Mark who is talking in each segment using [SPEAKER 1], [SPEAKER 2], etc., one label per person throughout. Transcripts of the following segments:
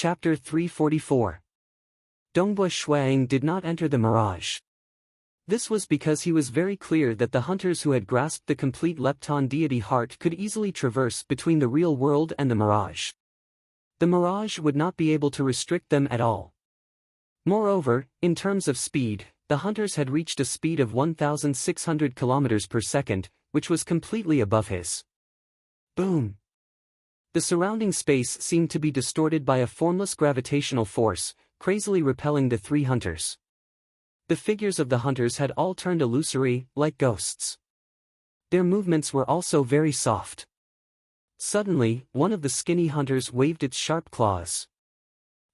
[SPEAKER 1] Chapter 344. Dongbui Shuang did not enter the mirage. This was because he was very clear that the hunters who had grasped the complete Lepton deity heart could easily traverse between the real world and the mirage. The mirage would not be able to restrict them at all. Moreover, in terms of speed, the hunters had reached a speed of 1,600 kilometers per second, which was completely above his. Boom! The surrounding space seemed to be distorted by a formless gravitational force, crazily repelling the three hunters. The figures of the hunters had all turned illusory, like ghosts. Their movements were also very soft. Suddenly, one of the skinny hunters waved its sharp claws.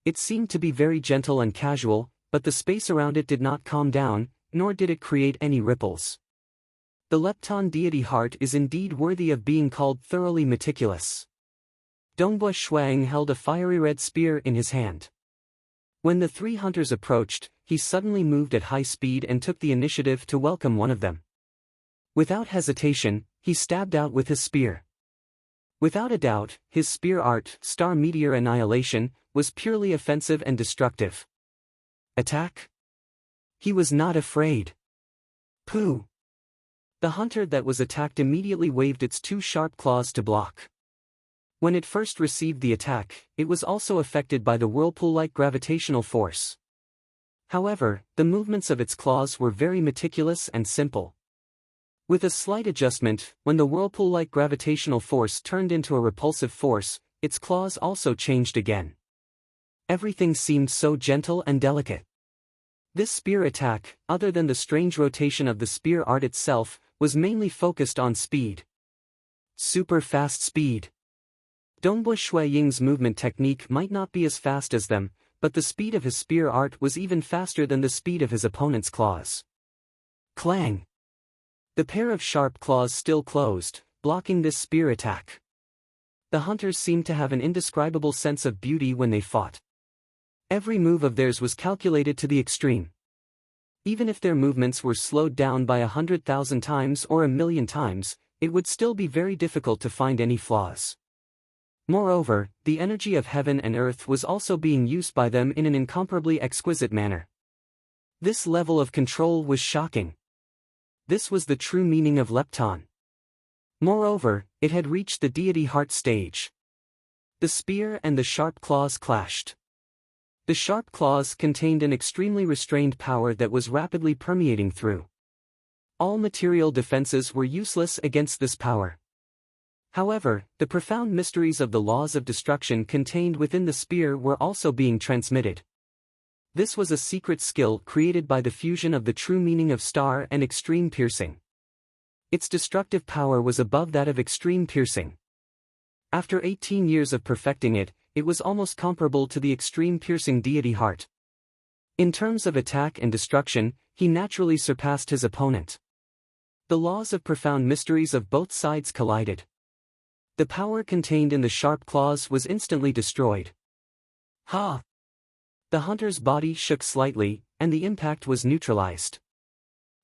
[SPEAKER 1] It seemed to be very gentle and casual, but the space around it did not calm down, nor did it create any ripples. The Lepton deity heart is indeed worthy of being called thoroughly meticulous. Dongbui Shuang held a fiery red spear in his hand. When the three hunters approached, he suddenly moved at high speed and took the initiative to welcome one of them. Without hesitation, he stabbed out with his spear. Without a doubt, his spear art, Star Meteor Annihilation, was purely offensive and destructive. Attack? He was not afraid. Pooh! The hunter that was attacked immediately waved its two sharp claws to block. When it first received the attack, it was also affected by the whirlpool-like gravitational force. However, the movements of its claws were very meticulous and simple. With a slight adjustment, when the whirlpool-like gravitational force turned into a repulsive force, its claws also changed again. Everything seemed so gentle and delicate. This spear attack, other than the strange rotation of the spear art itself, was mainly focused on speed. Super fast speed. Dongbui Ying's movement technique might not be as fast as them, but the speed of his spear art was even faster than the speed of his opponent's claws. Clang! The pair of sharp claws still closed, blocking this spear attack. The hunters seemed to have an indescribable sense of beauty when they fought. Every move of theirs was calculated to the extreme. Even if their movements were slowed down by 100,000 times or 1,000,000 times, it would still be very difficult to find any flaws. Moreover, the energy of heaven and earth was also being used by them in an incomparably exquisite manner. This level of control was shocking. This was the true meaning of Lepton. Moreover, it had reached the deity heart stage. The spear and the sharp claws clashed. The sharp claws contained an extremely restrained power that was rapidly permeating through. All material defenses were useless against this power. However, the profound mysteries of the laws of destruction contained within the spear were also being transmitted. This was a secret skill created by the fusion of the true meaning of star and extreme piercing. Its destructive power was above that of extreme piercing. After 18 years of perfecting it, it was almost comparable to the extreme piercing deity heart. In terms of attack and destruction, he naturally surpassed his opponent. The laws of profound mysteries of both sides collided. The power contained in the sharp claws was instantly destroyed. Ha! The hunter's body shook slightly, and the impact was neutralized.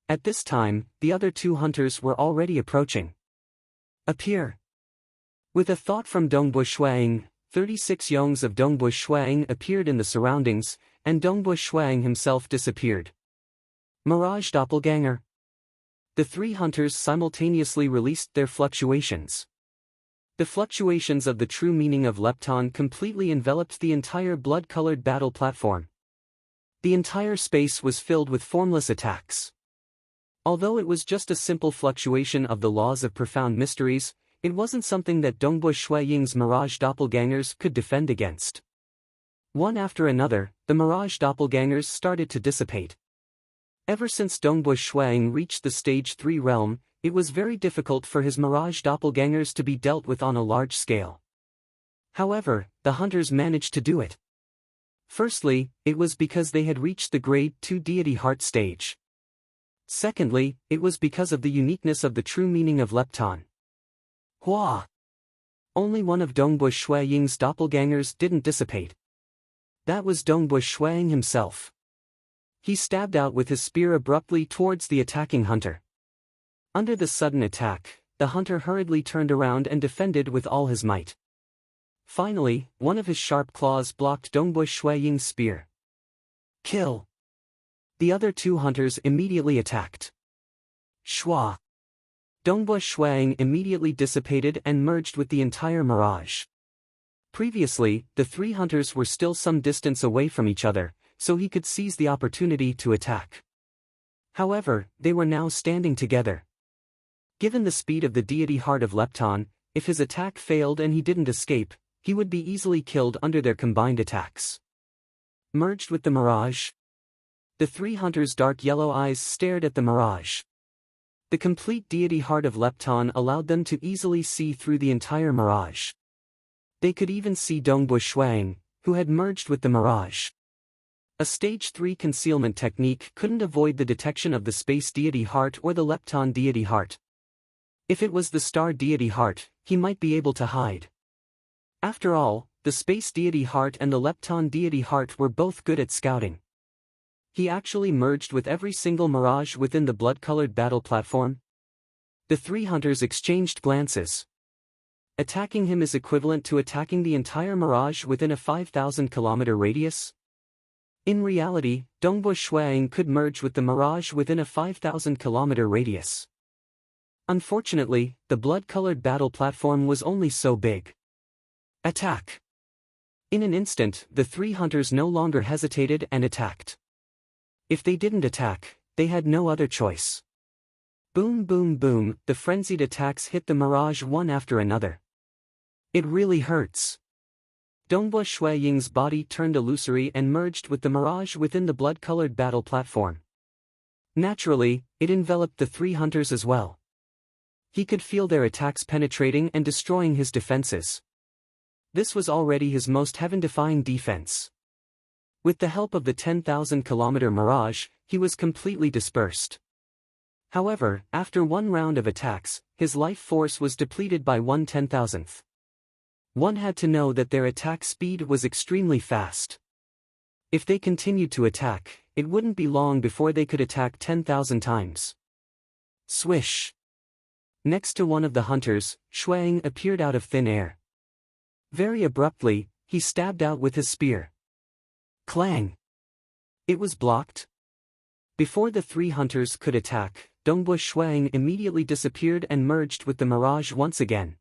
[SPEAKER 1] At this time, the other two hunters were already approaching. Appear! With a thought from Dongbui Shuang, 36 Yongs of Dongbui Shuang appeared in the surroundings, and Dongbui Shuang himself disappeared. Mirage Doppelganger! The three hunters simultaneously released their fluctuations. The fluctuations of the true meaning of Lepton completely enveloped the entire blood-colored battle platform. The entire space was filled with formless attacks. Although it was just a simple fluctuation of the laws of profound mysteries, it wasn't something that Dongbui Ying's mirage doppelgangers could defend against. One after another, the mirage doppelgangers started to dissipate. Ever since Dongbui Ying reached the stage 3 realm, it was very difficult for his mirage doppelgangers to be dealt with on a large scale. However, the hunters managed to do it. Firstly, it was because they had reached the grade 2 deity heart stage. Secondly, it was because of the uniqueness of the true meaning of Lepton. Hua! Only one of Dongbui Ying's doppelgangers didn't dissipate. That was Dongbui Ying himself. He stabbed out with his spear abruptly towards the attacking hunter. Under the sudden attack, the hunter hurriedly turned around and defended with all his might. Finally, one of his sharp claws blocked Dongbu Shuiying's spear. Kill! The other two hunters immediately attacked. Shua! Dongbu Shuiying immediately dissipated and merged with the entire mirage. Previously, the three hunters were still some distance away from each other, so he could seize the opportunity to attack. However, they were now standing together. Given the speed of the deity heart of Lepton, if his attack failed and he didn't escape, he would be easily killed under their combined attacks. Merged with the mirage. The three hunters' dark yellow eyes stared at the mirage. The complete deity heart of Lepton allowed them to easily see through the entire mirage. They could even see Dongbu Shuiying, who had merged with the mirage. A stage 3 concealment technique couldn't avoid the detection of the space deity heart or the Lepton deity heart. If it was the star deity heart, he might be able to hide. After all, the space deity heart and the Lepton deity heart were both good at scouting. He actually merged with every single mirage within the blood-colored battle platform. The three hunters exchanged glances. Attacking him is equivalent to attacking the entire mirage within a 5,000-kilometer radius. In reality, Dongbu Shuiying could merge with the mirage within a 5,000-kilometer radius. Unfortunately, the blood-colored battle platform was only so big. Attack! In an instant, the three hunters no longer hesitated and attacked. If they didn't attack, they had no other choice. Boom boom boom, the frenzied attacks hit the mirage one after another. It really hurts. Dongbu Shuiying's body turned illusory and merged with the mirage within the blood-colored battle platform. Naturally, it enveloped the three hunters as well. He could feel their attacks penetrating and destroying his defenses. This was already his most heaven-defying defense. With the help of the 10,000-kilometer mirage, he was completely dispersed. However, after one round of attacks, his life force was depleted by 1/10,000th. One had to know that their attack speed was extremely fast. If they continued to attack, it wouldn't be long before they could attack 10,000 times. Swish! Next to one of the hunters, Shuiying appeared out of thin air. Very abruptly, he stabbed out with his spear. Clang! It was blocked. Before the three hunters could attack, Dongbu Shuiying immediately disappeared and merged with the mirage once again.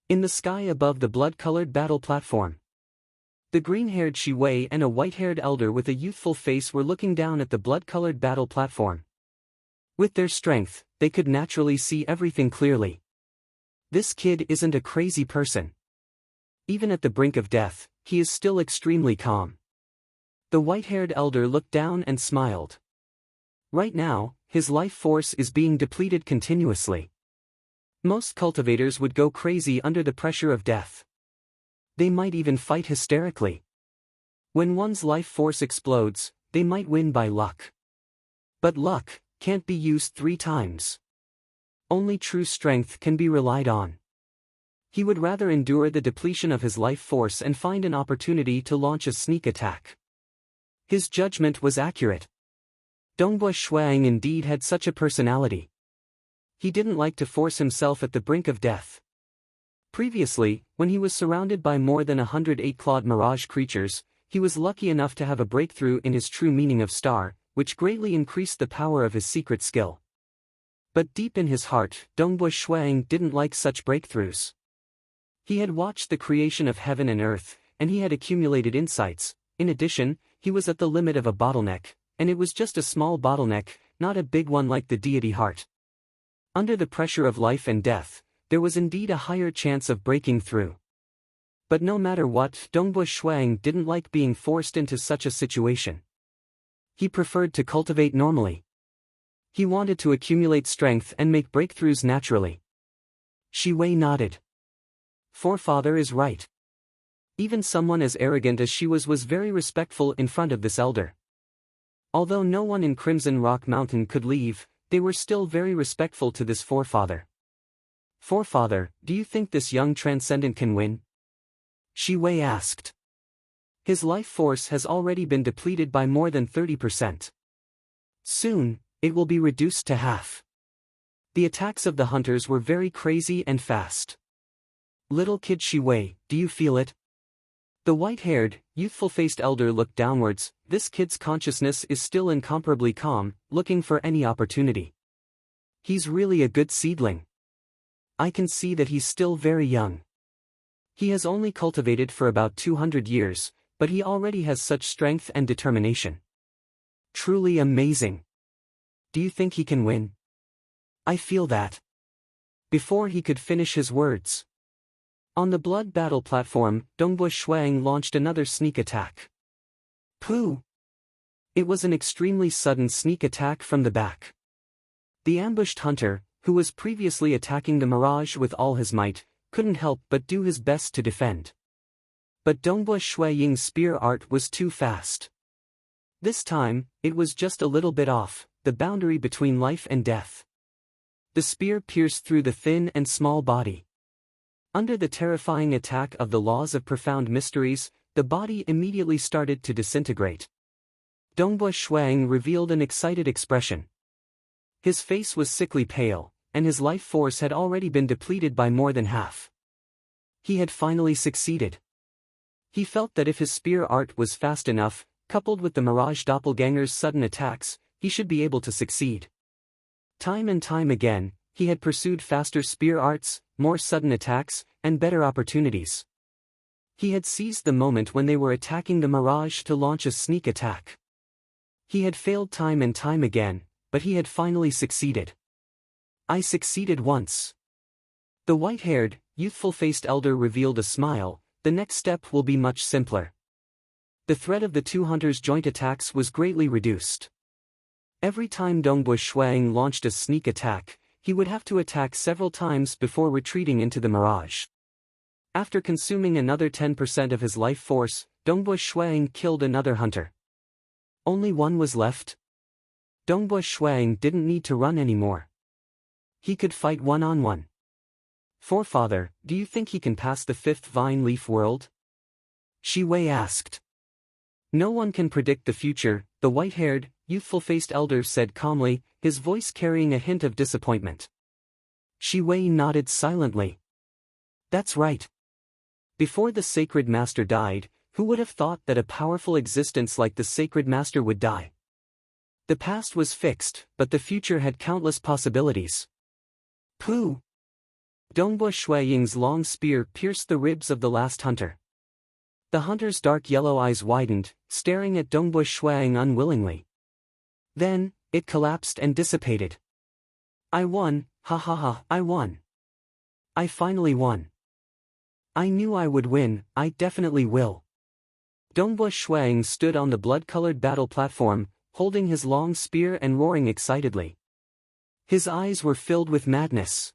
[SPEAKER 1] In the sky above the blood-colored battle platform, the green-haired Shi Wei and a white-haired elder with a youthful face were looking down at the blood-colored battle platform. With their strength, they could naturally see everything clearly. This kid isn't a crazy person. Even at the brink of death, he is still extremely calm. The white-haired elder looked down and smiled. Right now, his life force is being depleted continuously. Most cultivators would go crazy under the pressure of death. They might even fight hysterically. When one's life force explodes, they might win by luck. But luck can't be used 3 times. Only true strength can be relied on. He would rather endure the depletion of his life force and find an opportunity to launch a sneak attack. His judgment was accurate. Dongbu Shuiying indeed had such a personality. He didn't like to force himself at the brink of death. Previously, when he was surrounded by more than 100 8-clawed mirage creatures, he was lucky enough to have a breakthrough in his true meaning of star, which greatly increased the power of his secret skill. But deep in his heart, Dongbu Shuiying didn't like such breakthroughs. He had watched the creation of heaven and earth, and he had accumulated insights. In addition, he was at the limit of a bottleneck, and it was just a small bottleneck, not a big one like the deity heart. Under the pressure of life and death, there was indeed a higher chance of breaking through. But no matter what, Dongbu Shuiying didn't like being forced into such a situation. He preferred to cultivate normally. He wanted to accumulate strength and make breakthroughs naturally. Shi Wei nodded. Forefather is right. Even someone as arrogant as she was very respectful in front of this elder. Although no one in Crimson Rock Mountain could leave, they were still very respectful to this forefather. Forefather, do you think this young transcendent can win? Shi Wei asked. His life force has already been depleted by more than 30%. Soon, it will be reduced to half. The attacks of the hunters were very crazy and fast. Little kid Shiwei, do you feel it? The white-haired, youthful-faced elder looked downwards. This kid's consciousness is still incomparably calm, looking for any opportunity. He's really a good seedling. I can see that he's still very young. He has only cultivated for about 200 years, but he already has such strength and determination. Truly amazing. Do you think he can win? I feel that. Before he could finish his words, on the blood battle platform, Dongbui Shuang launched another sneak attack. Pooh! It was an extremely sudden sneak attack from the back. The ambushed hunter, who was previously attacking the mirage with all his might, couldn't help but do his best to defend. But Dongbui Ying's spear art was too fast. This time, it was just a little bit off, the boundary between life and death. The spear pierced through the thin and small body. Under the terrifying attack of the laws of profound mysteries, the body immediately started to disintegrate. Dongbui Shuang revealed an excited expression. His face was sickly pale, and his life force had already been depleted by more than half. He had finally succeeded. He felt that if his spear art was fast enough, coupled with the Mirage Doppelganger's sudden attacks, he should be able to succeed. Time and time again, he had pursued faster spear arts, more sudden attacks, and better opportunities. He had seized the moment when they were attacking the Mirage to launch a sneak attack. He had failed time and time again, but he had finally succeeded. I succeeded once. The white-haired, youthful-faced elder revealed a smile. The next step will be much simpler. The threat of the two hunters' joint attacks was greatly reduced. Every time Dongbui Shuang launched a sneak attack, he would have to attack several times before retreating into the mirage. After consuming another 10% of his life force, Dongbui Shuang killed another hunter. Only one was left. Dongbui Shuang didn't need to run anymore. He could fight one-on-one. Forefather, do you think he can pass the fifth vine leaf world? Shiwei asked. No one can predict the future, the white-haired, youthful-faced elder said calmly, his voice carrying a hint of disappointment. Shiwei nodded silently. That's right. Before the Sacred Master died, who would have thought that a powerful existence like the Sacred Master would die? The past was fixed, but the future had countless possibilities. Pooh! Dongbui Ying's long spear pierced the ribs of the last hunter. The hunter's dark yellow eyes widened, staring at Dongbui Shuang unwillingly. Then, it collapsed and dissipated. I won, ha ha ha, I won. I finally won. I knew I would win, I definitely will. Dongbui Shuang stood on the blood-colored battle platform, holding his long spear and roaring excitedly. His eyes were filled with madness.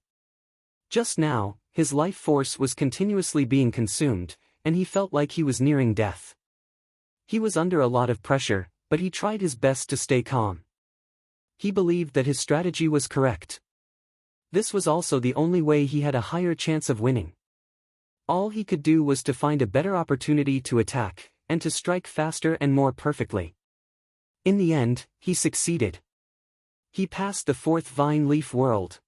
[SPEAKER 1] Just now, his life force was continuously being consumed, and he felt like he was nearing death. He was under a lot of pressure, but he tried his best to stay calm. He believed that his strategy was correct. This was also the only way he had a higher chance of winning. All he could do was to find a better opportunity to attack, and to strike faster and more perfectly. In the end, he succeeded. He passed the fourth vine leaf world.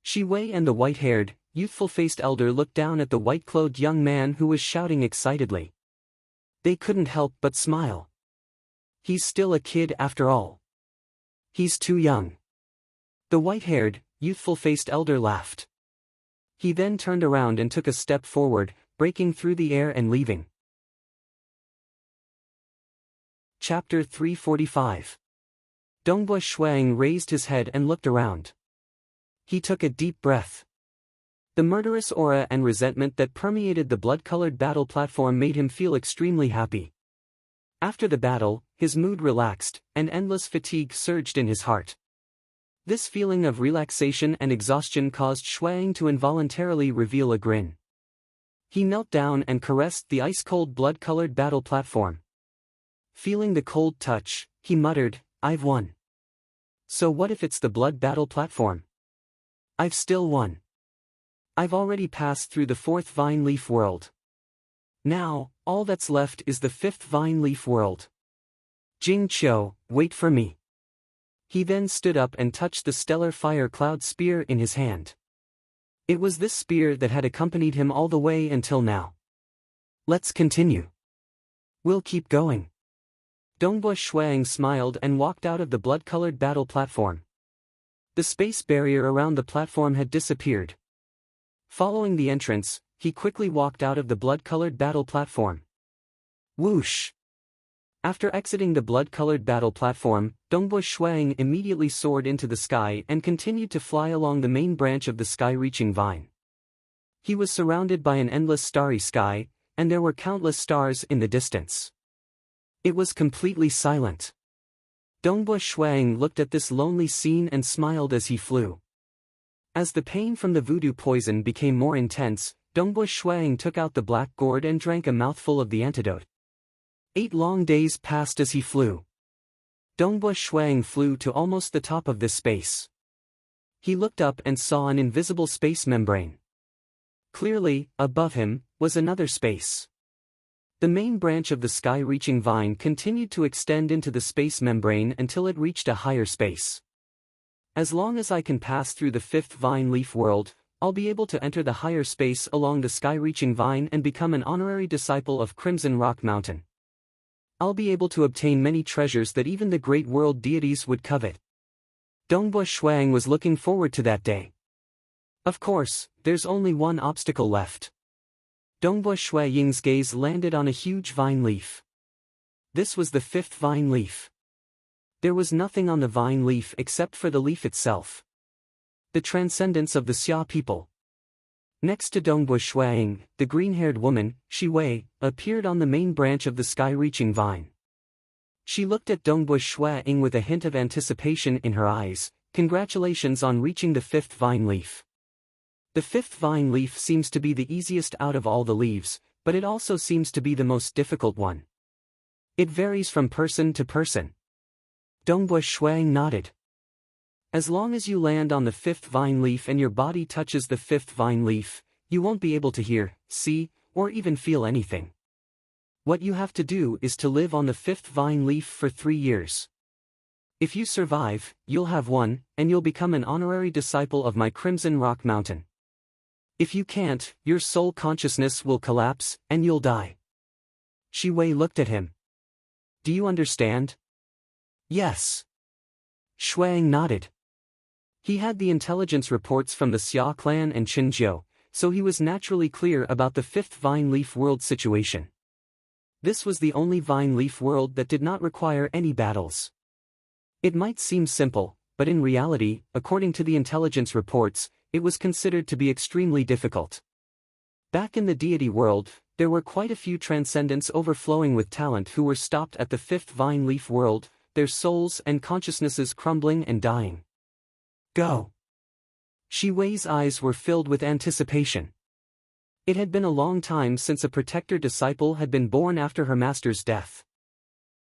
[SPEAKER 1] Shiwei and the white-haired, youthful-faced elder looked down at the white-clothed young man who was shouting excitedly. They couldn't help but smile. He's still a kid after all. He's too young. The white-haired, youthful-faced elder laughed. He then turned around and took a step forward, breaking through the air and leaving. Chapter 345. Dongbui Shuang raised his head and looked around. He took a deep breath. The murderous aura and resentment that permeated the blood-colored battle platform made him feel extremely happy. After the battle, his mood relaxed, and endless fatigue surged in his heart. This feeling of relaxation and exhaustion caused Shuang to involuntarily reveal a grin. He knelt down and caressed the ice-cold blood-colored battle platform. Feeling the cold touch, he muttered, I've won. So what if it's the blood battle platform? I've still won. I've already passed through the fourth vine leaf world. Now, all that's left is the fifth vine leaf world. Jing Qiu, wait for me. He then stood up and touched the stellar fire cloud spear in his hand. It was this spear that had accompanied him all the way until now. Let's continue. We'll keep going. Dongbo Shuang smiled and walked out of the blood-colored battle platform. The space barrier around the platform had disappeared. Following the entrance, he quickly walked out of the blood-colored battle platform. Whoosh! After exiting the blood-colored battle platform, Dongbo Shuang immediately soared into the sky and continued to fly along the main branch of the sky-reaching vine. He was surrounded by an endless starry sky, and there were countless stars in the distance. It was completely silent. Dongbo Shuang looked at this lonely scene and smiled as he flew. As the pain from the voodoo poison became more intense, Dongbo Shuang took out the black gourd and drank a mouthful of the antidote. 8 long days passed as he flew. Dongbo Shuang flew to almost the top of this space. He looked up and saw an invisible space membrane. Clearly, above him, was another space. The main branch of the sky-reaching vine continued to extend into the space membrane until it reached a higher space. As long as I can pass through the 5th vine leaf world, I'll be able to enter the higher space along the sky-reaching vine and become an honorary disciple of Crimson Rock Mountain. I'll be able to obtain many treasures that even the great world deities would covet. Dongbo Shuang was looking forward to that day. Of course, there's only one obstacle left. Dongbo Ying's gaze landed on a huge vine leaf. This was the 5th vine leaf. There was nothing on the vine leaf except for the leaf itself. The transcendence of the Xia people. Next to Dongbo Shuang, the green-haired woman, Shi Wei, appeared on the main branch of the sky-reaching vine. She looked at Dongbo Shuang with a hint of anticipation in her eyes. Congratulations on reaching the 5th vine leaf. The 5th vine leaf seems to be the easiest out of all the leaves, but it also seems to be the most difficult one. It varies from person to person. Dongbo Shuang nodded. As long as you land on the 5th vine leaf and your body touches the 5th vine leaf, you won't be able to hear, see, or even feel anything. What you have to do is to live on the 5th vine leaf for 3 years. If you survive, you'll have one, and you'll become an honorary disciple of my Crimson Rock Mountain. If you can't, your soul consciousness will collapse, and you'll die. Shi Wei looked at him. Do you understand? Yes. Shuang nodded. He had the intelligence reports from the Xia clan and Qinzhou, so he was naturally clear about the 5th vine leaf world situation. This was the only vine leaf world that did not require any battles. It might seem simple, but in reality, according to the intelligence reports, it was considered to be extremely difficult. Back in the deity world, there were quite a few transcendents overflowing with talent who were stopped at the 5th vine leaf world, their souls and consciousnesses crumbling and dying. Go! Shi Wei's eyes were filled with anticipation. It had been a long time since a protector disciple had been born after her master's death.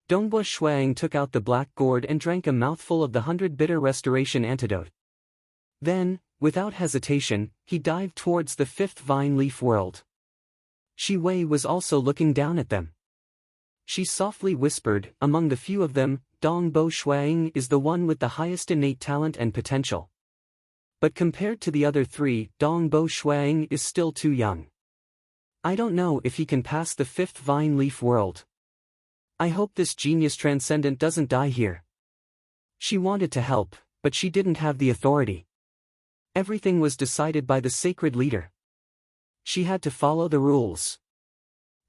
[SPEAKER 1] Dongbo Shuang took out the black gourd and drank a mouthful of the 100 bitter restoration antidote. Then, without hesitation, he dived towards the 5th vine leaf world. Shi Wei was also looking down at them. She softly whispered, among the few of them, Dongbo Shuang is the one with the highest innate talent and potential. But compared to the other 3, Dongbo Shuang is still too young. I don't know if he can pass the 5th vine leaf world. I hope this genius transcendent doesn't die here. She wanted to help, but she didn't have the authority. Everything was decided by the sacred leader. She had to follow the rules.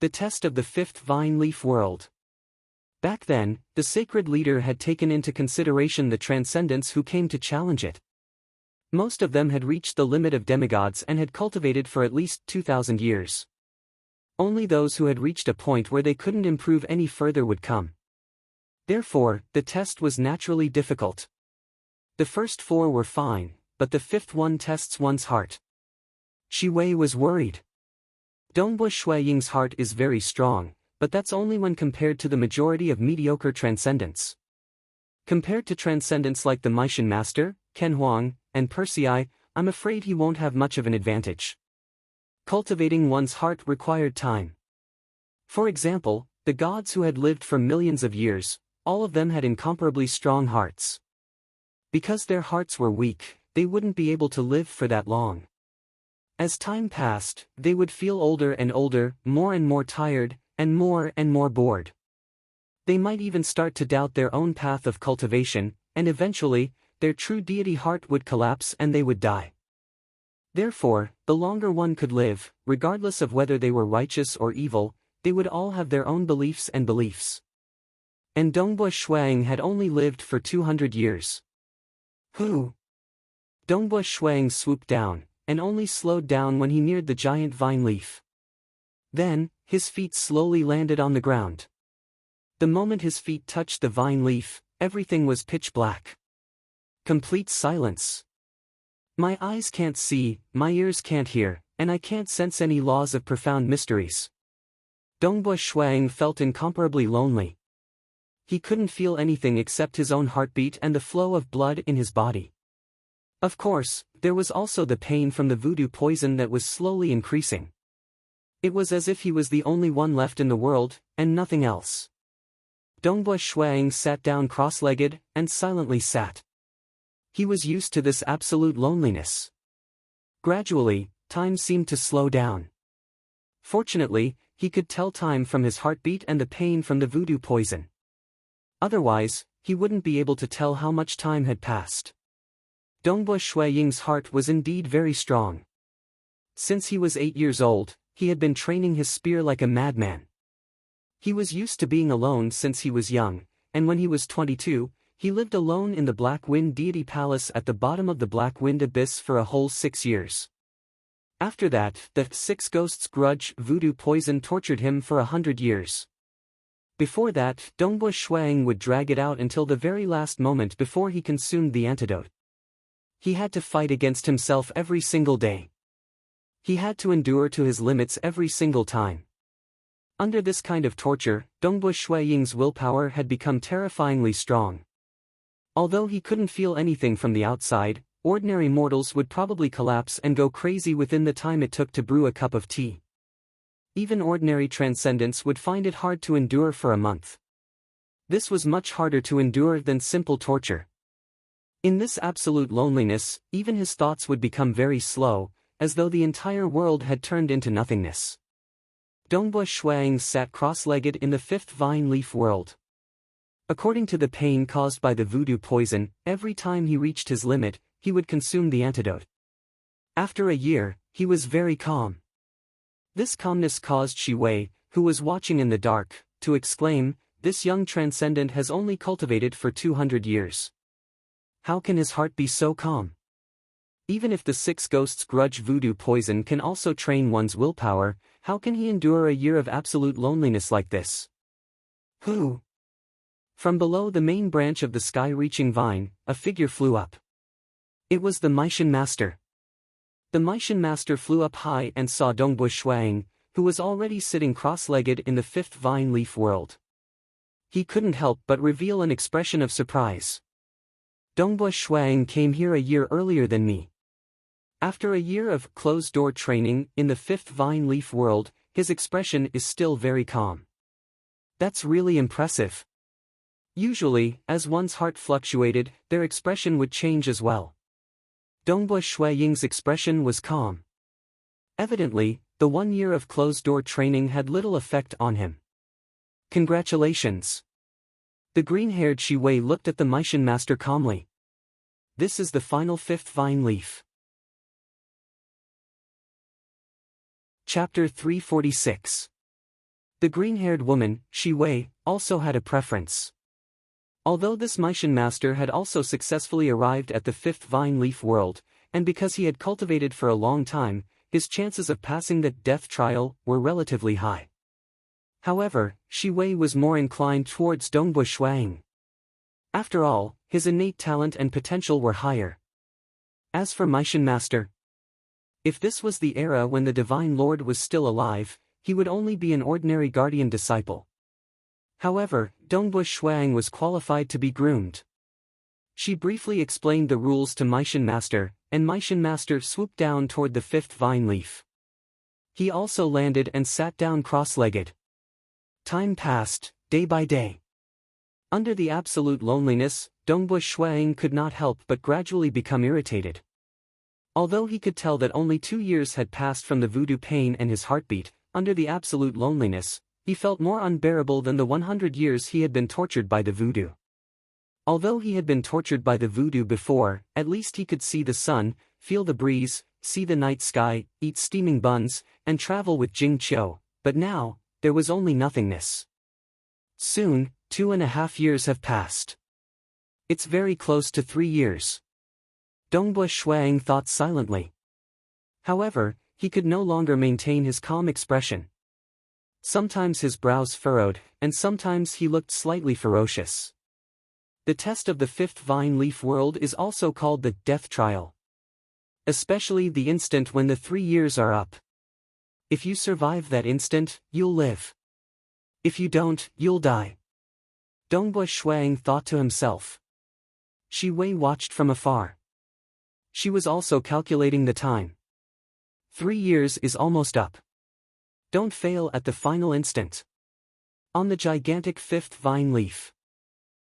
[SPEAKER 1] The test of the 5th vine leaf world. Back then, the sacred leader had taken into consideration the transcendents who came to challenge it. Most of them had reached the limit of demigods and had cultivated for at least 2,000 years. Only those who had reached a point where they couldn't improve any further would come. Therefore, the test was naturally difficult. The first 4 were fine, but the 5th one tests one's heart. Shi Wei was worried. Dongbo Ying's heart is very strong, but that's only when compared to the majority of mediocre transcendents. Compared to transcendents like the Meishan Master, Ken Huang, and Persei, I'm afraid he won't have much of an advantage. Cultivating one's heart required time. For example, the gods who had lived for millions of years, all of them had incomparably strong hearts. Because their hearts were weak, they wouldn't be able to live for that long. As time passed, they would feel older and older, more and more tired, and more bored. They might even start to doubt their own path of cultivation, and eventually, their true deity heart would collapse and they would die. Therefore, the longer one could live, regardless of whether they were righteous or evil, they would all have their own beliefs. And Dongba Shuang had only lived for 200 years. Who? Dongba Shuang swooped down, and only slowed down when he neared the giant vine leaf. Then, his feet slowly landed on the ground. The moment his feet touched the vine leaf, everything was pitch black. Complete silence. My eyes can't see, my ears can't hear, and I can't sense any laws of profound mysteries. Dongba Shuang felt incomparably lonely. He couldn't feel anything except his own heartbeat and the flow of blood in his body. Of course, there was also the pain from the voodoo poison that was slowly increasing. It was as if he was the only one left in the world, and nothing else. Dongba Shuang sat down cross-legged, and silently sat. He was used to this absolute loneliness. Gradually, time seemed to slow down. Fortunately, he could tell time from his heartbeat and the pain from the voodoo poison. Otherwise, he wouldn't be able to tell how much time had passed. Dongba Shuaying's heart was indeed very strong. Since he was 8 years old, he had been training his spear like a madman. He was used to being alone since he was young, and when he was 22, he lived alone in the Black Wind Deity Palace at the bottom of the Black Wind Abyss for a whole 6 years. After that, the 6 ghosts' grudge voodoo poison tortured him for 100 years. Before that, Dongba Shuang would drag it out until the very last moment before he consumed the antidote. He had to fight against himself every single day. He had to endure to his limits every single time. Under this kind of torture, Dongba Shuaying's willpower had become terrifyingly strong. Although he couldn't feel anything from the outside, ordinary mortals would probably collapse and go crazy within the time it took to brew a cup of tea. Even ordinary transcendents would find it hard to endure for a month. This was much harder to endure than simple torture. In this absolute loneliness, even his thoughts would become very slow, as though the entire world had turned into nothingness. Dongba Shuang sat cross-legged in the 5th vine leaf world. According to the pain caused by the voodoo poison, every time he reached his limit, he would consume the antidote. After a year, he was very calm. This calmness caused Shi Wei, who was watching in the dark, to exclaim, "This young transcendent has only cultivated for 200 years. How can his heart be so calm?" Even if the 6 ghosts' grudge voodoo poison can also train one's willpower, how can he endure a year of absolute loneliness like this? Who? From below the main branch of the sky-reaching vine, a figure flew up. It was the Maishan Master. The Maishan Master flew up high and saw Dongba Shuang, who was already sitting cross-legged in the 5th vine leaf world. He couldn't help but reveal an expression of surprise. "Dongba Shuang came here a year earlier than me." After a year of closed-door training in the 5th vine leaf world, his expression is still very calm. That's really impressive. Usually, as one's heart fluctuated, their expression would change as well. Dongba Shuaying's expression was calm. Evidently, the 1 year of closed-door training had little effect on him. Congratulations. The green-haired Shi Wei looked at the Maishan Master calmly. This is the final 5th vine leaf. Chapter 346. The green-haired woman, Shi Wei, also had a preference. Although this Maishan Master had also successfully arrived at the 5th vine leaf world, and because he had cultivated for a long time, his chances of passing the death trial were relatively high. However, Shi Wei was more inclined towards Dongba Shuang. After all, his innate talent and potential were higher. As for Maishan Master, if this was the era when the Divine Lord was still alive, he would only be an ordinary guardian disciple. However, Dongba Shuang was qualified to be groomed. She briefly explained the rules to Maishan Master, and Maishan Master swooped down toward the 5th vine leaf. He also landed and sat down cross-legged. Time passed, day by day. Under the absolute loneliness, Dongba Shuang could not help but gradually become irritated. Although he could tell that only 2 years had passed from the voodoo pain and his heartbeat, under the absolute loneliness, he felt more unbearable than the 100 years he had been tortured by the voodoo. Although he had been tortured by the voodoo before, at least he could see the sun, feel the breeze, see the night sky, eat steaming buns, and travel with Jing Qiu, but now, there was only nothingness. Soon, 2.5 years have passed. It's very close to 3 years. Dongbua Shuang thought silently. However, he could no longer maintain his calm expression. Sometimes his brows furrowed, and sometimes he looked slightly ferocious. The test of the fifth vine leaf world is also called the death trial. Especially the instant when the 3 years are up. If you survive that instant, you'll live. If you don't, you'll die. Dongbua Shuang thought to himself. Shi Wei watched from afar. She was also calculating the time. 3 years is almost up. Don't fail at the final instant. On the gigantic fifth vine leaf.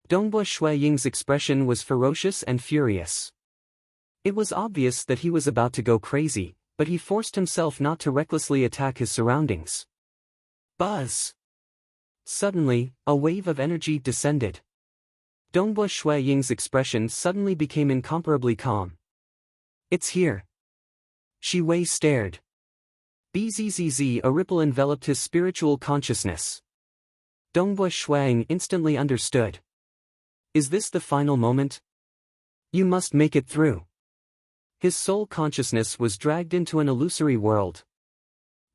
[SPEAKER 1] Dongbua Shuiying's expression was ferocious and furious. It was obvious that he was about to go crazy, but he forced himself not to recklessly attack his surroundings. Buzz! Suddenly, a wave of energy descended. Dongbua Shuiying's expression suddenly became incomparably calm. It's here. Shi Wei stared. Bzzz, a ripple enveloped his spiritual consciousness. Dongbua Shuiying instantly understood. Is this the final moment? You must make it through. His soul consciousness was dragged into an illusory world.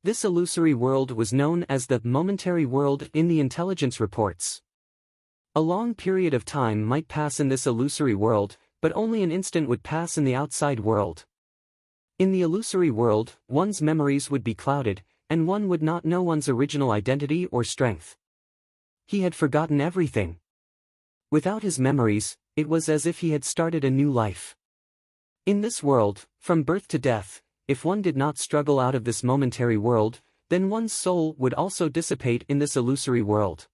[SPEAKER 1] This illusory world was known as the momentary world in the intelligence reports. A long period of time might pass in this illusory world, but only an instant would pass in the outside world. In the illusory world, one's memories would be clouded, and one would not know one's original identity or strength. He had forgotten everything. Without his memories, it was as if he had started a new life. In this world, from birth to death, if one did not struggle out of this momentary world, then one's soul would also dissipate in this illusory world.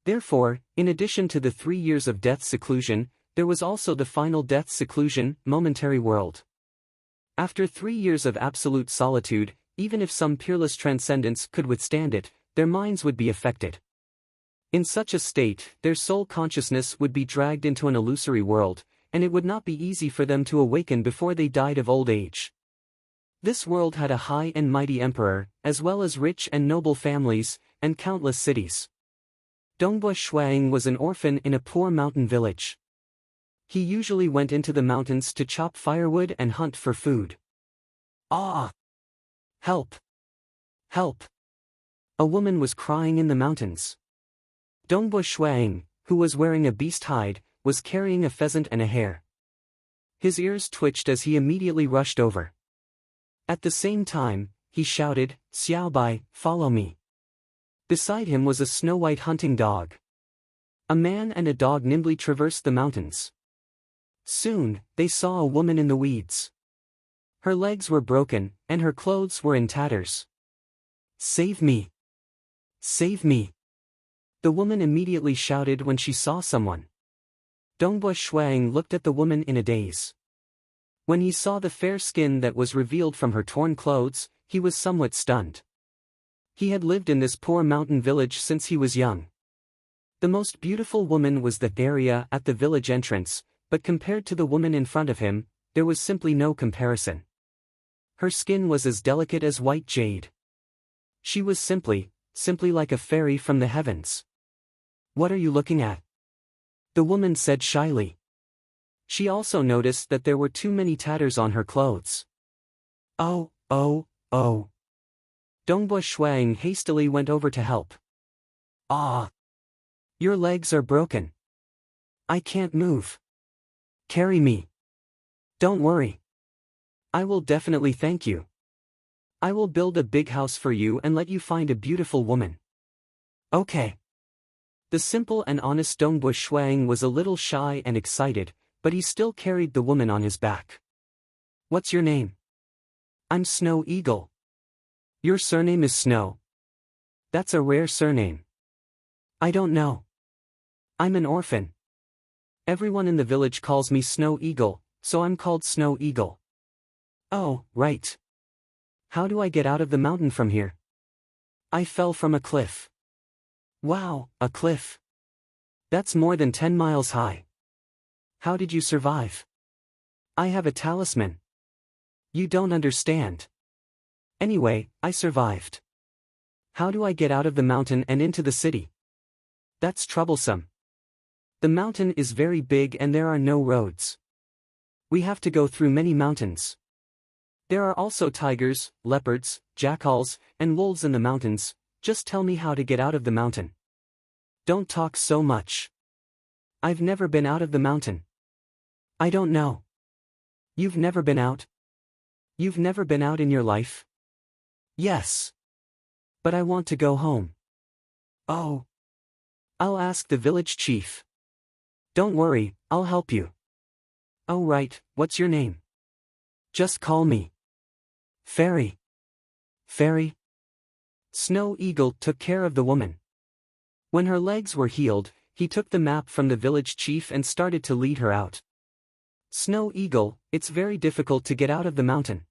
[SPEAKER 1] Therefore, in addition to the 3 years of death seclusion, there was also the final death seclusion, momentary world. After 3 years of absolute solitude, even if some peerless transcendence could withstand it, their minds would be affected. In such a state, their soul consciousness would be dragged into an illusory world, and it would not be easy for them to awaken before they died of old age. This world had a high and mighty emperor, as well as rich and noble families, and countless cities. Dongbua Shuiying was an orphan in a poor mountain village. He usually went into the mountains to chop firewood and hunt for food. Ah! Help! Help! A woman was crying in the mountains. Dongbua Shuiying, who was wearing a beast hide, was carrying a pheasant and a hare. His ears twitched as he immediately rushed over. At the same time, he shouted, "Xiaobai, follow me." Beside him was a snow-white hunting dog. A man and a dog nimbly traversed the mountains. Soon, they saw a woman in the weeds. Her legs were broken, and her clothes were in tatters. "Save me! Save me!" The woman immediately shouted when she saw someone. Dongbua Shuiying looked at the woman in a daze. When he saw the fair skin that was revealed from her torn clothes, he was somewhat stunned. He had lived in this poor mountain village since he was young. The most beautiful woman was the area at the village entrance, but compared to the woman in front of him, there was simply no comparison. Her skin was as delicate as white jade. She was simply like a fairy from the heavens. "What are you looking at?" the woman said shyly. She also noticed that there were too many tatters on her clothes. Oh. Dongbua Shuiying hastily went over to help. "Ah! Your legs are broken. I can't move. Carry me. Don't worry. I will definitely thank you. I will build a big house for you and let you find a beautiful woman." Okay. The simple and honest Dongbua Shuiying was a little shy and excited, but he still carried the woman on his back. "What's your name?" "I'm Snow Eagle." "Your surname is Snow? That's a rare surname." "I don't know. I'm an orphan. Everyone in the village calls me Snow Eagle, so I'm called Snow Eagle." Oh, right. How do I get out of the mountain from here? I fell from a cliff. Wow, a cliff. That's more than 10 miles high. How did you survive? I have a talisman. You don't understand. Anyway, I survived. How do I get out of the mountain and into the city? That's troublesome. The mountain is very big and there are no roads. We have to go through many mountains. There are also tigers, leopards, jackals, and wolves in the mountains. Just tell me how to get out of the mountain. Don't talk so much. I've never been out of the mountain. I don't know. You've never been out? You've never been out in your life? Yes. But I want to go home. Oh. I'll ask the village chief. Don't worry, I'll help you. Oh right, what's your name? Just call me Fairy. Fairy? Snow Eagle took care of the woman. When her legs were healed, he took the map from the village chief and started to lead her out. Snow Eagle, it's very difficult to get out of the mountain.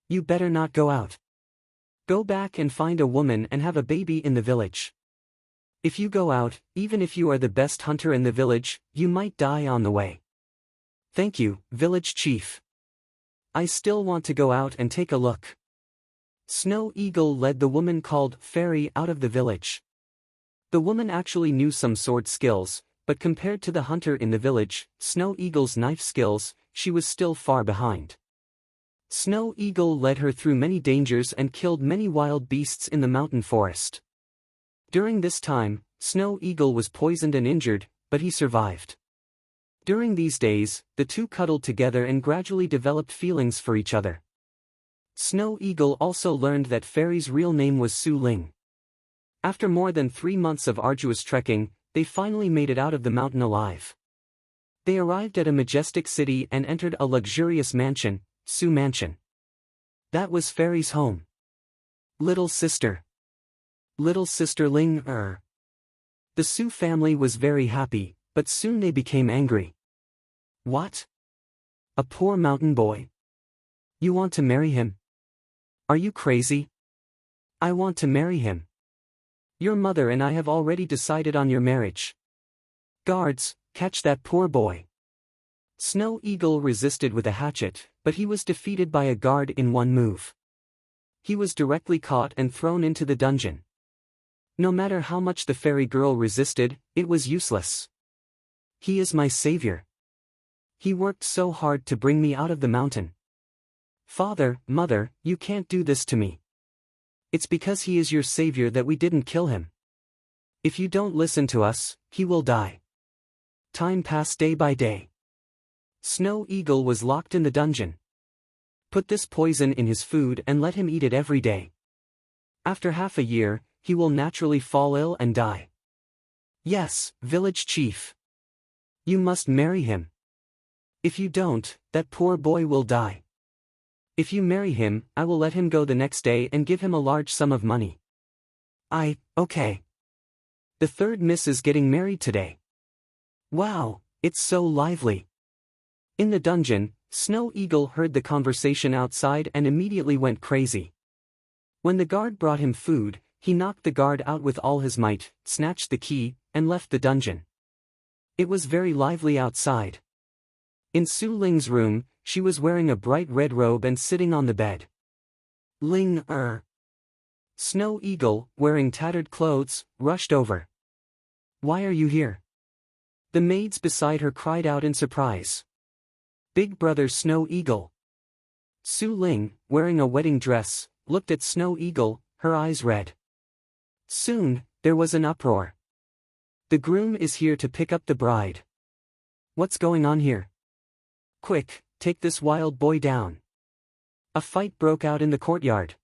[SPEAKER 1] You better not go out. Go back and find a woman and have a baby in the village. If you go out, even if you are the best hunter in the village, you might die on the way. Thank you, village chief. I still want to go out and take a look. Snow Eagle led the woman called Fairy out of the village. The woman actually knew some sword skills, but compared to the hunter in the village, Snow Eagle's knife skills, she was still far behind. Snow Eagle led her through many dangers and killed many wild beasts in the mountain forest. During this time, Snow Eagle was poisoned and injured, but he survived. During these days, the two cuddled together and gradually developed feelings for each other. Snow Eagle also learned that Fairy's real name was Su Ling. After more than 3 months of arduous trekking, they finally made it out of the mountain alive. They arrived at a majestic city and entered a luxurious mansion, Su Mansion. That was Fairy's home. Little sister. Little sister Ling. The Su family was very happy, but soon they became angry. What? A poor mountain boy? You want to marry him? Are you crazy? I want to marry him. Your mother and I have already decided on your marriage. Guards, catch that poor boy. Snow Eagle resisted with a hatchet, but he was defeated by a guard in one move. He was directly caught and thrown into the dungeon. No matter how much the fairy girl resisted, it was useless. He is my savior. He worked so hard to bring me out of the mountain. Father, mother, you can't do this to me. It's because he is your savior that we didn't kill him. If you don't listen to us, he will die. Time passed day by day. Snow Eagle was locked in the dungeon. Put this poison in his food and let him eat it every day. After half a year, he will naturally fall ill and die. Yes, village chief. You must marry him. If you don't, that poor boy will die. If you marry him, I will let him go the next day and give him a large sum of money. Okay. The third miss is getting married today. Wow, it's so lively. In the dungeon, Snow Eagle heard the conversation outside and immediately went crazy. When the guard brought him food, he knocked the guard out with all his might, snatched the key, and left the dungeon. It was very lively outside. In Su Ling's room, she was wearing a bright red robe and sitting on the bed. Ling. Snow Eagle, wearing tattered clothes, rushed over. Why are you here? The maids beside her cried out in surprise. Big brother Snow Eagle. Su Ling, wearing a wedding dress, looked at Snow Eagle, her eyes red. Soon, there was an uproar. The groom is here to pick up the bride. What's going on here? Quick, take this wild boy down. A fight broke out in the courtyard.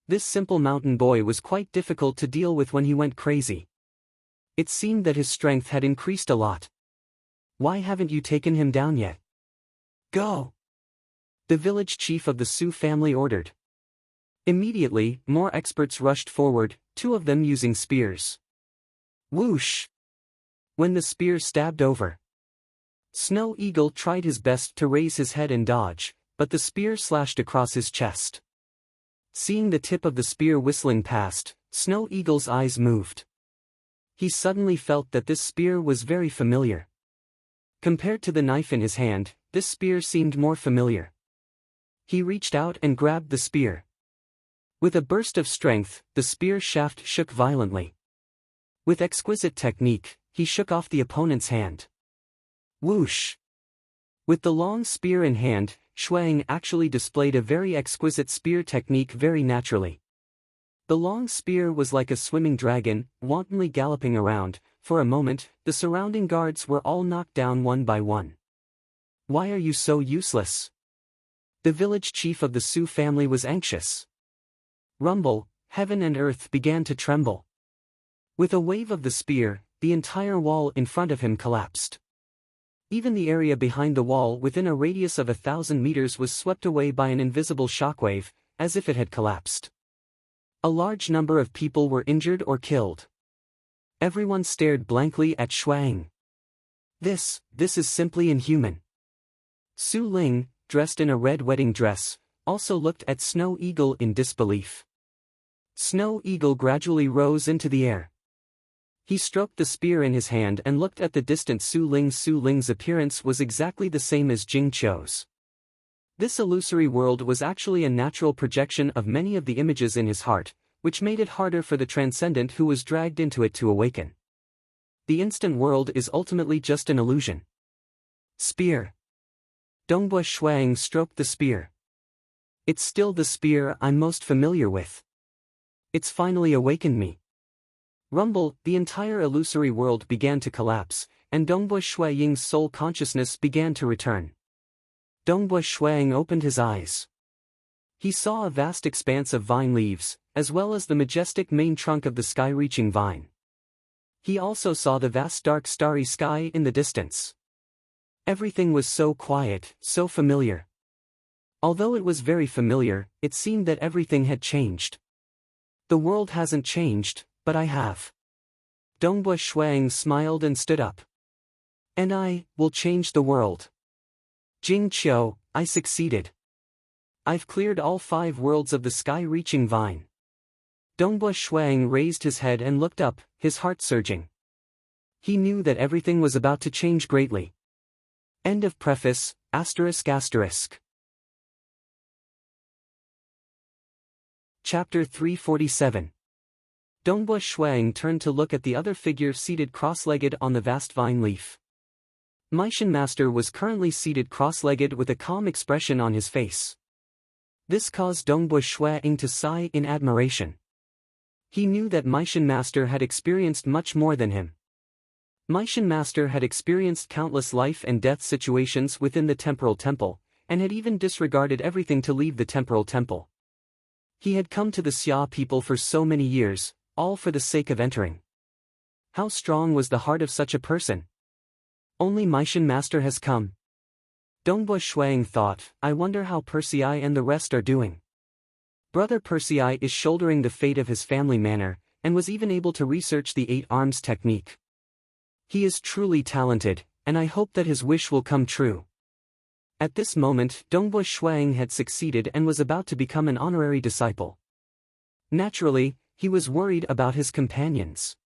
[SPEAKER 1] This simple mountain boy was quite difficult to deal with when he went crazy. It seemed that his strength had increased a lot. Why haven't you taken him down yet? Go! The village chief of the Su family ordered. Immediately, more experts rushed forward, 2 of them using spears. Whoosh! When the spear stabbed over, Snow Eagle tried his best to raise his head and dodge, but the spear slashed across his chest. Seeing the tip of the spear whistling past, Snow Eagle's eyes moved. He suddenly felt that this spear was very familiar. Compared to the knife in his hand, this spear seemed more familiar. He reached out and grabbed the spear. With a burst of strength, the spear shaft shook violently. With exquisite technique, he shook off the opponent's hand. Whoosh! With the long spear in hand, Shuang actually displayed a very exquisite spear technique very naturally. The long spear was like a swimming dragon, wantonly galloping around. For a moment, the surrounding guards were all knocked down one by one. Why are you so useless? The village chief of the Su family was anxious. Rumble, heaven and earth began to tremble. With a wave of the spear, the entire wall in front of him collapsed. Even the area behind the wall within a radius of 1,000 meters was swept away by an invisible shockwave, as if it had collapsed. A large number of people were injured or killed. Everyone stared blankly at Shuang. This is simply inhuman. Su Ling, dressed in a red wedding dress, also looked at Snow Eagle in disbelief. Snow Eagle gradually rose into the air. He stroked the spear in his hand and looked at the distant Su Ling. Su Ling's appearance was exactly the same as Jing Qiu's. This illusory world was actually a natural projection of many of the images in his heart, which made it harder for the transcendent who was dragged into it to awaken. The instant world is ultimately just an illusion. Spear. Dongbua Shuang stroked the spear. It's still the spear I'm most familiar with. It's finally awakened me. Rumble, the entire illusory world began to collapse, and Dongbua Shuaying's soul consciousness began to return. Dongbua Shuang opened his eyes. He saw a vast expanse of vine leaves, as well as the majestic main trunk of the sky-reaching vine. He also saw the vast dark starry sky in the distance. Everything was so quiet, so familiar. Although it was very familiar, it seemed that everything had changed. The world hasn't changed, but I have. Dongbua Shuang smiled and stood up. And I will change the world. Jing Qiu, I succeeded. I've cleared all 5 worlds of the sky-reaching vine. Dongbua Shuang raised his head and looked up, his heart surging. He knew that everything was about to change greatly. End of preface, ****. Chapter 347. Dongbua Shuang turned to look at the other figure seated cross-legged on the vast vine leaf. Meishan Master was currently seated cross-legged with a calm expression on his face. This caused Dongbua Shuang to sigh in admiration. He knew that Meishan Master had experienced much more than him. Meishan Master had experienced countless life and death situations within the temporal temple, and had even disregarded everything to leave the temporal temple. He had come to the Xia people for so many years, all for the sake of entering. How strong was the heart of such a person? Only Meishan Master has come. Dongbua Shuang thought, I wonder how Persei and the rest are doing. Brother Persei is shouldering the fate of his family manor, and was even able to research the 8 arms technique. He is truly talented, and I hope that his wish will come true. At this moment, Dongbua Shuang had succeeded and was about to become an honorary disciple. Naturally, he was worried about his companions.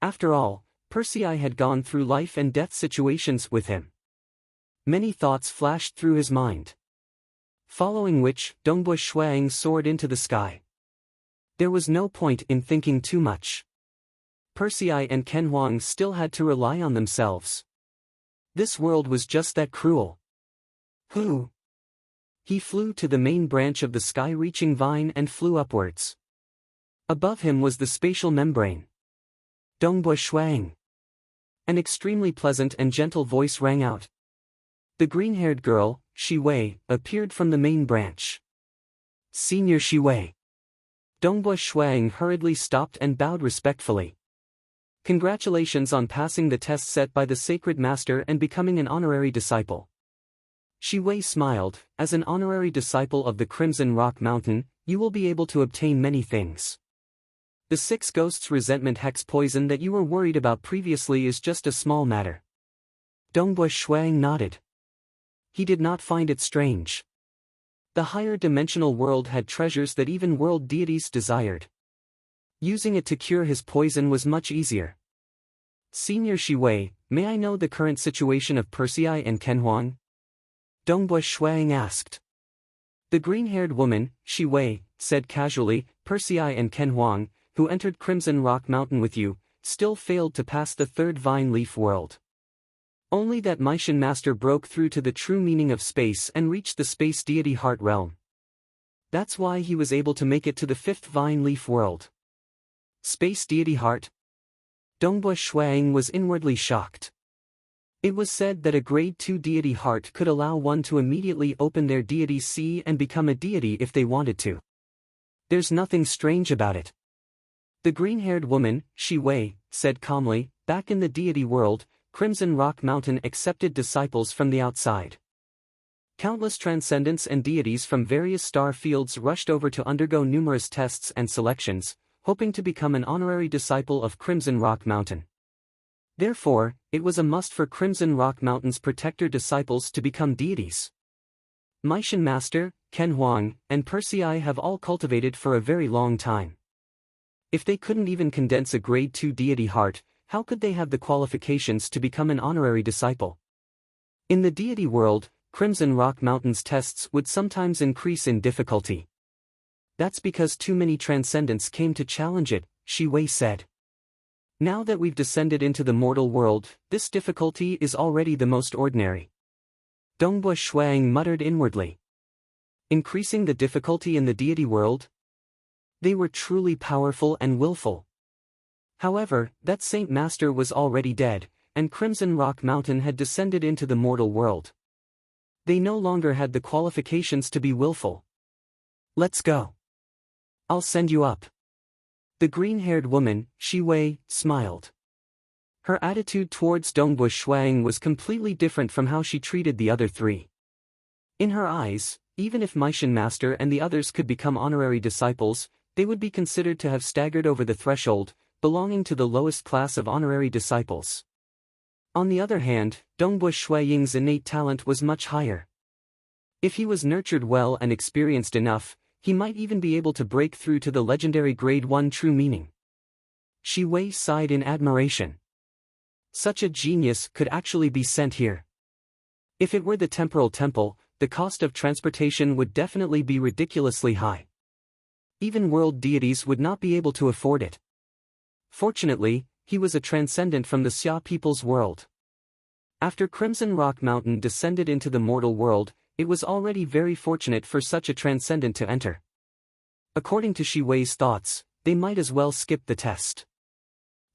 [SPEAKER 1] After all, Persei had gone through life and death situations with him. Many thoughts flashed through his mind. Following which, Dongbua Shuang soared into the sky. There was no point in thinking too much. Persei and Ken Huang still had to rely on themselves. This world was just that cruel. Who? He flew to the main branch of the sky-reaching vine and flew upwards. Above him was the spatial membrane. Dongbua Shuang. An extremely pleasant and gentle voice rang out. The green-haired girl, Shi Wei, appeared from the main branch. Senior Shi Wei. Dongbua Shuang hurriedly stopped and bowed respectfully. Congratulations on passing the test set by the sacred master and becoming an honorary disciple. Shi Wei smiled. As an honorary disciple of the Crimson Rock Mountain, you will be able to obtain many things. The 6 ghosts' resentment hex poison that you were worried about previously is just a small matter. Dongbua Shuang nodded. He did not find it strange. The higher dimensional world had treasures that even world deities desired. Using it to cure his poison was much easier. Senior Shiwei, may I know the current situation of Persei and Kenhuang? Dongbua Shuang asked. The green-haired woman, Shiwei, said casually, Persei and Kenhuang, who entered Crimson Rock Mountain with you, still failed to pass the third vine leaf world. Only that Meishan Master broke through to the true meaning of space and reached the space deity heart realm. That's why he was able to make it to the fifth vine leaf world. Space deity heart? Dongbua Shuang was inwardly shocked. It was said that a grade 2 deity heart could allow one to immediately open their deity sea and become a deity if they wanted to. There's nothing strange about it. The green-haired woman, Shiwei, said calmly, back in the deity world, Crimson Rock Mountain accepted disciples from the outside. Countless transcendents and deities from various star fields rushed over to undergo numerous tests and selections, hoping to become an honorary disciple of Crimson Rock Mountain. Therefore, it was a must for Crimson Rock Mountain's protector disciples to become deities. Meishan Master, Kenhuang, and Persei have all cultivated for a very long time. If they couldn't even condense a grade 2 deity heart, how could they have the qualifications to become an honorary disciple? In the deity world, Crimson Rock Mountain's tests would sometimes increase in difficulty. That's because too many transcendents came to challenge it, Shiwei said. Now that we've descended into the mortal world, this difficulty is already the most ordinary. Dongbua Shuang muttered inwardly. Increasing the difficulty in the deity world? They were truly powerful and willful. However, that Saint Master was already dead, and Crimson Rock Mountain had descended into the mortal world. They no longer had the qualifications to be willful. Let's go. I'll send you up. The green-haired woman, Shiwei, smiled. Her attitude towards Dongbua Shuang was completely different from how she treated the other three. In her eyes, even if Meishan Master and the others could become honorary disciples, they would be considered to have staggered over the threshold, belonging to the lowest class of honorary disciples. On the other hand, Dongbua Shuang's innate talent was much higher. If he was nurtured well and experienced enough, he might even be able to break through to the legendary grade 1 true meaning. Shiwei sighed in admiration. Such a genius could actually be sent here. If it were the temporal temple, the cost of transportation would definitely be ridiculously high. Even world deities would not be able to afford it. Fortunately, he was a transcendent from the Xia people's world. After Crimson Rock Mountain descended into the mortal world, it was already very fortunate for such a transcendent to enter. According to Shiwei's thoughts, they might as well skip the test.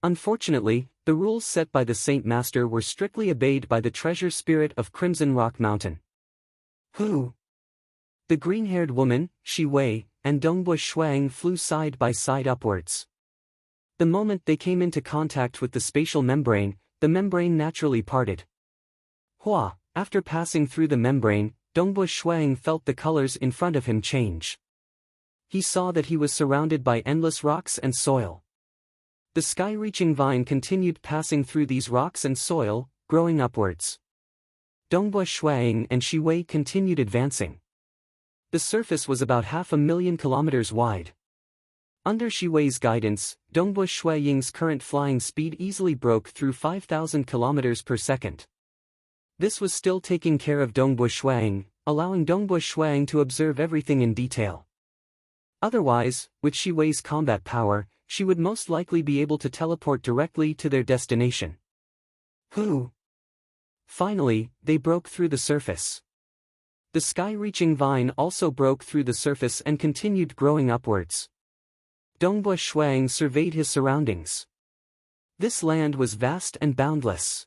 [SPEAKER 1] Unfortunately, the rules set by the Saint Master were strictly obeyed by the treasure spirit of Crimson Rock Mountain. Who? The green-haired woman, Shiwei, and Dongbua Shuang flew side by side upwards. The moment they came into contact with the spatial membrane, the membrane naturally parted. Hua, after passing through the membrane, Dongbua Shuang felt the colors in front of him change. He saw that he was surrounded by endless rocks and soil. The sky-reaching vine continued passing through these rocks and soil, growing upwards. Dongbua Shuang and Shiwei continued advancing. The surface was about 500,000 kilometers wide. Under Shiwei's guidance, Dongbua Shuang's current flying speed easily broke through 5,000 kilometers per second. This was still taking care of Dongbua Shuang, allowing Dongbua Shuang to observe everything in detail. Otherwise, with Shiwei's combat power, she would most likely be able to teleport directly to their destination. Who? Finally, they broke through the surface. The sky-reaching vine also broke through the surface and continued growing upwards. Dongbua Shuang surveyed his surroundings. This land was vast and boundless.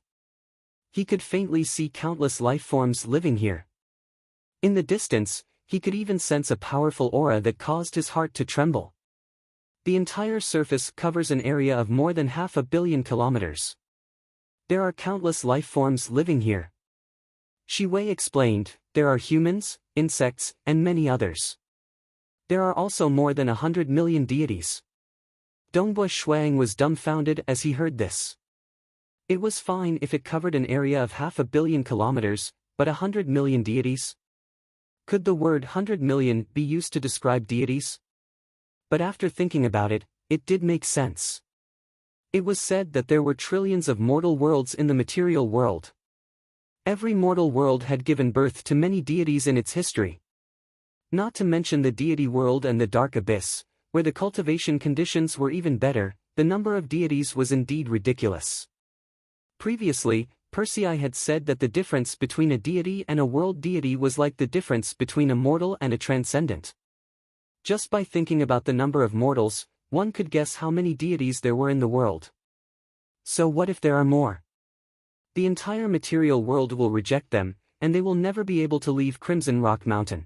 [SPEAKER 1] He could faintly see countless life forms living here. In the distance, he could even sense a powerful aura that caused his heart to tremble. The entire surface covers an area of more than 500 million kilometers. There are countless life forms living here. Shiwei explained, there are humans, insects, and many others. There are also more than 100 million deities. Dongbua Shuang was dumbfounded as he heard this. It was fine if it covered an area of 500 million kilometers, but 100 million deities? Could the word 100 million be used to describe deities? But after thinking about it, it did make sense. It was said that there were trillions of mortal worlds in the material world. Every mortal world had given birth to many deities in its history. Not to mention the deity world and the dark abyss, where the cultivation conditions were even better. The number of deities was indeed ridiculous. Previously, Persei had said that the difference between a deity and a world deity was like the difference between a mortal and a transcendent. Just by thinking about the number of mortals, one could guess how many deities there were in the world. So what if there are more? The entire material world will reject them, and they will never be able to leave Crimson Rock Mountain.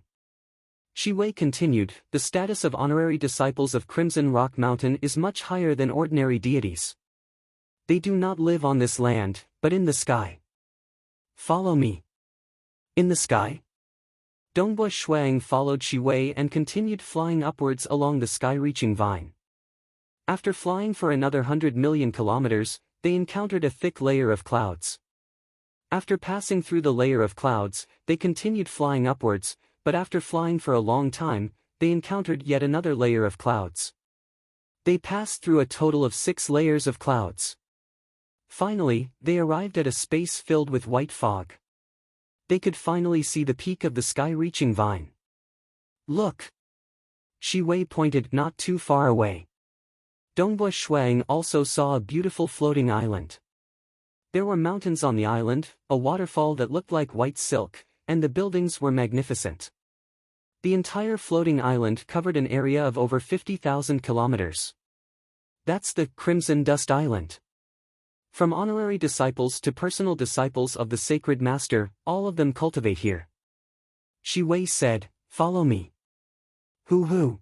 [SPEAKER 1] Shi Wei continued, the status of honorary disciples of Crimson Rock Mountain is much higher than ordinary deities. They do not live on this land, but in the sky. Follow me. In the sky? Dongbua Shuang followed Shi Wei and continued flying upwards along the sky-reaching vine. After flying for another 100 million kilometers, they encountered a thick layer of clouds. After passing through the layer of clouds, they continued flying upwards, but after flying for a long time, they encountered yet another layer of clouds. They passed through a total of 6 layers of clouds. Finally, they arrived at a space filled with white fog. They could finally see the peak of the sky-reaching vine. Look! Shi Wei pointed not too far away. Dongbua Shuang also saw a beautiful floating island. There were mountains on the island, a waterfall that looked like white silk, and the buildings were magnificent. The entire floating island covered an area of over 50,000 kilometers. That's the Crimson Dust Island. From honorary disciples to personal disciples of the Sacred Master, all of them cultivate here. Shi Wei said, follow me. Hoo-hoo.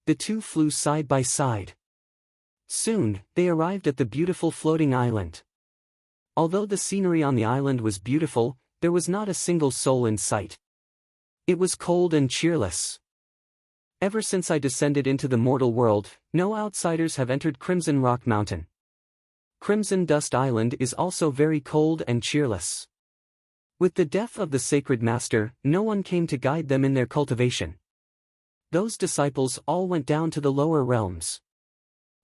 [SPEAKER 1] The two flew side by side. Soon, they arrived at the beautiful floating island. Although the scenery on the island was beautiful, there was not a single soul in sight. It was cold and cheerless. Ever since I descended into the mortal world, no outsiders have entered Crimson Rock Mountain. Crimson Dust Island is also very cold and cheerless. With the death of the Sacred Master, no one came to guide them in their cultivation. Those disciples all went down to the lower realms.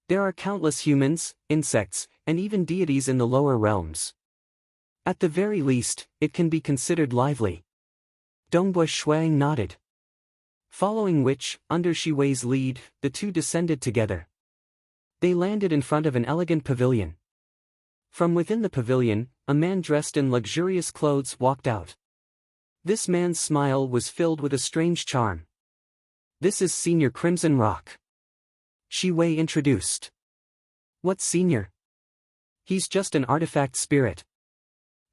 [SPEAKER 1] There are countless humans, insects, and even deities in the lower realms. At the very least, it can be considered lively. Dongbua Shuang nodded. Following which, under Shi Wei's lead, the two descended together. They landed in front of an elegant pavilion. From within the pavilion, a man dressed in luxurious clothes walked out. This man's smile was filled with a strange charm. This is Senior Crimson Rock. Shi Wei introduced. What senior? He's just an artifact spirit.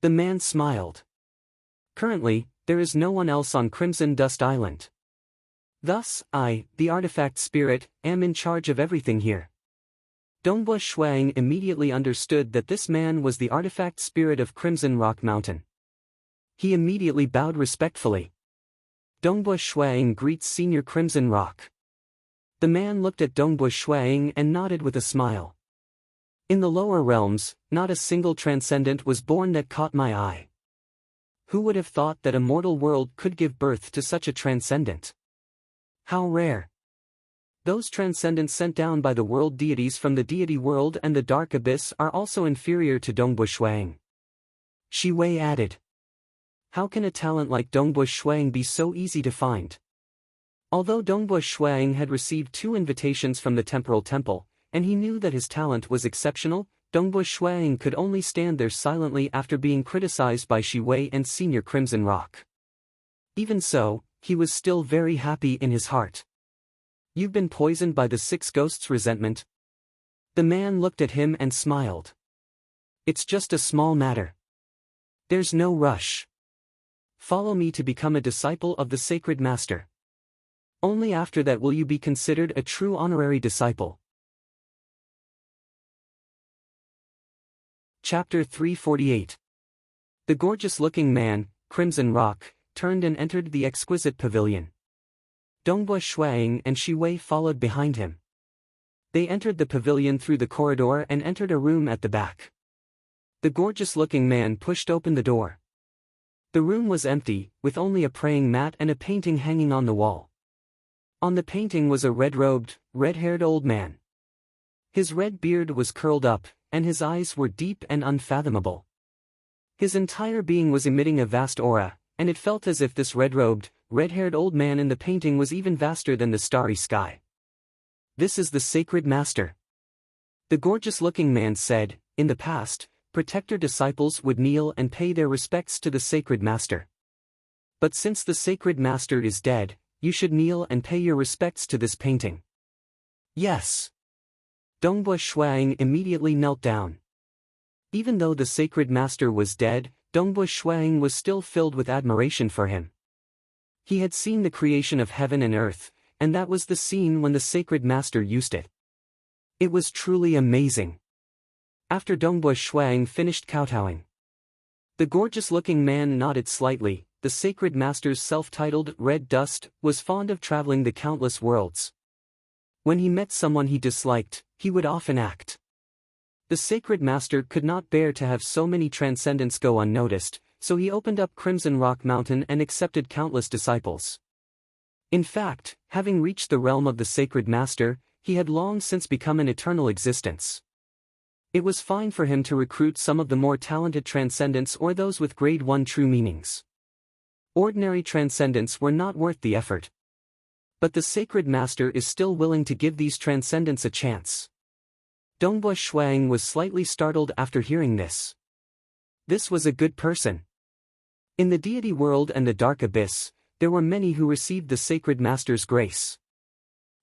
[SPEAKER 1] The man smiled. Currently, there is no one else on Crimson Dust Island. Thus, I, the artifact spirit, am in charge of everything here. Dongbua Shuang immediately understood that this man was the artifact spirit of Crimson Rock Mountain. He immediately bowed respectfully. Dongbua Shuang greets Senior Crimson Rock. The man looked at Dongbua Shuang and nodded with a smile. In the lower realms, not a single transcendent was born that caught my eye. Who would have thought that a mortal world could give birth to such a transcendent? How rare! Those transcendents sent down by the world deities from the deity world and the dark abyss are also inferior to Dongbua Shuang. Shi Wei added. How can a talent like Dongbua Shuang be so easy to find? Although Dongbua Shuang had received 2 invitations from the temporal temple, and he knew that his talent was exceptional, Dongbua Shuang could only stand there silently after being criticized by Shi Wei and Senior Crimson Rock. Even so, he was still very happy in his heart. You've been poisoned by the 6 ghosts' resentment? The man looked at him and smiled. It's just a small matter. There's no rush. Follow me to become a disciple of the Sacred Master. Only after that will you be considered a true honorary disciple. Chapter 348. The gorgeous-looking man, Crimson Rock, turned and entered the exquisite pavilion. Dongbua Shuang and Shi Wei followed behind him. They entered the pavilion through the corridor and entered a room at the back. The gorgeous-looking man pushed open the door. The room was empty, with only a praying mat and a painting hanging on the wall. On the painting was a red-robed, red-haired old man. His red beard was curled up, and his eyes were deep and unfathomable. His entire being was emitting a vast aura, and it felt as if this red-robed, red-haired old man in the painting was even vaster than the starry sky. "This is the sacred master," the gorgeous-looking man said. "In the past, protector disciples would kneel and pay their respects to the sacred master. But since the sacred master is dead, you should kneel and pay your respects to this painting." "Yes." Dongbui Shuang immediately knelt down. Even though the sacred master was dead, Dongbui Shuang was still filled with admiration for him. He had seen the creation of heaven and earth, and that was the scene when the sacred master used it. It was truly amazing. After Dongbui Shuang finished kowtowing, the gorgeous-looking man nodded slightly. The sacred master's self-titled Red Dust was fond of traveling the countless worlds. When he met someone he disliked, he would often act. The sacred master could not bear to have so many transcendents go unnoticed, so he opened up Crimson Rock Mountain and accepted countless disciples. In fact, having reached the realm of the sacred master, he had long since become an eternal existence. It was fine for him to recruit some of the more talented transcendents or those with grade 1 true meanings. Ordinary transcendents were not worth the effort. But the sacred master is still willing to give these transcendents a chance. Dongbui Shuang was slightly startled after hearing this. This was a good person. In the deity world and the dark abyss, there were many who received the sacred master's grace.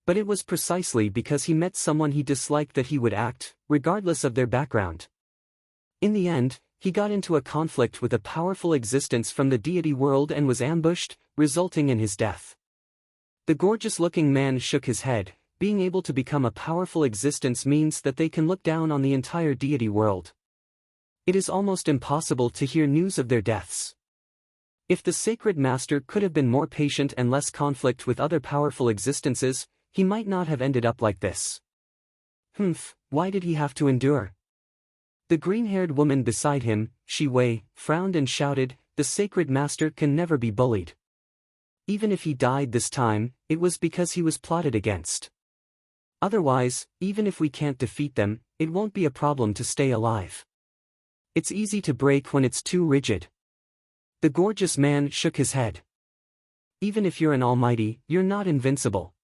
[SPEAKER 1] But it was precisely because he met someone he disliked that he would act, regardless of their background. In the end, he got into a conflict with a powerful existence from the deity world and was ambushed, resulting in his death. The gorgeous-looking man shook his head. Being able to become a powerful existence means that they can look down on the entire deity world. It is almost impossible to hear news of their deaths. If the sacred master could have been more patient and less conflict with other powerful existences, he might not have ended up like this. Why did he have to endure? The green-haired woman beside him, Shi Wei, frowned and shouted, "The sacred master can never be bullied. Even if he died this time, it was because he was plotted against. Otherwise, even if we can't defeat them, it won't be a problem to stay alive. It's easy to break when it's too rigid." The gorgeous man shook his head. "Even if you're an almighty, you're not invincible.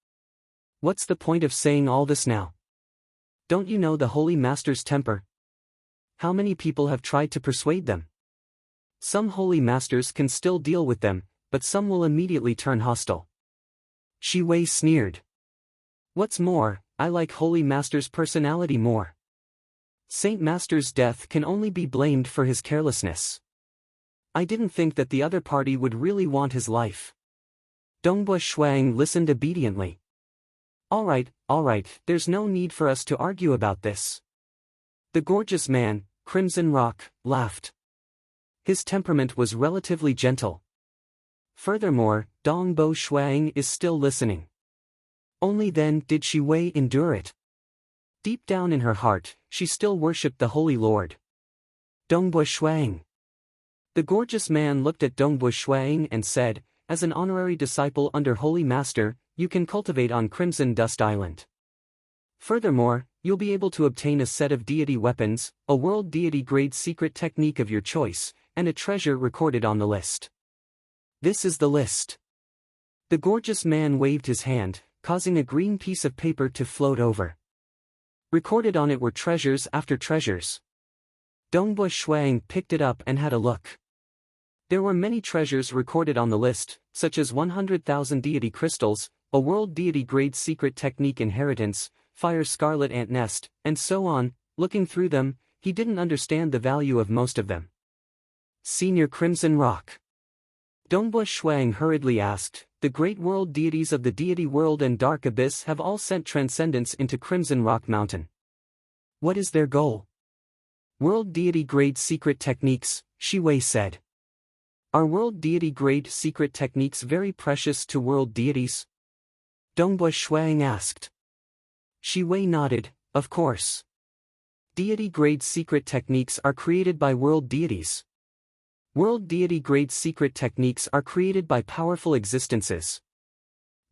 [SPEAKER 1] What's the point of saying all this now? Don't you know the Holy Master's temper? How many people have tried to persuade them? Some Holy Masters can still deal with them, but some will immediately turn hostile." Shi Wei sneered. "What's more, I like Holy Master's personality more. Saint Master's death can only be blamed for his carelessness. I didn't think that the other party would really want his life." Dongbui Shuang listened obediently. All right, there's no need for us to argue about this." The gorgeous man, Crimson Rock, laughed. His temperament was relatively gentle. Furthermore, Dongbui Shuang is still listening. Only then did Shi Wei endure it. Deep down in her heart, she still worshipped the Holy Lord. Dongbui Shuang. The gorgeous man looked at Dongbui Shuang and said, "As an honorary disciple under Holy Master, you can cultivate on Crimson Dust Island. Furthermore, you'll be able to obtain a set of deity weapons, a world deity grade secret technique of your choice, and a treasure recorded on the list. This is the list." The gorgeous man waved his hand, causing a green piece of paper to float over. Recorded on it were treasures after treasures. Dongbui Shuang picked it up and had a look. There were many treasures recorded on the list, such as 100,000 deity crystals, a world deity grade secret technique inheritance, fire scarlet ant nest, and so on. Looking through them, he didn't understand the value of most of them. "Senior Crimson Rock?" Dongbui Shuang hurriedly asked. "The great world deities of the deity world and dark abyss have all sent transcendents into Crimson Rock Mountain. What is their goal?" "World deity grade secret techniques," Shi Wei said. "Are world deity grade secret techniques very precious to world deities?" Dongbui Shuang asked. Shi Wei nodded, "Of course. Deity grade secret techniques are created by world deities. World deity-grade secret techniques are created by powerful existences.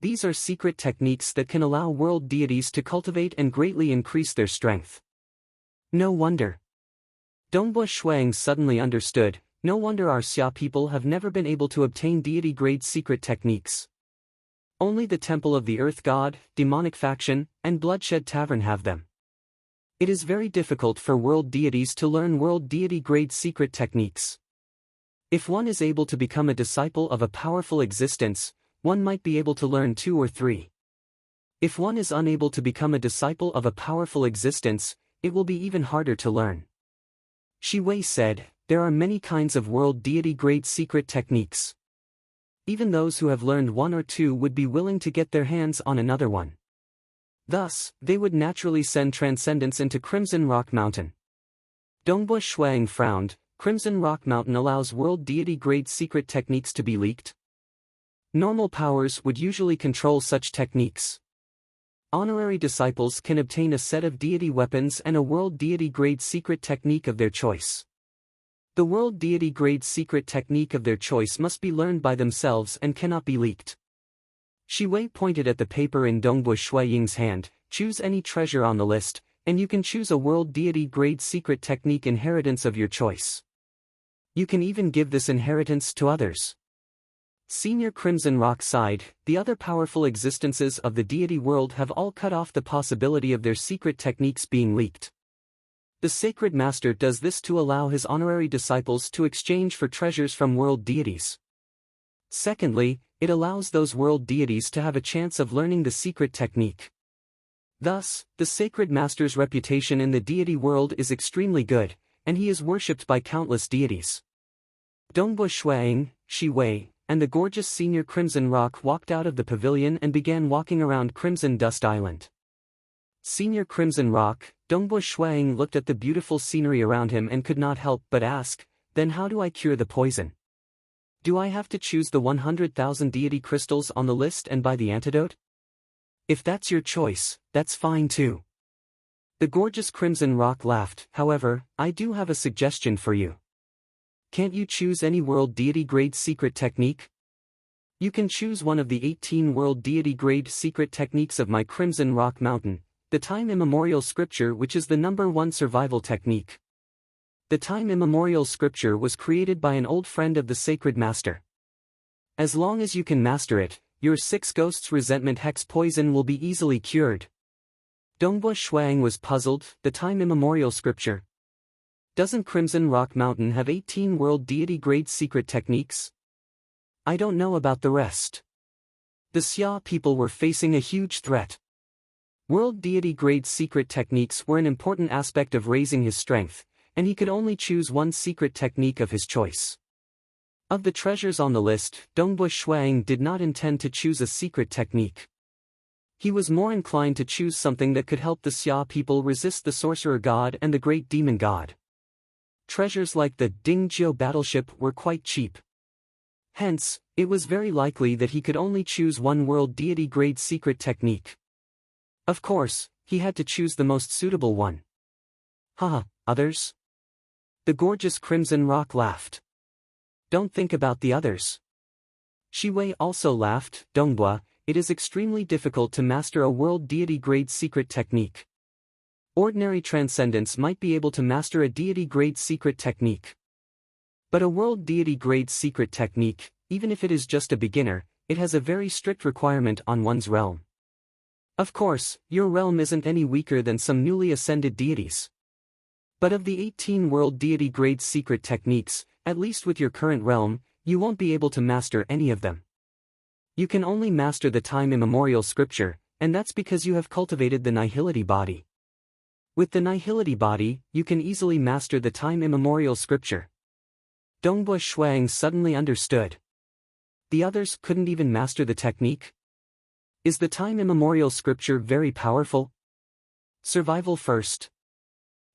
[SPEAKER 1] These are secret techniques that can allow world deities to cultivate and greatly increase their strength. No wonder. Dongbua Shuang suddenly understood, no wonder our Xia people have never been able to obtain deity-grade secret techniques. Only the Temple of the Earth God, Demonic Faction, and Bloodshed Tavern have them. It is very difficult for world deities to learn world deity-grade secret techniques. If one is able to become a disciple of a powerful existence, one might be able to learn 2 or 3. If one is unable to become a disciple of a powerful existence, it will be even harder to learn. Shi Wei said, there are many kinds of world deity-grade secret techniques. Even those who have learned 1 or 2 would be willing to get their hands on another one. Thus, they would naturally send transcendence into Crimson Rock Mountain. Dongbua Shuang frowned. Crimson Rock Mountain allows world deity-grade secret techniques to be leaked. Normal powers would usually control such techniques. Honorary disciples can obtain a set of deity weapons and a world deity-grade secret technique of their choice. The world deity-grade secret technique of their choice must be learned by themselves and cannot be leaked. Shi Wei pointed at the paper in Dongbua Shuaying's hand. Choose any treasure on the list, and you can choose a world deity-grade secret technique inheritance of your choice. You can even give this inheritance to others. Senior Crimson Rock sighed. The other powerful existences of the deity world have all cut off the possibility of their secret techniques being leaked. The Sacred Master does this to allow his honorary disciples to exchange for treasures from world deities. Secondly, it allows those world deities to have a chance of learning the secret technique. Thus, the Sacred Master's reputation in the deity world is extremely good, and he is worshipped by countless deities. Dongbua Shuang, Shi Wei, and the gorgeous Senior Crimson Rock walked out of the pavilion and began walking around Crimson Dust Island. Senior Crimson Rock, Dongbua Shuang looked at the beautiful scenery around him and could not help but ask, then how do I cure the poison? Do I have to choose the 100,000 deity crystals on the list and buy the antidote? If that's your choice, that's fine too. The gorgeous Crimson Rock laughed. However, I do have a suggestion for you. Can't you choose any world deity grade secret technique? You can choose one of the 18 world deity grade secret techniques of my Crimson Rock Mountain, the time immemorial scripture, which is the #1 survival technique. The time immemorial scripture was created by an old friend of the Sacred Master. As long as you can master it, your 6 ghosts resentment hex poison will be easily cured. Dongbua Shuang was puzzled. The time immemorial scripture. Doesn't Crimson Rock Mountain have 18 world deity grade secret techniques? I don't know about the rest. The Xia people were facing a huge threat. World deity grade secret techniques were an important aspect of raising his strength, and he could only choose one secret technique of his choice. Of the treasures on the list, Dongbua Shuang did not intend to choose a secret technique. He was more inclined to choose something that could help the Xia people resist the Sorcerer God and the Great Demon God. Treasures like the Dingjiu battleship were quite cheap. Hence, it was very likely that he could only choose one world deity grade secret technique. Of course, he had to choose the most suitable one. Haha, others? The gorgeous Crimson Rock laughed. Don't think about the others. Shi Wei also laughed. Dongbua, it is extremely difficult to master a world deity grade secret technique. Ordinary transcendence might be able to master a deity grade secret technique. But a world deity grade secret technique, even if it is just a beginner, it has a very strict requirement on one's realm. Of course, your realm isn't any weaker than some newly ascended deities. But of the 18 world deity grade secret techniques, at least with your current realm, you won't be able to master any of them. You can only master the time immemorial scripture, and that's because you have cultivated the nihility body. With the nihility body, you can easily master the time immemorial scripture. Dongbua Shuang suddenly understood. The others couldn't even master the technique? Is the time immemorial scripture very powerful? Survival first.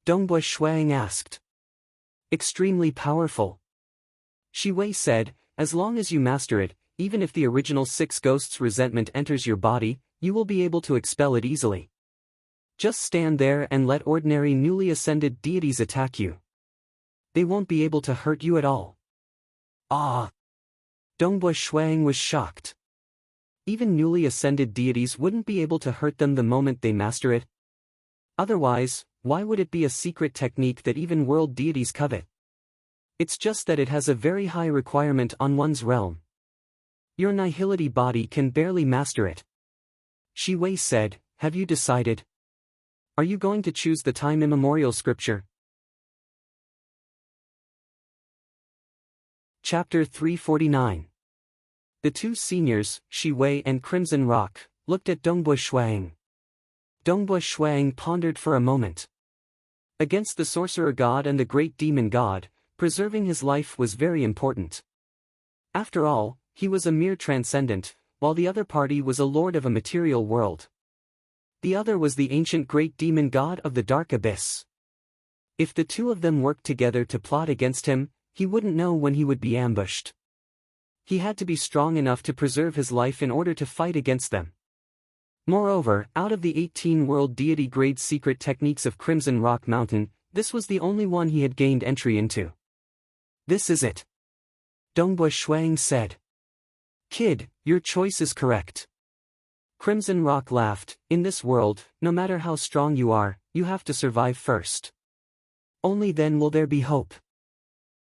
[SPEAKER 1] Dongbua Shuang asked. Extremely powerful. Shi Wei said, as long as you master it, even if the original 6 ghosts resentment enters your body, you will be able to expel it easily. Just stand there and let ordinary newly ascended deities attack you. They won't be able to hurt you at all. Ah! Dongba Shuang was shocked. Even newly ascended deities wouldn't be able to hurt them the moment they master it. Otherwise, why would it be a secret technique that even world deities covet? It's just that it has a very high requirement on one's realm. Your nihility body can barely master it. Shi Wei said, have you decided? Are you going to choose the time immemorial scripture? Chapter 349. The two seniors, Shi Wei and Crimson Rock, looked at Dongba Shuang. Dongba Shuang pondered for a moment. Against the sorcerer god and the great demon god, preserving his life was very important. After all, he was a mere transcendent, while the other party was a lord of a material world. The other was the ancient great demon god of the dark abyss. If the two of them worked together to plot against him, he wouldn't know when he would be ambushed. He had to be strong enough to preserve his life in order to fight against them. Moreover, out of the 18 world deity grade secret techniques of Crimson Rock Mountain, this was the only one he had gained entry into. This is it. Dongba Shuang said. Kid, your choice is correct. Crimson Rock laughed. In this world, no matter how strong you are, you have to survive first. Only then will there be hope.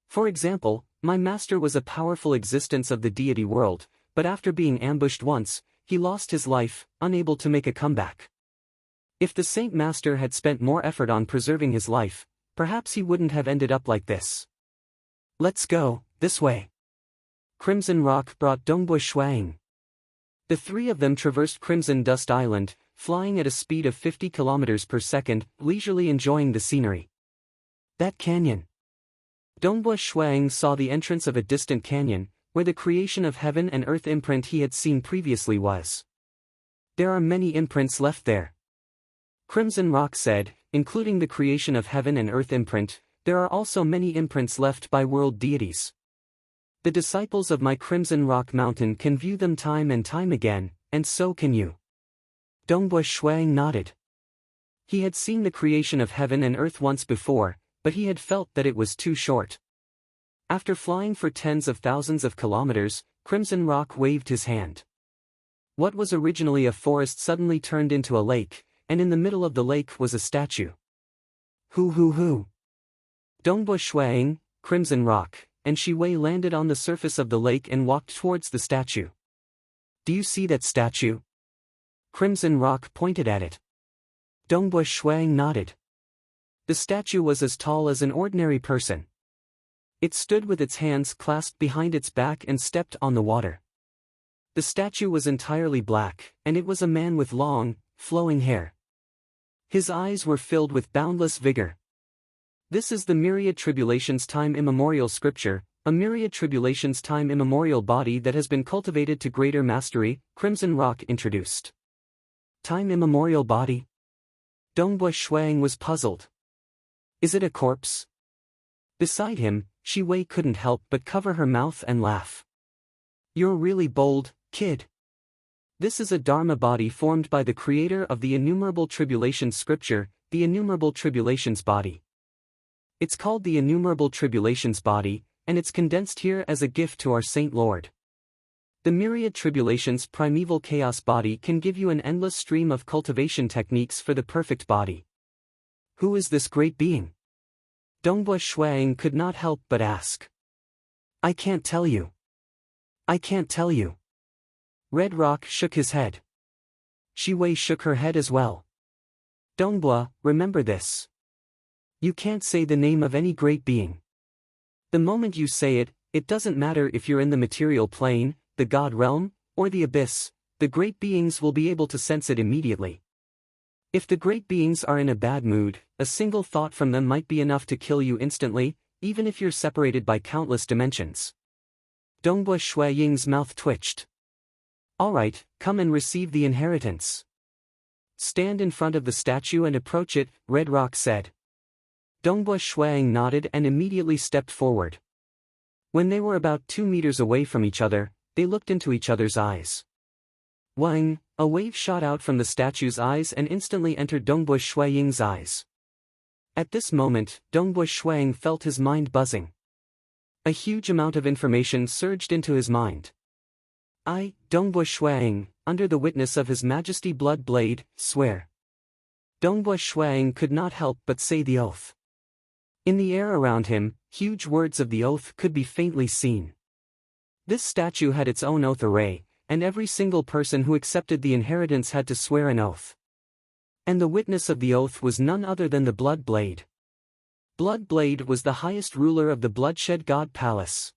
[SPEAKER 1] For example, my master was a powerful existence of the deity world, but after being ambushed once, he lost his life, unable to make a comeback. If the Saint Master had spent more effort on preserving his life, perhaps he wouldn't have ended up like this. Let's go, this way. Crimson Rock brought Dongba Shuang. The three of them traversed Crimson Dust Island, flying at a speed of 50 kilometers per second, leisurely enjoying the scenery. That canyon. Dongba Shuang saw the entrance of a distant canyon, where the creation of heaven and earth imprint he had seen previously was. There are many imprints left there. Crimson Rock said, including the creation of heaven and earth imprint, there are also many imprints left by world deities. The disciples of my Crimson Rock Mountain can view them time and time again, and so can you. Dongba Shuang nodded. He had seen the creation of heaven and earth once before, but he had felt that it was too short. After flying for tens of thousands of kilometers, Crimson Rock waved his hand. What was originally a forest suddenly turned into a lake, and in the middle of the lake was a statue. Hoo. Dongba Shuang, Crimson Rock, and Shi Wei landed on the surface of the lake and walked towards the statue. Do you see that statue? Crimson Rock pointed at it. Dongba Shuang nodded. The statue was as tall as an ordinary person. It stood with its hands clasped behind its back and stepped on the water. The statue was entirely black, and it was a man with long, flowing hair. His eyes were filled with boundless vigor. This is the myriad tribulations time immemorial scripture, a myriad tribulations time immemorial body that has been cultivated to greater mastery, Crimson Rock introduced. Time immemorial body? Dongba Shuang was puzzled. Is it a corpse? Beside him, Shi Wei couldn't help but cover her mouth and laugh. You're really bold, kid. This is a Dharma body formed by the creator of the innumerable tribulations scripture, the innumerable tribulations body. It's called the innumerable tribulations body, and it's condensed here as a gift to our Saint Lord. The myriad tribulations primeval chaos body can give you an endless stream of cultivation techniques for the perfect body. Who is this great being? Dongba Shuang could not help but ask. I can't tell you. I can't tell you. Red Rock shook his head. Shi Wei shook her head as well. Dongba, remember this. You can't say the name of any great being. The moment you say it, it doesn't matter if you're in the material plane, the God realm, or the abyss, the great beings will be able to sense it immediately. If the great beings are in a bad mood, a single thought from them might be enough to kill you instantly, even if you're separated by countless dimensions. Dongba Shuaying's mouth twitched. Alright, come and receive the inheritance. Stand in front of the statue and approach it, Red Rock said. Dongba Shuang nodded and immediately stepped forward. When they were about 2 meters away from each other, they looked into each other's eyes. Wang, a wave shot out from the statue's eyes and instantly entered Dongba Shuaying's eyes. At this moment, Dongba Shuang felt his mind buzzing. A huge amount of information surged into his mind. I, Dongbua Shuang, under the witness of His Majesty Blood Blade, swear. Dongbua Shuang could not help but say the oath. In the air around him, huge words of the oath could be faintly seen. This statue had its own oath array, and every single person who accepted the inheritance had to swear an oath. And the witness of the oath was none other than the Blood Blade. Blood Blade was the highest ruler of the Bloodshed God Palace.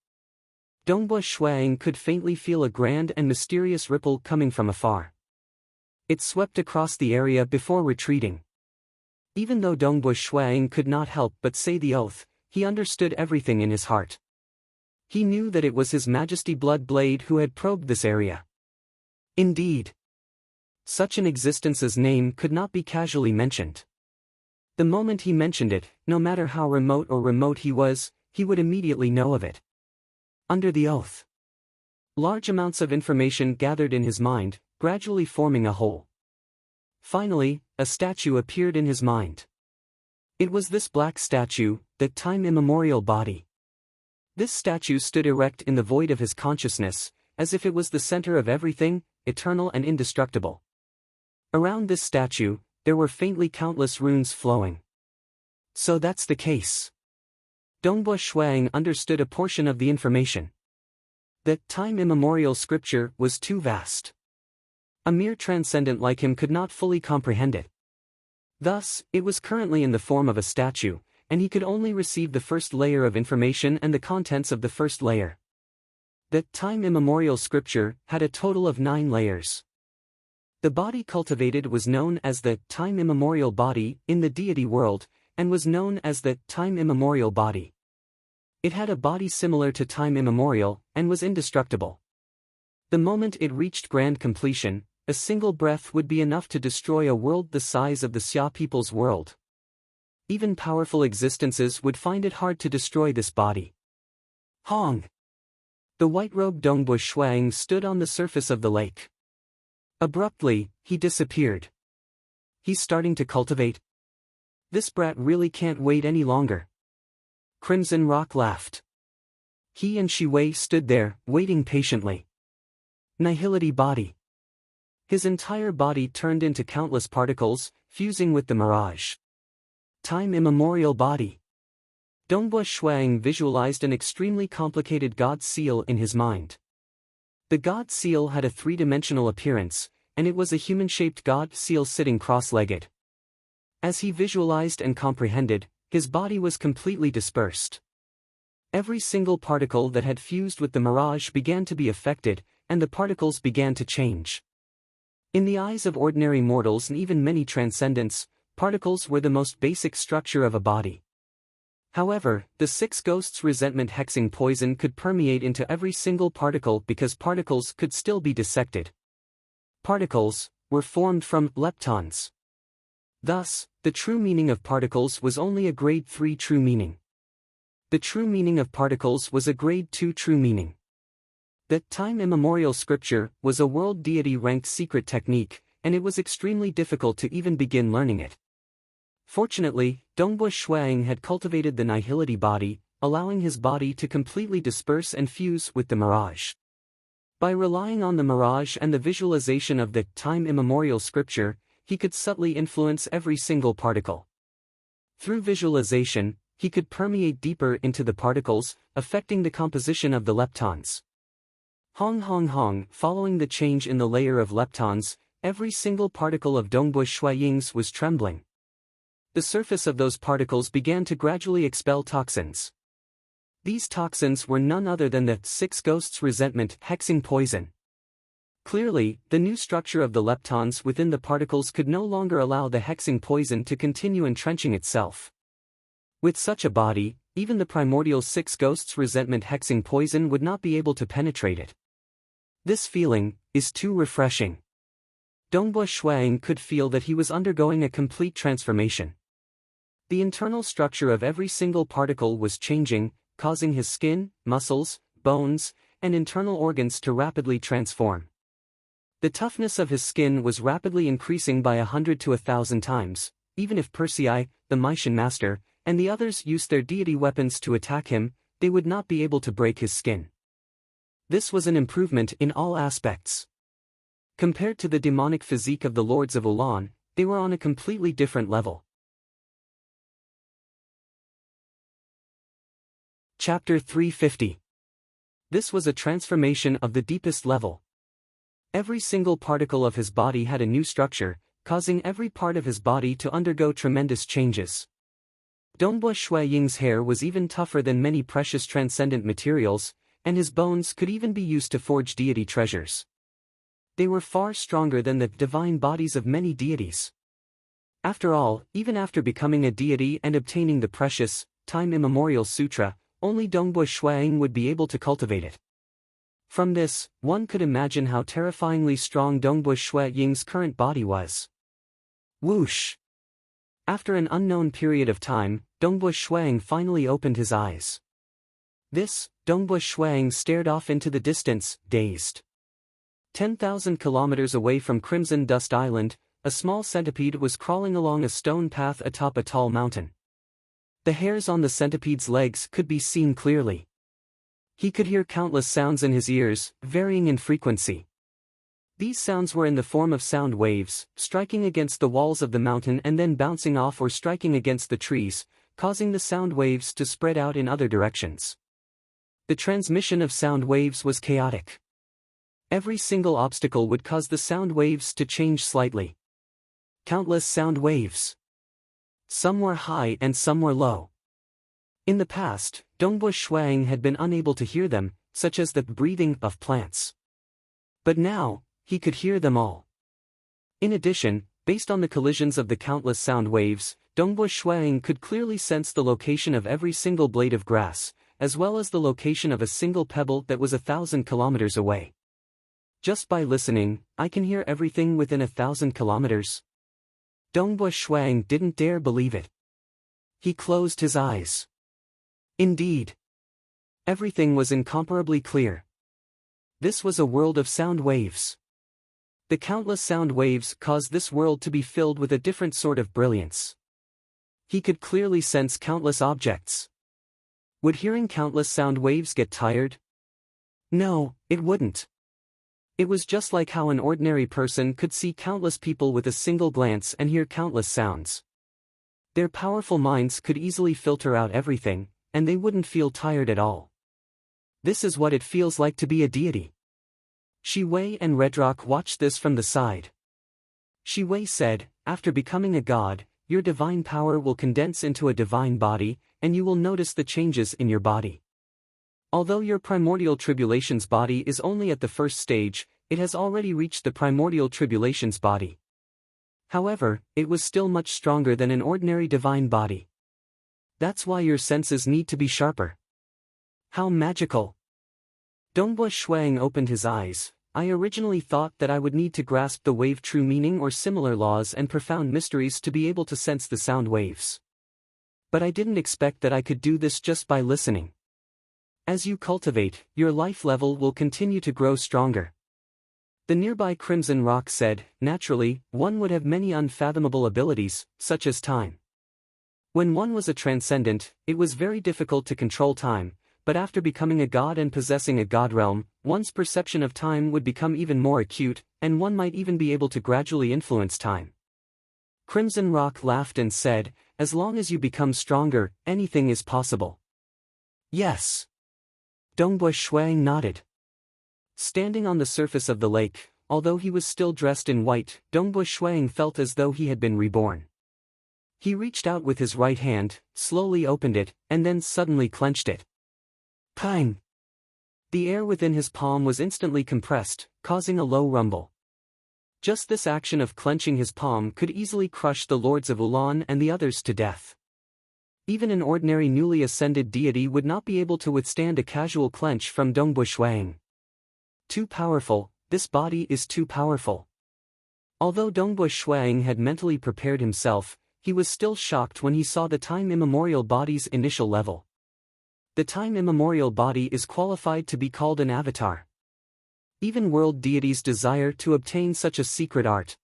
[SPEAKER 1] Dongbua Shuang could faintly feel a grand and mysterious ripple coming from afar. It swept across the area before retreating. Even though Dongbua Shuang could not help but say the oath, he understood everything in his heart. He knew that it was His Majesty Blood Blade who had probed this area. Indeed, such an existence's name could not be casually mentioned. The moment he mentioned it, no matter how remote he was, he would immediately know of it. Under the oath, large amounts of information gathered in his mind, gradually forming a whole. Finally, a statue appeared in his mind. It was this black statue, the time-immemorial body. This statue stood erect in the void of his consciousness, as if it was the center of everything, eternal and indestructible. Around this statue, there were faintly countless runes flowing. So that's the case. Dongbua Shuang understood a portion of the information. That time-immemorial scripture was too vast. A mere transcendent like him could not fully comprehend it. Thus, it was currently in the form of a statue, and he could only receive the first layer of information and the contents of the first layer. That time-immemorial scripture had a total of 9 layers. The body cultivated was known as the time-immemorial body in the deity world, and was known as the time-immemorial body. It had a body similar to time immemorial, and was indestructible. The moment it reached grand completion, a single breath would be enough to destroy a world the size of the Xia people's world. Even powerful existences would find it hard to destroy this body. Hong! The white-robed Dongbua Shuang stood on the surface of the lake. Abruptly, he disappeared. He's starting to cultivate. This brat really can't wait any longer. Crimson Rock laughed. He and Shiwei stood there, waiting patiently. Nihility body. His entire body turned into countless particles, fusing with the mirage. Time immemorial body. Dongbua Shuang visualized an extremely complicated god seal in his mind. The god seal had a 3-dimensional appearance, and it was a human-shaped god seal sitting cross-legged. As he visualized and comprehended, his body was completely dispersed. Every single particle that had fused with the mirage began to be affected, and the particles began to change. In the eyes of ordinary mortals and even many transcendents, particles were the most basic structure of a body. However, the 6 ghosts' resentment hexing poison could permeate into every single particle because particles could still be dissected. Particles were formed from leptons. Thus, the true meaning of particles was only a grade 3 true meaning. The true meaning of particles was a grade 2 true meaning. That time immemorial scripture was a world deity ranked secret technique, and it was extremely difficult to even begin learning it. Fortunately, Dongbua Shuang had cultivated the nihility body, allowing his body to completely disperse and fuse with the mirage. By relying on the mirage and the visualization of the time immemorial scripture, he could subtly influence every single particle. Through visualization, he could permeate deeper into the particles, affecting the composition of the leptons. Hong hong hong, following the change in the layer of leptons, every single particle of Dongbua Shuang's was trembling. The surface of those particles began to gradually expel toxins. These toxins were none other than the 6 ghosts' resentment hexing poison. Clearly, the new structure of the leptons within the particles could no longer allow the hexing poison to continue entrenching itself. With such a body, even the primordial 6 ghosts' resentment hexing poison would not be able to penetrate it. This feeling is too refreshing. Dongbua Shuang could feel that he was undergoing a complete transformation. The internal structure of every single particle was changing, causing his skin, muscles, bones, and internal organs to rapidly transform. The toughness of his skin was rapidly increasing by 100 to 1,000 times, even if Persei, the Maishan master, and the others used their deity weapons to attack him, they would not be able to break his skin. This was an improvement in all aspects. Compared to the demonic physique of the Lords of Ulan, they were on a completely different level. Chapter 350. This was a transformation of the deepest level. Every single particle of his body had a new structure, causing every part of his body to undergo tremendous changes. Dongbui Shui Ying's hair was even tougher than many precious transcendent materials, and his bones could even be used to forge deity treasures. They were far stronger than the divine bodies of many deities. After all, even after becoming a deity and obtaining the precious, time-immemorial sutra, only Dongbui Shui Ying would be able to cultivate it. From this, one could imagine how terrifyingly strong Dongbui Shui Ying's current body was. Whoosh! After an unknown period of time, Dongbui Shui Ying finally opened his eyes. This, Dongbui Shui Ying stared off into the distance, dazed. 10,000 kilometers away from Crimson Dust Island, a small centipede was crawling along a stone path atop a tall mountain. The hairs on the centipede's legs could be seen clearly. He could hear countless sounds in his ears, varying in frequency. These sounds were in the form of sound waves, striking against the walls of the mountain and then bouncing off or striking against the trees, causing the sound waves to spread out in other directions. The transmission of sound waves was chaotic. Every single obstacle would cause the sound waves to change slightly. Countless sound waves. Some were high and some were low. In the past, Dongbui Shui Ying had been unable to hear them, such as the breathing of plants. But now, he could hear them all. In addition, based on the collisions of the countless sound waves, Dongbui Shui Ying could clearly sense the location of every single blade of grass, as well as the location of a single pebble that was 1,000 kilometers away. Just by listening, I can hear everything within 1,000 kilometers. Dongbui Shui Ying didn't dare believe it. He closed his eyes. Indeed. Everything was incomparably clear. This was a world of sound waves. The countless sound waves caused this world to be filled with a different sort of brilliance. He could clearly sense countless objects. Would hearing countless sound waves get tired? No, it wouldn't. It was just like how an ordinary person could see countless people with a single glance and hear countless sounds. Their powerful minds could easily filter out everything, and they wouldn't feel tired at all. This is what it feels like to be a deity. Shi Wei and Redrock watched this from the side. Shi Wei said, "After becoming a god, your divine power will condense into a divine body, and you will notice the changes in your body. Although your primordial tribulations body is only at the first stage, it has already reached the primordial tribulations body. However, it was still much stronger than an ordinary divine body. That's why your senses need to be sharper." How magical! Dongbui Shui Ying opened his eyes. I originally thought that I would need to grasp the wave true meaning or similar laws and profound mysteries to be able to sense the sound waves. But I didn't expect that I could do this just by listening. As you cultivate, your life level will continue to grow stronger. The nearby Crimson Rock said, "Naturally, one would have many unfathomable abilities, such as time. When one was a transcendent, it was very difficult to control time, but after becoming a god and possessing a god realm, one's perception of time would become even more acute, and one might even be able to gradually influence time." Crimson Rock laughed and said, "As long as you become stronger, anything is possible." Yes. Dongbui Shui Ying nodded. Standing on the surface of the lake, although he was still dressed in white, Dongbui Shui Ying felt as though he had been reborn. He reached out with his right hand, slowly opened it, and then suddenly clenched it. Pang! The air within his palm was instantly compressed, causing a low rumble. Just this action of clenching his palm could easily crush the Lords of Ulan and the others to death. Even an ordinary newly ascended deity would not be able to withstand a casual clench from Dongbui Shui Ying. Too powerful, this body is too powerful. Although Dongbui Shui Ying had mentally prepared himself, he was still shocked when he saw the time-immemorial body's initial level. The time-immemorial body is qualified to be called an avatar. Even world deities desire to obtain such a secret art.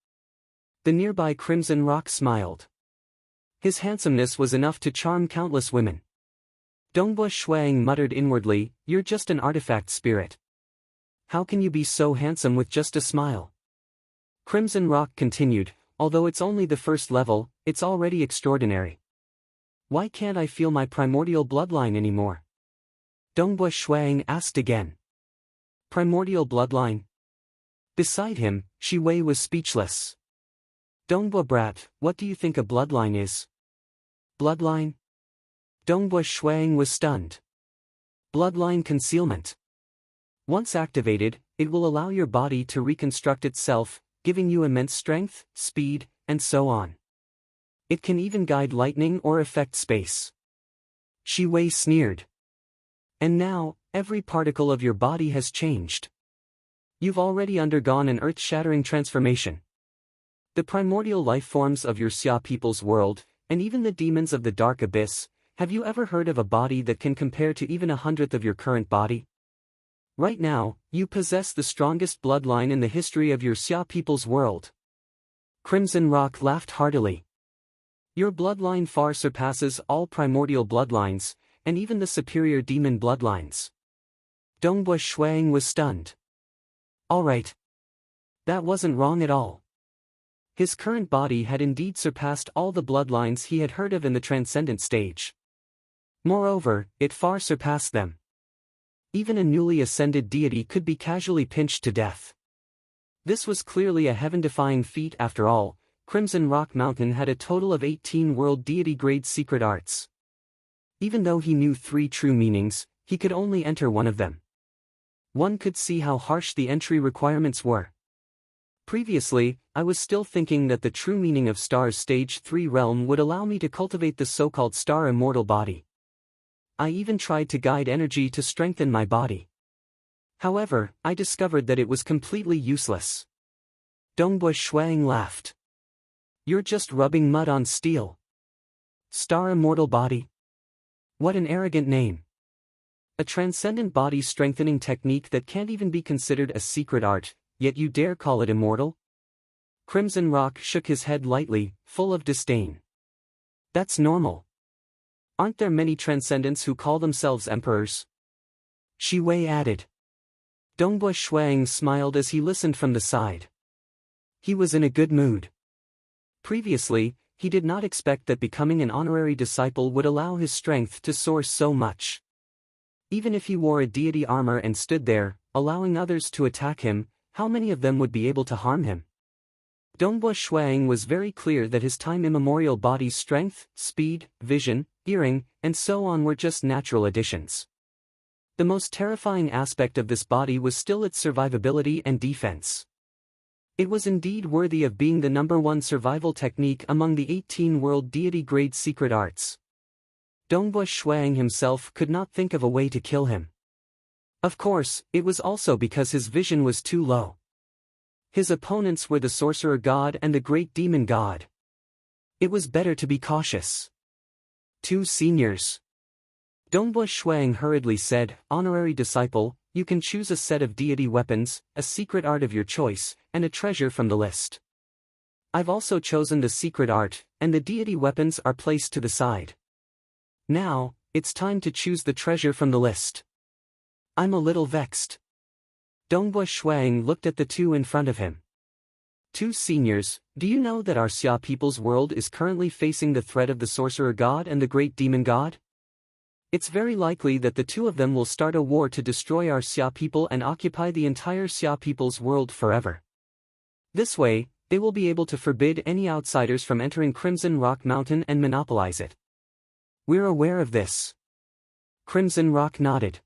[SPEAKER 1] The nearby Crimson Rock smiled. His handsomeness was enough to charm countless women. Dongbua Shuang muttered inwardly, "You're just an artifact spirit. How can you be so handsome with just a smile?" Crimson Rock continued, "Although it's only the first level, it's already extraordinary. Why can't I feel my primordial bloodline anymore?" Dongbua Shuang asked again. Primordial bloodline? Beside him, Shi Wei was speechless. "Dongbua brat, what do you think a bloodline is?" "Bloodline?" Dongbua Shuang was stunned. "Bloodline concealment. Once activated, it will allow your body to reconstruct itself, giving you immense strength, speed, and so on. It can even guide lightning or affect space." Shi Wei sneered. "And now, every particle of your body has changed. You've already undergone an earth-shattering transformation. The primordial life forms of your Xia people's world, and even the demons of the dark abyss, have you ever heard of a body that can compare to even 1/100th of your current body? Right now, you possess the strongest bloodline in the history of your Xia people's world." Crimson Rock laughed heartily. "Your bloodline far surpasses all primordial bloodlines, and even the superior demon bloodlines." Dongbua Shuang was stunned. Alright. That wasn't wrong at all. His current body had indeed surpassed all the bloodlines he had heard of in the transcendent stage. Moreover, it far surpassed them. Even a newly ascended deity could be casually pinched to death. This was clearly a heaven-defying feat after all. Crimson Rock Mountain had a total of 18 world deity-grade secret arts. Even though he knew 3 true meanings, he could only enter one of them. One could see how harsh the entry requirements were. Previously, I was still thinking that the true meaning of Star's Stage 3 realm would allow me to cultivate the so-called Star Immortal body. I even tried to guide energy to strengthen my body. However, I discovered that it was completely useless. Dongbua Shuang laughed. "You're just rubbing mud on steel. Star Immortal body? What an arrogant name. A transcendent body strengthening technique that can't even be considered a secret art, yet you dare call it immortal?" Crimson Rock shook his head lightly, full of disdain. "That's normal. Aren't there many transcendents who call themselves emperors?" Shi Wei added. Dongbua Shuang smiled as he listened from the side. He was in a good mood. Previously, he did not expect that becoming an honorary disciple would allow his strength to soar so much. Even if he wore a deity armor and stood there, allowing others to attack him, how many of them would be able to harm him? Dongbua Shuang was very clear that his time immemorial body's strength, speed, vision, hearing, and so on were just natural additions. The most terrifying aspect of this body was still its survivability and defense. It was indeed worthy of being the #1 survival technique among the 18 world deity-grade secret arts. Dongbua Shuang himself could not think of a way to kill him. Of course, it was also because his vision was too low. His opponents were the Sorcerer God and the Great Demon God. It was better to be cautious. 2 seniors. Dongbua Shuang hurriedly said, "Honorary disciple, you can choose a set of deity weapons, a secret art of your choice, and a treasure from the list. I've also chosen the secret art, and the deity weapons are placed to the side. Now, it's time to choose the treasure from the list." "I'm a little vexed." Dongbua Shuang looked at the 2 in front of him. "2 seniors, do you know that our Xia people's world is currently facing the threat of the Sorcerer God and the Great Demon God? It's very likely that the 2 of them will start a war to destroy our Xia people and occupy the entire Xia people's world forever. This way, they will be able to forbid any outsiders from entering Crimson Rock Mountain and monopolize it." "We're aware of this." Crimson Rock nodded.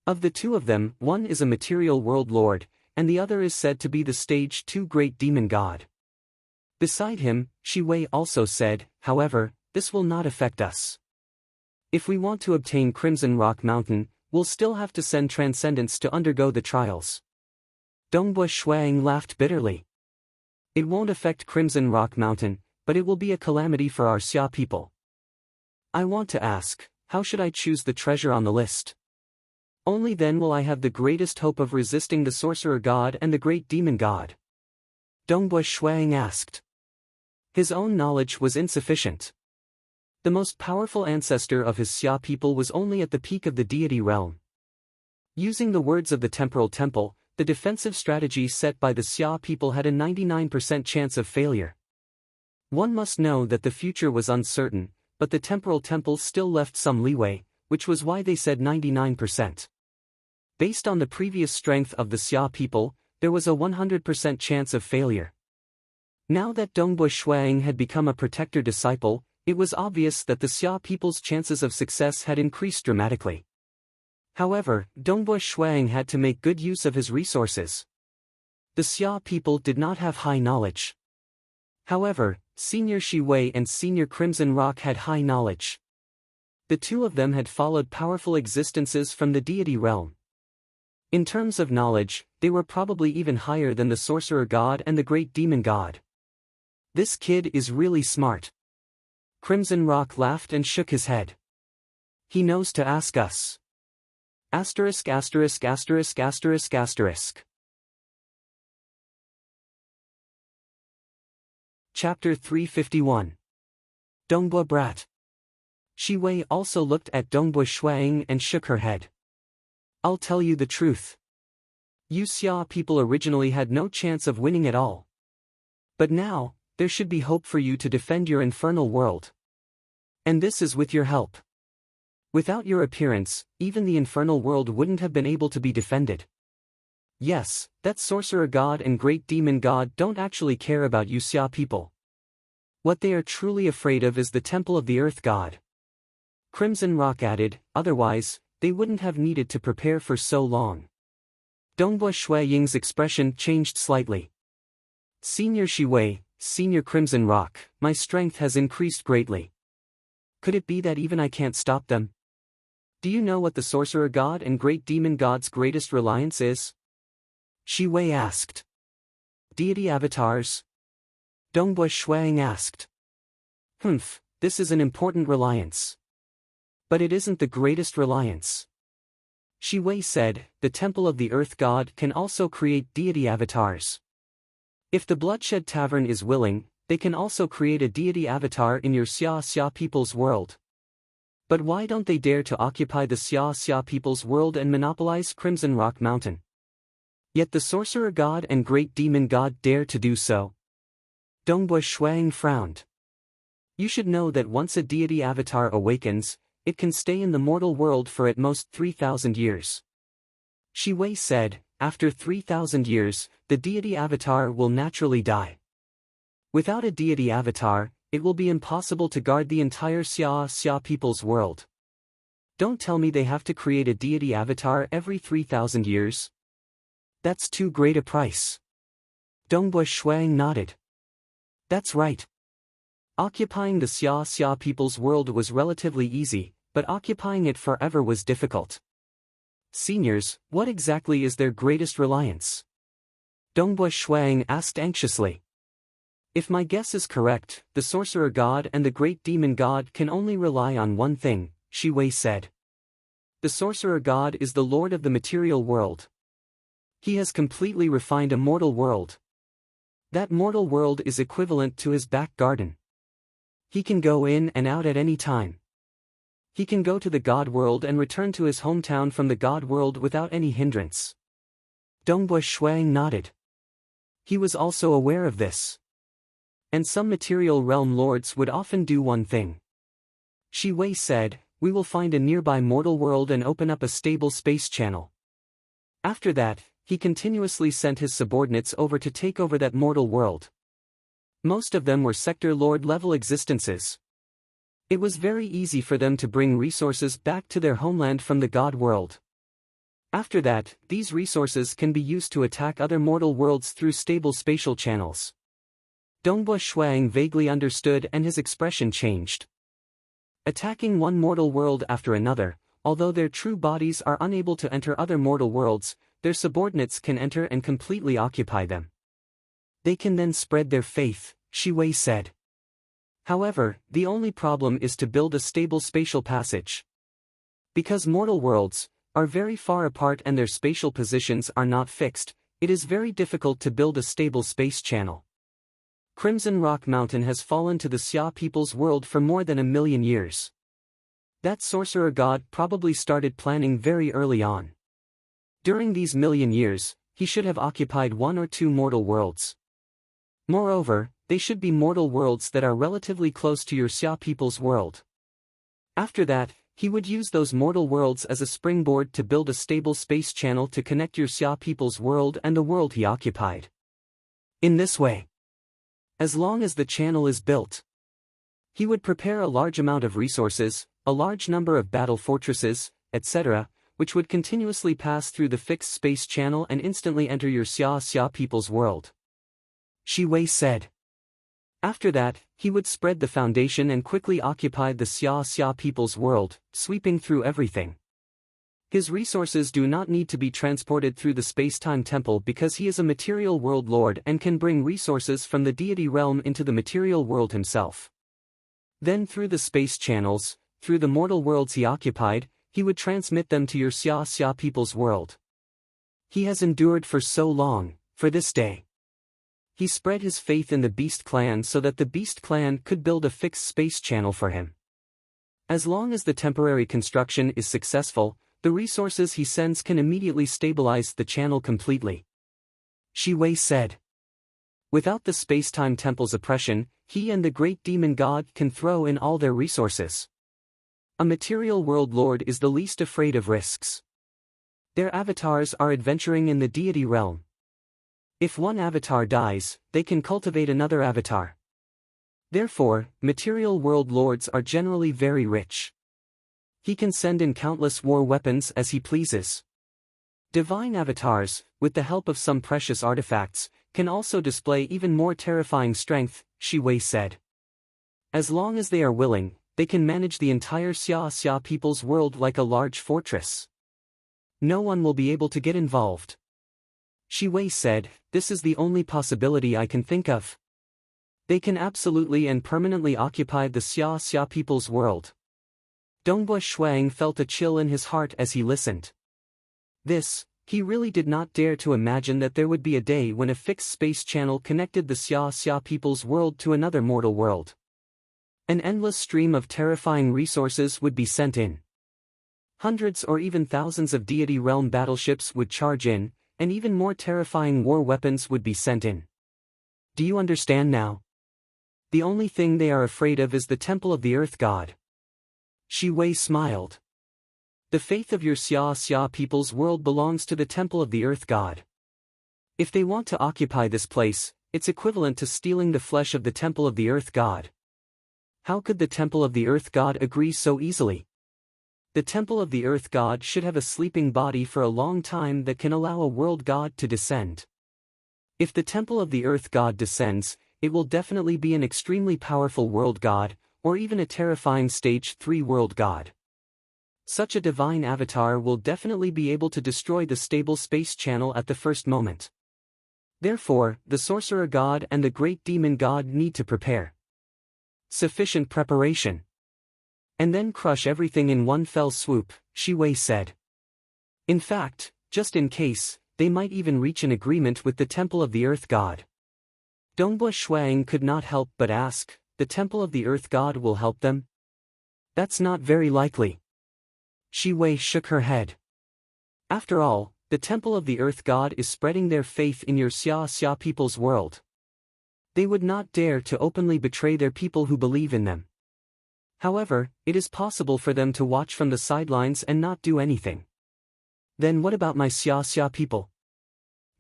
[SPEAKER 1] "Of the 2 of them, one is a material world lord, and the other is said to be the Stage 2 Great Demon God. Beside him, Shi Wei also said, however, this will not affect us. If we want to obtain Crimson Rock Mountain, we'll still have to send transcendents to undergo the trials." Dongbua Shuang laughed bitterly. "It won't affect Crimson Rock Mountain, but it will be a calamity for our Xia people. I want to ask, how should I choose the treasure on the list? Only then will I have the greatest hope of resisting the Sorcerer God and the Great Demon God." Dongbua Shuang asked. His own knowledge was insufficient. The most powerful ancestor of his Xia people was only at the peak of the deity realm. Using the words of the temporal temple, the defensive strategy set by the Xia people had a 99% chance of failure. One must know that the future was uncertain, but the temporal temple still left some leeway, which was why they said 99%. Based on the previous strength of the Xia people, there was a 100% chance of failure. Now that Dongbui Shuang had become a protector disciple, it was obvious that the Xia people's chances of success had increased dramatically. However, Dongbui Shuang had to make good use of his resources. The Xia people did not have high knowledge. However, Senior Shi Wei and Senior Crimson Rock had high knowledge. The two of them had followed powerful existences from the deity realm. In terms of knowledge, they were probably even higher than the sorcerer god and the great demon god. This kid is really smart. Crimson Rock laughed and shook his head. He knows to ask us. Asterisk asterisk asterisk asterisk asterisk. Chapter 351. Dongbui Brat. Shi Wei also looked at Dongbui Shuang and shook her head. I'll tell you the truth. You Xia people originally had no chance of winning at all. But now, there should be hope for you to defend your infernal world. And this is with your help. Without your appearance, even the infernal world wouldn't have been able to be defended. Yes, that sorcerer god and great demon god don't actually care about you Xia people. What they are truly afraid of is the temple of the earth god. Crimson Rock added, otherwise, they wouldn't have needed to prepare for so long. Dongbui Shuaying's expression changed slightly. Senior Shi Wei, Senior Crimson Rock, my strength has increased greatly. Could it be that even I can't stop them? Do you know what the sorcerer god and great demon god's greatest reliance is? Shi Wei asked. Deity avatars? Dongbui Shuang asked. This is an important reliance. But it isn't the greatest reliance. Shi Wei said, the temple of the earth god can also create deity avatars. If the Bloodshed Tavern is willing, they can also create a deity avatar in your Xia people's world. But why don't they dare to occupy the Xia people's world and monopolize Crimson Rock Mountain? Yet the sorcerer god and great demon god dare to do so. Dongbui Shuang frowned. You should know that once a deity avatar awakens, it can stay in the mortal world for at most 3,000 years. Shi Wei said, after 3,000 years, the deity avatar will naturally die. Without a deity avatar, it will be impossible to guard the entire Xia people's world. Don't tell me they have to create a deity avatar every 3,000 years. That's too great a price. Dongbui Shuang nodded. That's right. Occupying the Xia people's world was relatively easy, but occupying it forever was difficult. Seniors, what exactly is their greatest reliance? Dongbui Shuang asked anxiously. If my guess is correct, the sorcerer god and the great demon god can only rely on one thing, Shi Wei said. The sorcerer god is the lord of the material world. He has completely refined a mortal world. That mortal world is equivalent to his back garden. He can go in and out at any time. He can go to the god world and return to his hometown from the god world without any hindrance. Dongbui Shuang nodded. He was also aware of this. And some material realm lords would often do one thing. Shi Wei said, we will find a nearby mortal world and open up a stable space channel. After that, he continuously sent his subordinates over to take over that mortal world. Most of them were sector lord level existences. It was very easy for them to bring resources back to their homeland from the god world. After that, these resources can be used to attack other mortal worlds through stable spatial channels. Dongbui Shuang vaguely understood and his expression changed. Attacking one mortal world after another, although their true bodies are unable to enter other mortal worlds, their subordinates can enter and completely occupy them. They can then spread their faith, Shi Wei said. However, the only problem is to build a stable spatial passage. Because mortal worlds are very far apart and their spatial positions are not fixed, it is very difficult to build a stable space channel. Crimson Rock Mountain has fallen to the Xia people's world for more than 1,000,000 years. That sorcerer god probably started planning very early on. During these 1,000,000 years, he should have occupied one or two mortal worlds. Moreover, they should be mortal worlds that are relatively close to your Xia people's world. After that, he would use those mortal worlds as a springboard to build a stable space channel to connect your Xia people's world and the world he occupied. In this way, as long as the channel is built, he would prepare a large amount of resources, a large number of battle fortresses, etc., which would continuously pass through the fixed space channel and instantly enter your Xia people's world. Shi Wei said. After that, he would spread the foundation and quickly occupy the Xia people's world, sweeping through everything. His resources do not need to be transported through the space-time temple because he is a material world lord and can bring resources from the deity realm into the material world himself. Then through the space channels, through the mortal worlds he occupied, he would transmit them to your Xia people's world. He has endured for so long, for this day. He spread his faith in the Beast Clan so that the Beast Clan could build a fixed space channel for him. As long as the temporary construction is successful, the resources he sends can immediately stabilize the channel completely. Shi Wei said. Without the space-time temple's oppression, he and the great demon god can throw in all their resources. A material world lord is the least afraid of risks. Their avatars are adventuring in the deity realm. If one avatar dies, they can cultivate another avatar. Therefore, material world lords are generally very rich. He can send in countless war weapons as he pleases. Divine avatars, with the help of some precious artifacts, can also display even more terrifying strength, Shi Wei said. As long as they are willing, they can manage the entire Xia people's world like a large fortress. No one will be able to get involved. Shi Wei said, this is the only possibility I can think of. They can absolutely and permanently occupy the Xia people's world. Dongbua Shuang felt a chill in his heart as he listened. He really did not dare to imagine that there would be a day when a fixed space channel connected the Xia people's world to another mortal world. An endless stream of terrifying resources would be sent in. Hundreds or even thousands of deity realm battleships would charge in, and even more terrifying war weapons would be sent in. Do you understand now? The only thing they are afraid of is the temple of the earth god. Shi Wei smiled. The faith of your Xia people's world belongs to the temple of the earth god. If they want to occupy this place, it's equivalent to stealing the flesh of the temple of the earth god. How could the temple of the earth god agree so easily? The temple of the earth god should have a sleeping body for a long time that can allow a world god to descend. If the temple of the earth god descends, it will definitely be an extremely powerful world god, or even a terrifying stage 3 world god. Such a divine avatar will definitely be able to destroy the stable space channel at the first moment. Therefore, the sorcerer god and the great demon god need to prepare sufficient preparation. And then crush everything in one fell swoop, Shi Wei said. In fact, just in case, they might even reach an agreement with the temple of the earth god. Dongbua Shuang could not help but ask, the temple of the earth god will help them? That's not very likely. Shi Wei shook her head. After all, the temple of the earth god is spreading their faith in your Xia people's world. They would not dare to openly betray their people who believe in them. However, it is possible for them to watch from the sidelines and not do anything. Then what about my Xia people?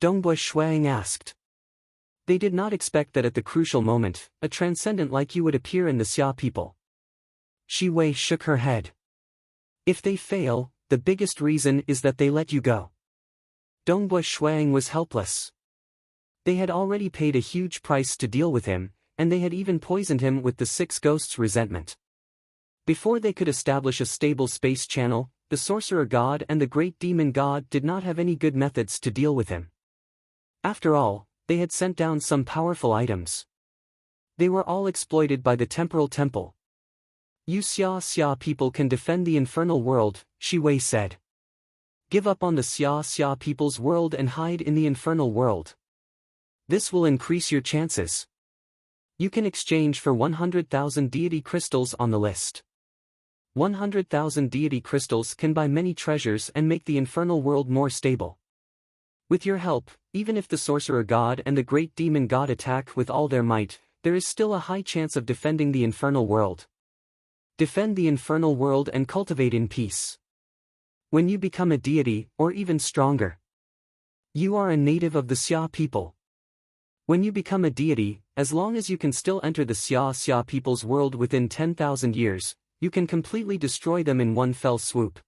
[SPEAKER 1] Dongbua Shuang asked. They did not expect that at the crucial moment, a transcendent like you would appear in the Xia people. Shi Wei shook her head. If they fail, the biggest reason is that they let you go. Dongbua Shuang was helpless. They had already paid a huge price to deal with him, and they had even poisoned him with the 6 ghosts' resentment. Before they could establish a stable space channel, the sorcerer god and the great demon god did not have any good methods to deal with him. After all, they had sent down some powerful items. They were all exploited by the temporal temple. You Xia people can defend the infernal world, Shi Wei said. Give up on the Xia people's world and hide in the infernal world. This will increase your chances. You can exchange for 100,000 deity crystals on the list. 100,000 deity crystals can buy many treasures and make the infernal world more stable. With your help, even if the sorcerer god and the great demon god attack with all their might, there is still a high chance of defending the infernal world. Defend the infernal world and cultivate in peace. When you become a deity, or even stronger, you are a native of the Xia people. When you become a deity, as long as you can still enter the Xia people's world within 10,000 years, you can completely destroy them in one fell swoop.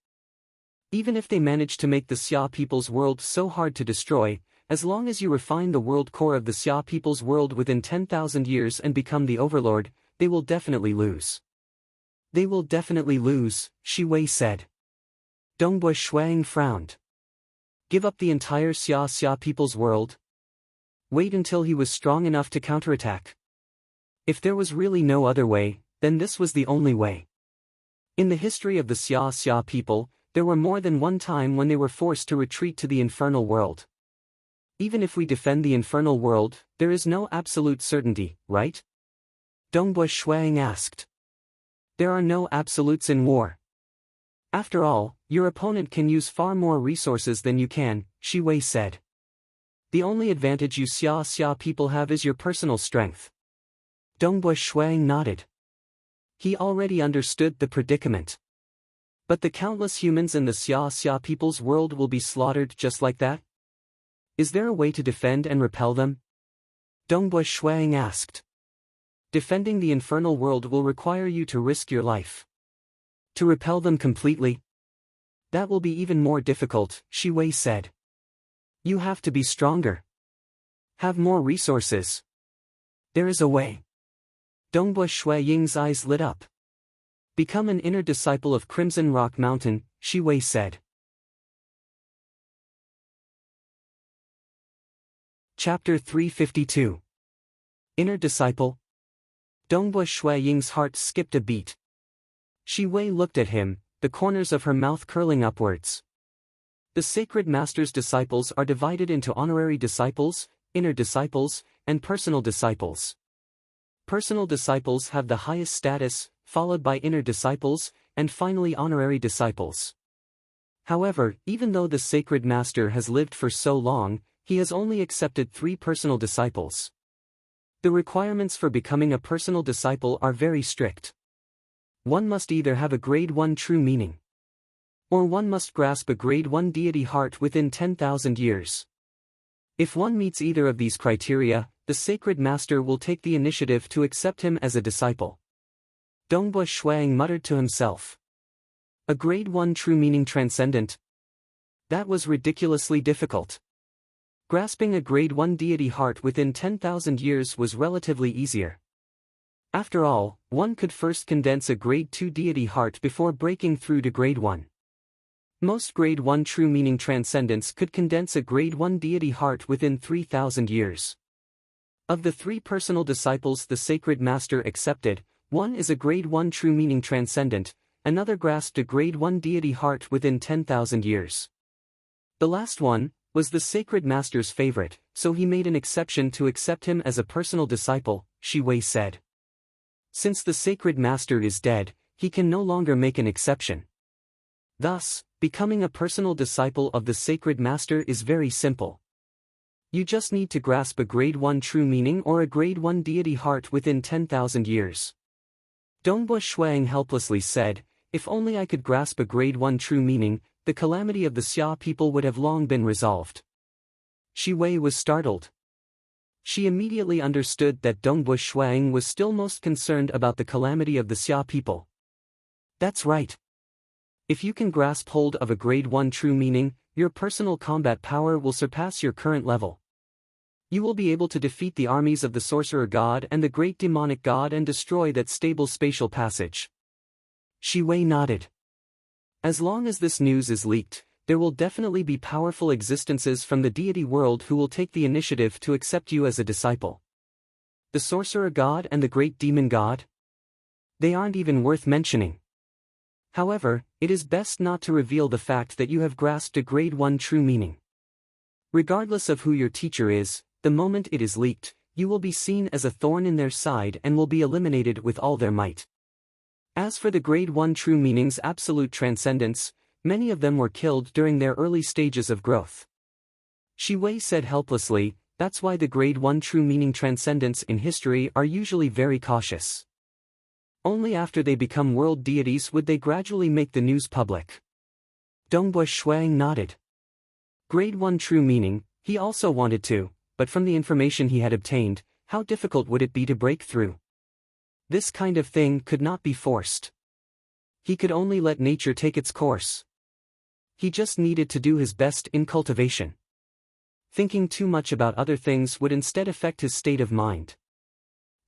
[SPEAKER 1] Even if they manage to make the Xia people's world so hard to destroy, as long as you refine the world core of the Xia people's world within 10,000 years and become the overlord, they will definitely lose. They will definitely lose, Shi Wei said. Dongbui Shuang frowned. Give up the entire Xia people's world? Wait until he was strong enough to counterattack. If there was really no other way, then this was the only way. In the history of the Xia people, there were more than one time when they were forced to retreat to the infernal world. Even if we defend the infernal world, there is no absolute certainty, right? Dongbui Shuang asked. There are no absolutes in war. After all, your opponent can use far more resources than you can, Shi Wei said. The only advantage you Xia people have is your personal strength. Dongbui Shuang nodded. He already understood the predicament. But the countless humans in the Xia people's world will be slaughtered just like that? Is there a way to defend and repel them? Dongbui Shuang asked. Defending the infernal world will require you to risk your life. To repel them completely? That will be even more difficult, Shi Wei said. You have to be stronger. Have more resources. There is a way. Dongbui Ying's eyes lit up. Become an inner disciple of Crimson Rock Mountain, Shi Wei said. Chapter 352. Inner Disciple. Dongbui Ying's heart skipped a beat. Shi Wei looked at him, the corners of her mouth curling upwards. The sacred master's disciples are divided into honorary disciples, inner disciples, and personal disciples. Personal disciples have the highest status, followed by inner disciples, and finally honorary disciples. However, even though the sacred master has lived for so long, he has only accepted 3 personal disciples. The requirements for becoming a personal disciple are very strict. One must either have a grade 1 true meaning, or one must grasp a grade 1 deity heart within 10,000 years. If one meets either of these criteria, the sacred master will take the initiative to accept him as a disciple. Dongbui Shuang muttered to himself. A grade 1 true meaning transcendent? That was ridiculously difficult. Grasping a grade 1 deity heart within 10,000 years was relatively easier. After all, one could first condense a grade 2 deity heart before breaking through to grade 1. Most grade 1 true meaning transcendents could condense a grade 1 deity heart within 3,000 years. Of the 3 personal disciples the sacred master accepted, one is a grade 1 true meaning transcendent, another grasped a grade 1 deity heart within 10,000 years. The last one was the sacred master's favorite, so he made an exception to accept him as a personal disciple, Shi Wei said. Since the sacred master is dead, he can no longer make an exception. Thus, becoming a personal disciple of the sacred master is very simple. You just need to grasp a grade 1 true meaning or a grade 1 deity heart within 10,000 years. Dongbui Shuang helplessly said, if only I could grasp a grade 1 true meaning, the calamity of the Xia people would have long been resolved. Shi Wei was startled. She immediately understood that Dongbui Shuang was still most concerned about the calamity of the Xia people. That's right. If you can grasp hold of a grade 1 true meaning, your personal combat power will surpass your current level. You will be able to defeat the armies of the sorcerer god and the great demonic god and destroy that stable spatial passage. Shi Wei nodded. As long as this news is leaked, there will definitely be powerful existences from the deity world who will take the initiative to accept you as a disciple. The sorcerer god and the great demon god? They aren't even worth mentioning. However, it is best not to reveal the fact that you have grasped a grade 1 true meaning. Regardless of who your teacher is, the moment it is leaked, You will be seen as a thorn in their side and will be eliminated with all their might. As for the Grade 1 true meaning's absolute transcendence, many of them were killed during their early stages of growth. Shi Wei said helplessly, that's why the Grade 1 true meaning transcendents in history are usually very cautious. Only after they become world deities would they gradually make the news public. Dongbui Shuang nodded. Grade 1 true meaning, he also wanted to, but from the information he had obtained, how difficult would it be to break through? This kind of thing could not be forced. He could only let nature take its course. He just needed to do his best in cultivation. Thinking too much about other things would instead affect his state of mind.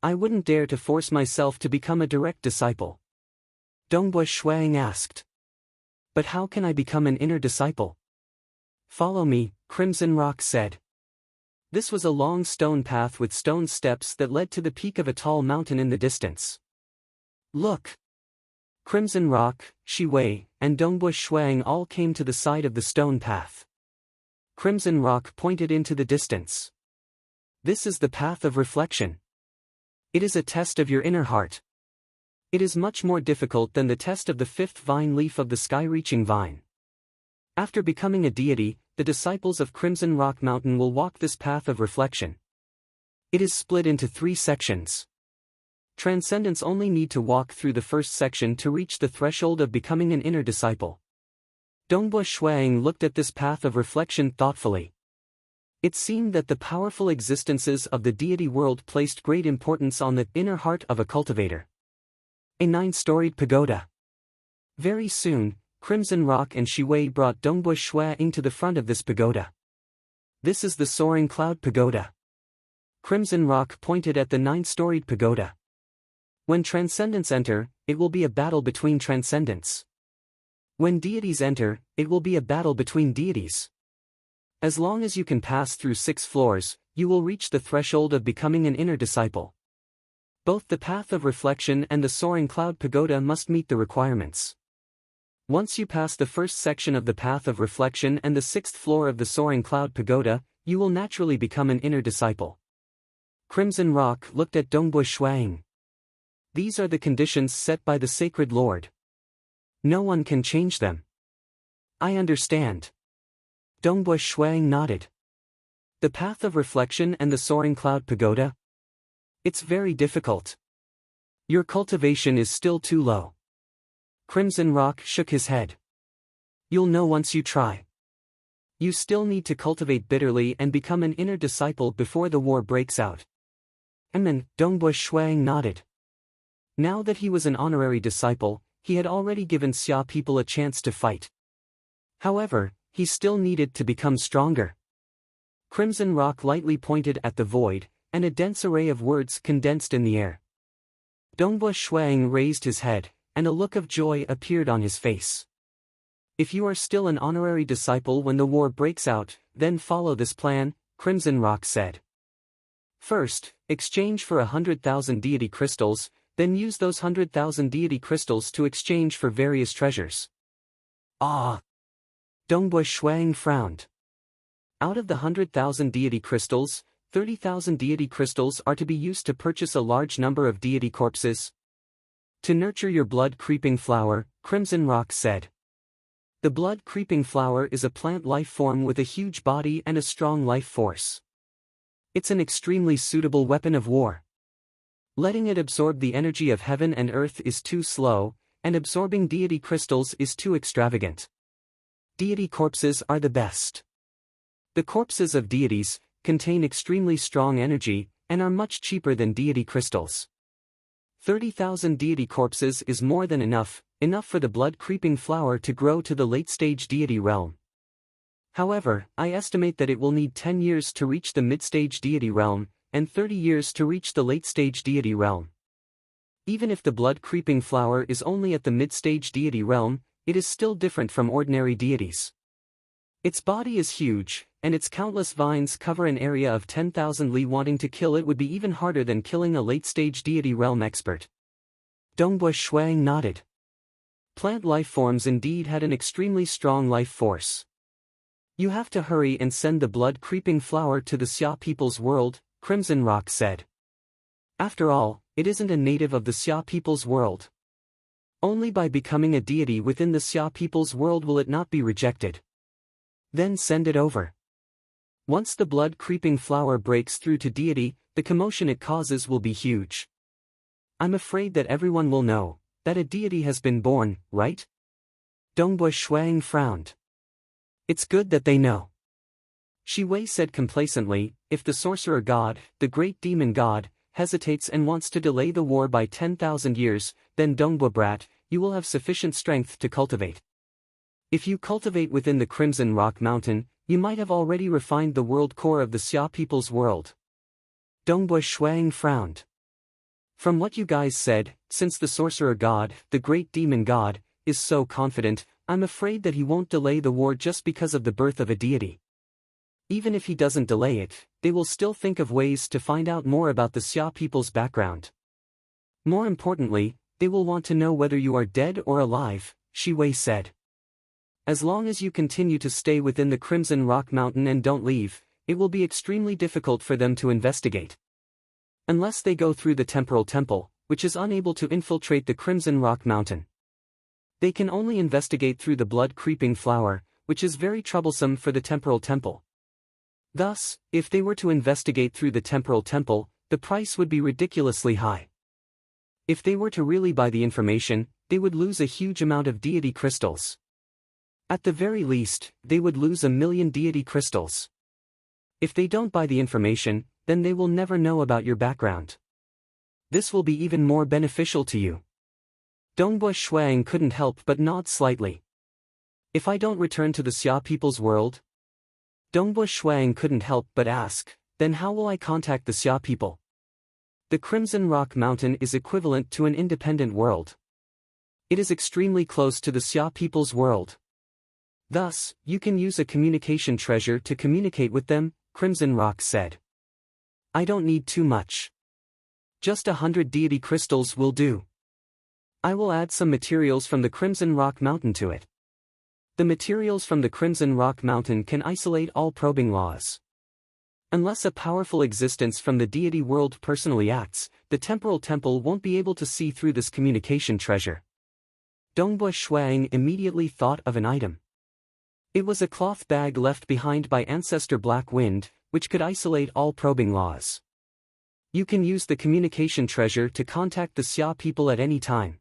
[SPEAKER 1] I wouldn't dare to force myself to become a direct disciple. Dongbui Shuang asked. But how can I become an inner disciple? Follow me, Crimson Rock said. This was a long stone path with stone steps that led to the peak of a tall mountain in the distance. Look! Crimson Rock, Shi Wei, and Dongbui Shuang all came to the side of the stone path. Crimson Rock pointed into the distance. This is the path of reflection. It is a test of your inner heart. It is much more difficult than the test of the fifth vine leaf of the sky-reaching vine. After becoming a deity, the disciples of Crimson Rock Mountain will walk this path of reflection. It is split into 3 sections. Transcendents only need to walk through the first section to reach the threshold of becoming an inner disciple. Dongbui Shuang looked at this path of reflection thoughtfully. It seemed that the powerful existences of the deity world placed great importance on the inner heart of a cultivator. A 9-storied pagoda. Very soon, Crimson Rock and Shi Wei brought Dongbui Shuang to the front of this pagoda. This is the Soaring Cloud Pagoda. Crimson Rock pointed at the 9-storied pagoda. When transcendents enter, it will be a battle between transcendents. When deities enter, it will be a battle between deities. As long as you can pass through 6 floors, you will reach the threshold of becoming an inner disciple. Both the path of reflection and the Soaring Cloud Pagoda must meet the requirements. Once you pass the first section of the path of reflection and the 6th floor of the Soaring Cloud Pagoda, you will naturally become an inner disciple. Crimson Rock looked at Dongbui Shuang. These are the conditions set by the Sacred Lord. No one can change them. I understand. Dongbui Shuang nodded. The path of reflection and the Soaring Cloud Pagoda? It's very difficult. Your cultivation is still too low. Crimson Rock shook his head. You'll know once you try. You still need to cultivate bitterly and become an inner disciple before the war breaks out. Dongbui Shuang nodded. Now that he was an honorary disciple, he had already given Xia people a chance to fight. However, he still needed to become stronger. Crimson Rock lightly pointed at the void, and a dense array of words condensed in the air. Dongbui Shuang raised his head, and a look of joy appeared on his face. If you are still an honorary disciple when the war breaks out, then follow this plan, Crimson Rock said. First, exchange for 100,000 deity crystals, then use those 100,000 deity crystals to exchange for various treasures. Ah! Dongbui Shuang frowned. Out of the 100,000 deity crystals, 30,000 deity crystals are to be used to purchase a large number of deity corpses. To nurture your blood-creeping flower, Crimson Rock said. The blood-creeping flower is a plant life form with a huge body and a strong life force. It's an extremely suitable weapon of war. Letting it absorb the energy of heaven and earth is too slow, and absorbing deity crystals is too extravagant. Deity corpses are the best. The corpses of deities contain extremely strong energy, and are much cheaper than deity crystals. 30,000 deity corpses is more than enough for the blood-creeping flower to grow to the late-stage deity realm. However, I estimate that it will need 10 years to reach the mid-stage deity realm, and 30 years to reach the late-stage deity realm. Even if the blood-creeping flower is only at the mid-stage deity realm, it is still different from ordinary deities. Its body is huge, and its countless vines cover an area of 10,000 li. Wanting to kill it would be even harder than killing a late-stage deity realm expert. Dongbui Shuang nodded. Plant life forms indeed had an extremely strong life force. You have to hurry and send the blood-creeping flower to the Xia people's world, Crimson Rock said. After all, it isn't a native of the Xia people's world. Only by becoming a deity within the Xia people's world will it not be rejected. Then send it over. Once the blood-creeping flower breaks through to deity, the commotion it causes will be huge. I'm afraid that everyone will know that a deity has been born, right? Dongbui Shuang frowned. It's good that they know. Shi Wei said complacently, if the sorcerer god, the great demon god, hesitates and wants to delay the war by 10,000 years, then Dongbui brat, you will have sufficient strength to cultivate. If you cultivate within the Crimson Rock Mountain, you might have already refined the world core of the Xia people's world. Dongbui Shuang frowned. From what you guys said, since the sorcerer god, the great demon god, is so confident, I'm afraid that he won't delay the war just because of the birth of a deity. Even if he doesn't delay it, they will still think of ways to find out more about the Xia people's background. More importantly, they will want to know whether you are dead or alive, Shi Wei said. As long as you continue to stay within the Crimson Rock Mountain and don't leave, it will be extremely difficult for them to investigate. Unless they go through the Temporal Temple, which is unable to infiltrate the Crimson Rock Mountain. They can only investigate through the blood-creeping flower, which is very troublesome for the Temporal Temple. Thus, if they were to investigate through the Temporal Temple, the price would be ridiculously high. If they were to really buy the information, they would lose a huge amount of deity crystals. At the very least, they would lose 1,000,000 deity crystals. If they don't buy the information, then they will never know about your background. This will be even more beneficial to you. Dongbui Shuang couldn't help but nod slightly. If I don't return to the Xia people's world? Dongbui Shuang couldn't help but ask, then how will I contact the Xia people? The Crimson Rock Mountain is equivalent to an independent world. It is extremely close to the Xia people's world. Thus, you can use a communication treasure to communicate with them, Crimson Rock said. I don't need too much. Just 100 deity crystals will do. I will add some materials from the Crimson Rock Mountain to it. The materials from the Crimson Rock Mountain can isolate all probing laws. Unless a powerful existence from the deity world personally acts, the Temporal Temple won't be able to see through this communication treasure. Dongbui Shuang immediately thought of an item. It was a cloth bag left behind by Ancestor Black Wind, which could isolate all probing laws. You can use the communication treasure to contact the Xia people at any time.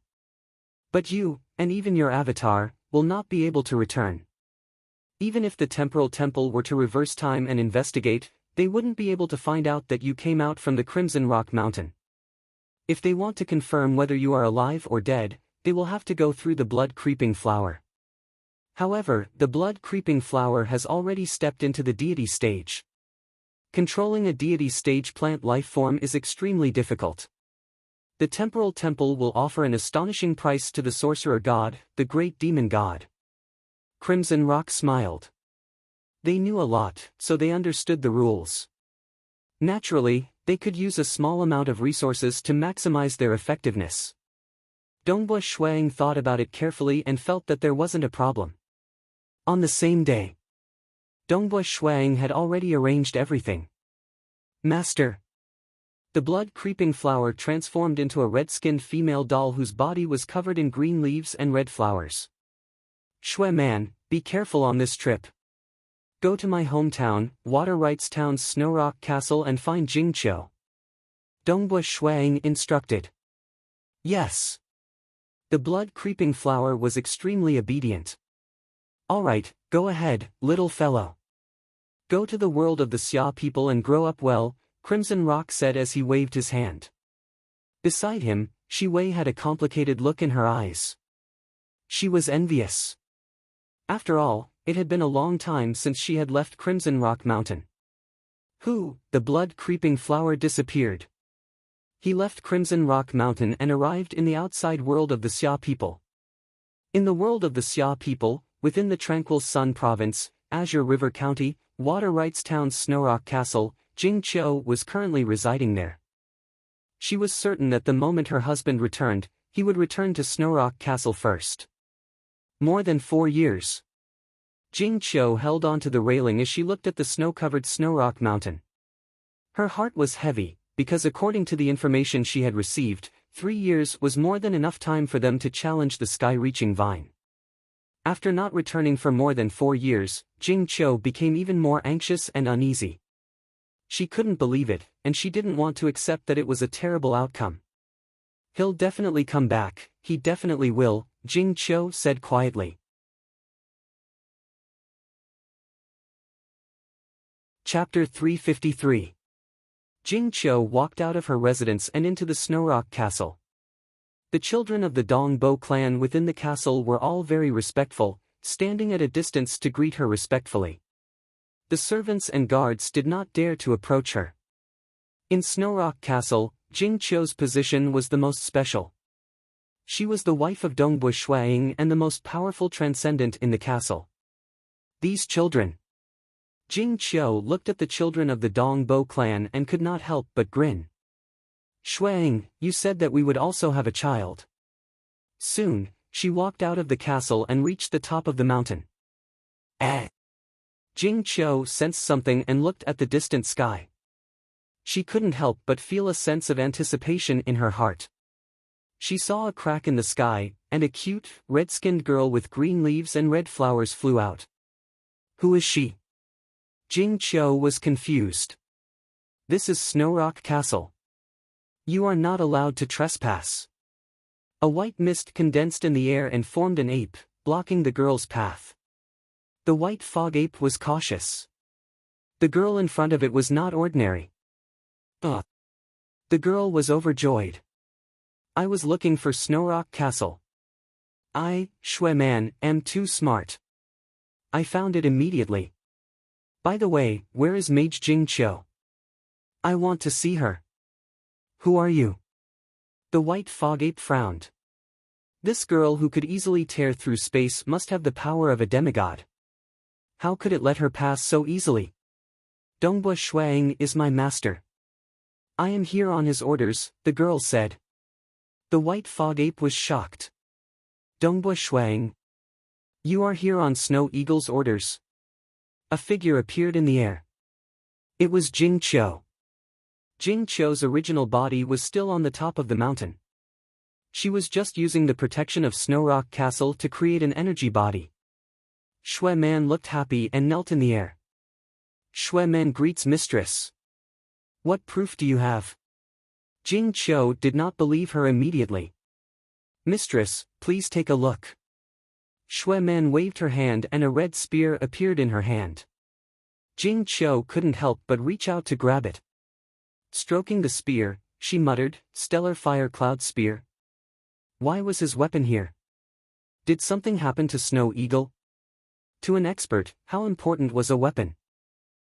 [SPEAKER 1] But you, and even your avatar, will not be able to return. Even if the Temporal Temple were to reverse time and investigate, they wouldn't be able to find out that you came out from the Crimson Rock Mountain. If they want to confirm whether you are alive or dead, they will have to go through the blood-creeping flower. However, the blood-creeping flower has already stepped into the deity stage. Controlling a deity stage plant life form is extremely difficult. The Temporal Temple will offer an astonishing price to the sorcerer god, the great demon god. Crimson Rock smiled. They knew a lot, so they understood the rules. Naturally, they could use a small amount of resources to maximize their effectiveness. Dongbui Shuang thought about it carefully and felt that there wasn't a problem. On the same day, Dongbui Shuang had already arranged everything. Master. The blood-creeping flower transformed into a red-skinned female doll whose body was covered in green leaves and red flowers. Shui man, be careful on this trip. Go to my hometown, Water Rights Town's Snow Rock Castle and find Jing Qiu. Dongbui Shuang instructed. Yes. The blood-creeping flower was extremely obedient. All right, go ahead, little fellow. Go to the world of the Xia people and grow up well, Crimson Rock said as he waved his hand. Beside him, Shi Wei had a complicated look in her eyes. She was envious. After all, it had been a long time since she had left Crimson Rock Mountain. The blood-creeping flower disappeared. He left Crimson Rock Mountain and arrived in the outside world of the Xia people. In the world of the Xia people, within the Tranquil Sun Province, Azure River County, Water Rights Town's Snow Rock Castle, Jing Qiu was currently residing there. She was certain that the moment her husband returned, he would return to Snow Rock Castle first. More than 4 years. Jing Qiu held onto the railing as she looked at the snow-covered Snow Rock Mountain. Her heart was heavy, because according to the information she had received, 3 years was more than enough time for them to challenge the sky-reaching vine. After not returning for more than 4 years, Jing Qiu became even more anxious and uneasy. She couldn't believe it, and she didn't want to accept that it was a terrible outcome. "He'll definitely come back, he definitely will," Jing Qiu said quietly. Chapter 353. Jing Qiu walked out of her residence and into the Snowrock Castle. The children of the Dongbo clan within the castle were all very respectful, standing at a distance to greet her respectfully. The servants and guards did not dare to approach her. In Snowrock Castle, Jing Qiu's position was the most special. She was the wife of Dongbo Ying and the most powerful transcendent in the castle. These children. Jing Qiu looked at the children of the Dongbo clan and could not help but grin. "Shuang, you said that we would also have a child." Soon, she walked out of the castle and reached the top of the mountain. Jing Qiu sensed something and looked at the distant sky. She couldn't help but feel a sense of anticipation in her heart. She saw a crack in the sky, and a cute, red-skinned girl with green leaves and red flowers flew out. Who is she? Jing Qiu was confused. This is Snowrock Castle. You are not allowed to trespass. A white mist condensed in the air and formed an ape, blocking the girl's path. The white fog ape was cautious. The girl in front of it was not ordinary. The girl was overjoyed. I was looking for Snowrock Castle. I, Shui Man, am too smart. I found it immediately. By the way, where is Mage Jing Qiu? I want to see her. Who are you? The white fog ape frowned. This girl who could easily tear through space must have the power of a demigod. How could it let her pass so easily? Dongbo Shuang is my master. I am here on his orders, the girl said. The white fog ape was shocked. Dongbo Shuang. You are here on Snow Eagle's orders. A figure appeared in the air. It was Jing Qiu. Jing Qiu's original body was still on the top of the mountain. She was just using the protection of Snowrock Castle to create an energy body. Shui Man looked happy and knelt in the air. Shui Man greets mistress. What proof do you have? Jing Qiu did not believe her immediately. Mistress, please take a look. Shui Man waved her hand and a red spear appeared in her hand. Jing Qiu couldn't help but reach out to grab it. Stroking the spear, she muttered, "Stellar Fire Cloud Spear." Why was his weapon here? Did something happen to Snow Eagle? To an expert, how important was a weapon?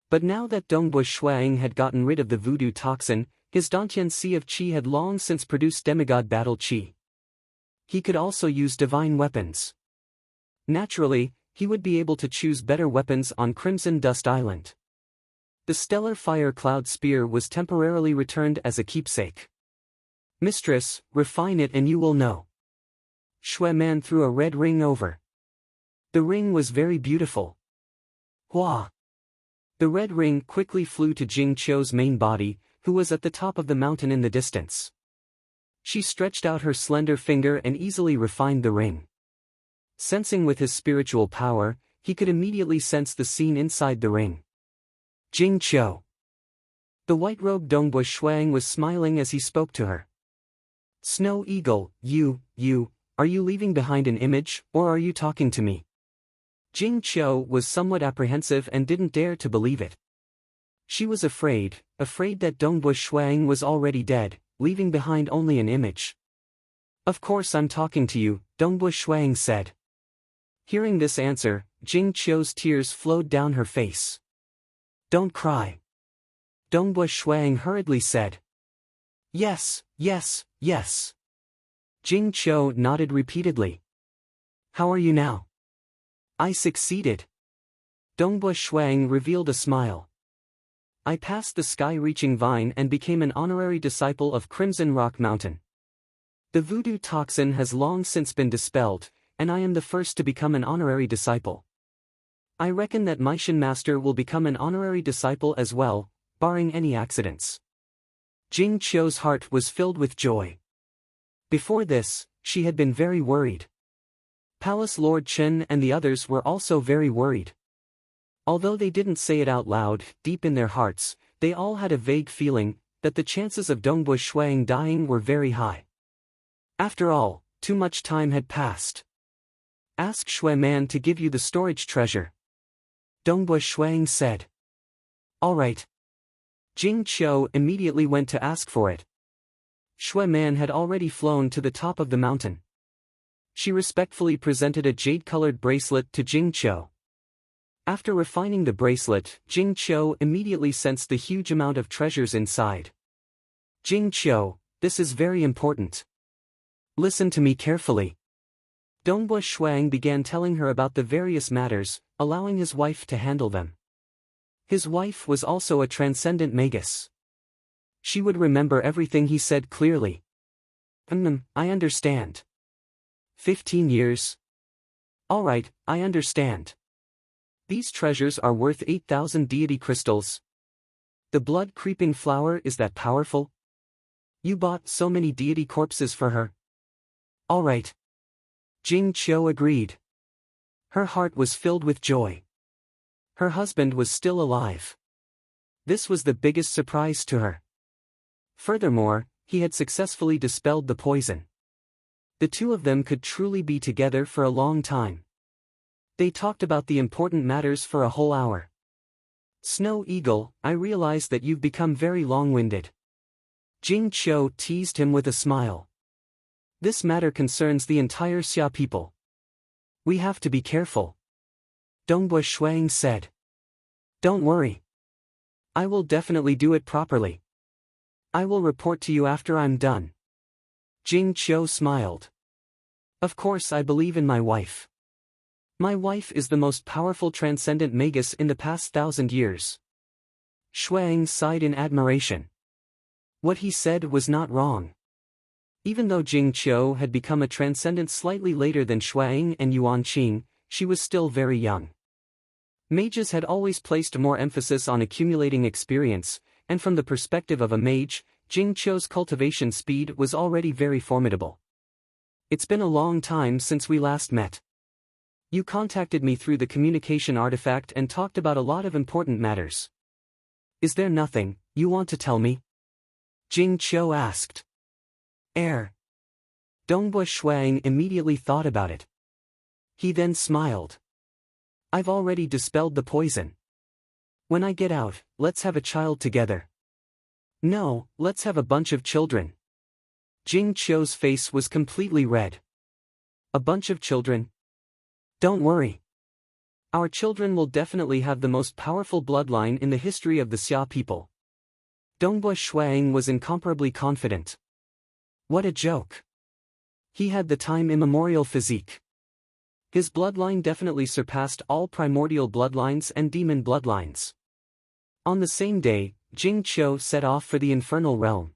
[SPEAKER 1] But now that Dongbo Shuang had gotten rid of the voodoo toxin, his Dantian Sea of Qi had long since produced demigod battle Qi. He could also use divine weapons. Naturally, he would be able to choose better weapons on Crimson Dust Island. The Stellar Fire Cloud Spear was temporarily returned as a keepsake. Mistress, refine it and you will know. Shui Man threw a red ring over. The ring was very beautiful. Hua! The red ring quickly flew to Jing Qiu's main body, who was at the top of the mountain in the distance. She stretched out her slender finger and easily refined the ring. Sensing with his spiritual power, he could immediately sense the scene inside the ring. Jing Qiu. The white-robed Dongbo Shuang was smiling as he spoke to her. Snow Eagle, are you leaving behind an image, or are you talking to me? Jing Qiu was somewhat apprehensive and didn't dare to believe it. She was afraid that Dongbo Shuang was already dead, leaving behind only an image. Of course I'm talking to you, Dongbo Shuang said. Hearing this answer, Jing Qiu's tears flowed down her face. Don't cry. Dongbo Shuang hurriedly said. Yes. Jing Qiu nodded repeatedly. How are you now? I succeeded. Dongbo Shuang revealed a smile. I passed the sky-reaching vine and became an honorary disciple of Crimson Rock Mountain. The voodoo toxin has long since been dispelled, and I am the first to become an honorary disciple. I reckon that Meishan Master will become an honorary disciple as well, barring any accidents. Jing Qiu's heart was filled with joy. Before this, she had been very worried. Palace Lord Chen and the others were also very worried. Although they didn't say it out loud, deep in their hearts, they all had a vague feeling that the chances of Dongbu Shuang dying were very high. After all, too much time had passed. Ask Shui Man to give you the storage treasure. Dongbu Shuang said. All right. Jing Qiu immediately went to ask for it. Shui Man had already flown to the top of the mountain. She respectfully presented a jade-colored bracelet to Jing Qiu. After refining the bracelet, Jing Qiu immediately sensed the huge amount of treasures inside. Jing Qiu, this is very important. Listen to me carefully. Dongbu Shuang began telling her about the various matters, allowing his wife to handle them. His wife was also a transcendent magus. She would remember everything he said clearly. I understand. 15 years. All right, I understand. These treasures are worth 8,000 deity crystals. The blood-creeping flower is that powerful? You bought so many deity corpses for her. All right. Jing Qiu agreed. Her heart was filled with joy. Her husband was still alive. This was the biggest surprise to her. Furthermore, he had successfully dispelled the poison. The two of them could truly be together for a long time. They talked about the important matters for a whole hour. Snow Eagle, I realize that you've become very long-winded. Jing Qiu teased him with a smile. This matter concerns the entire Xia people. We have to be careful. Dongbu Shuang said. Don't worry. I will definitely do it properly. I will report to you after I'm done. Jing Qiu smiled. Of course I believe in my wife. My wife is the most powerful transcendent magus in the past 1,000 years. Shuang sighed in admiration. What he said was not wrong. Even though Jing Qiu had become a transcendent slightly later than Shuang and Yuan Qing, she was still very young. Mages had always placed more emphasis on accumulating experience, and from the perspective of a mage, Jing Qiu's cultivation speed was already very formidable. It's been a long time since we last met. You contacted me through the communication artifact and talked about a lot of important matters. Is there nothing you want to tell me? Jing Qiu asked. Dongbu Shuang immediately thought about it. He then smiled. I've already dispelled the poison. When I get out, let's have a child together. No, let's have a bunch of children. Jing Qiu's face was completely red. A bunch of children? Don't worry. Our children will definitely have the most powerful bloodline in the history of the Xia people. Dongbu Shuang was incomparably confident. What a joke. He had the time immemorial physique. His bloodline definitely surpassed all primordial bloodlines and demon bloodlines. On the same day, Jing Qiu set off for the infernal realm.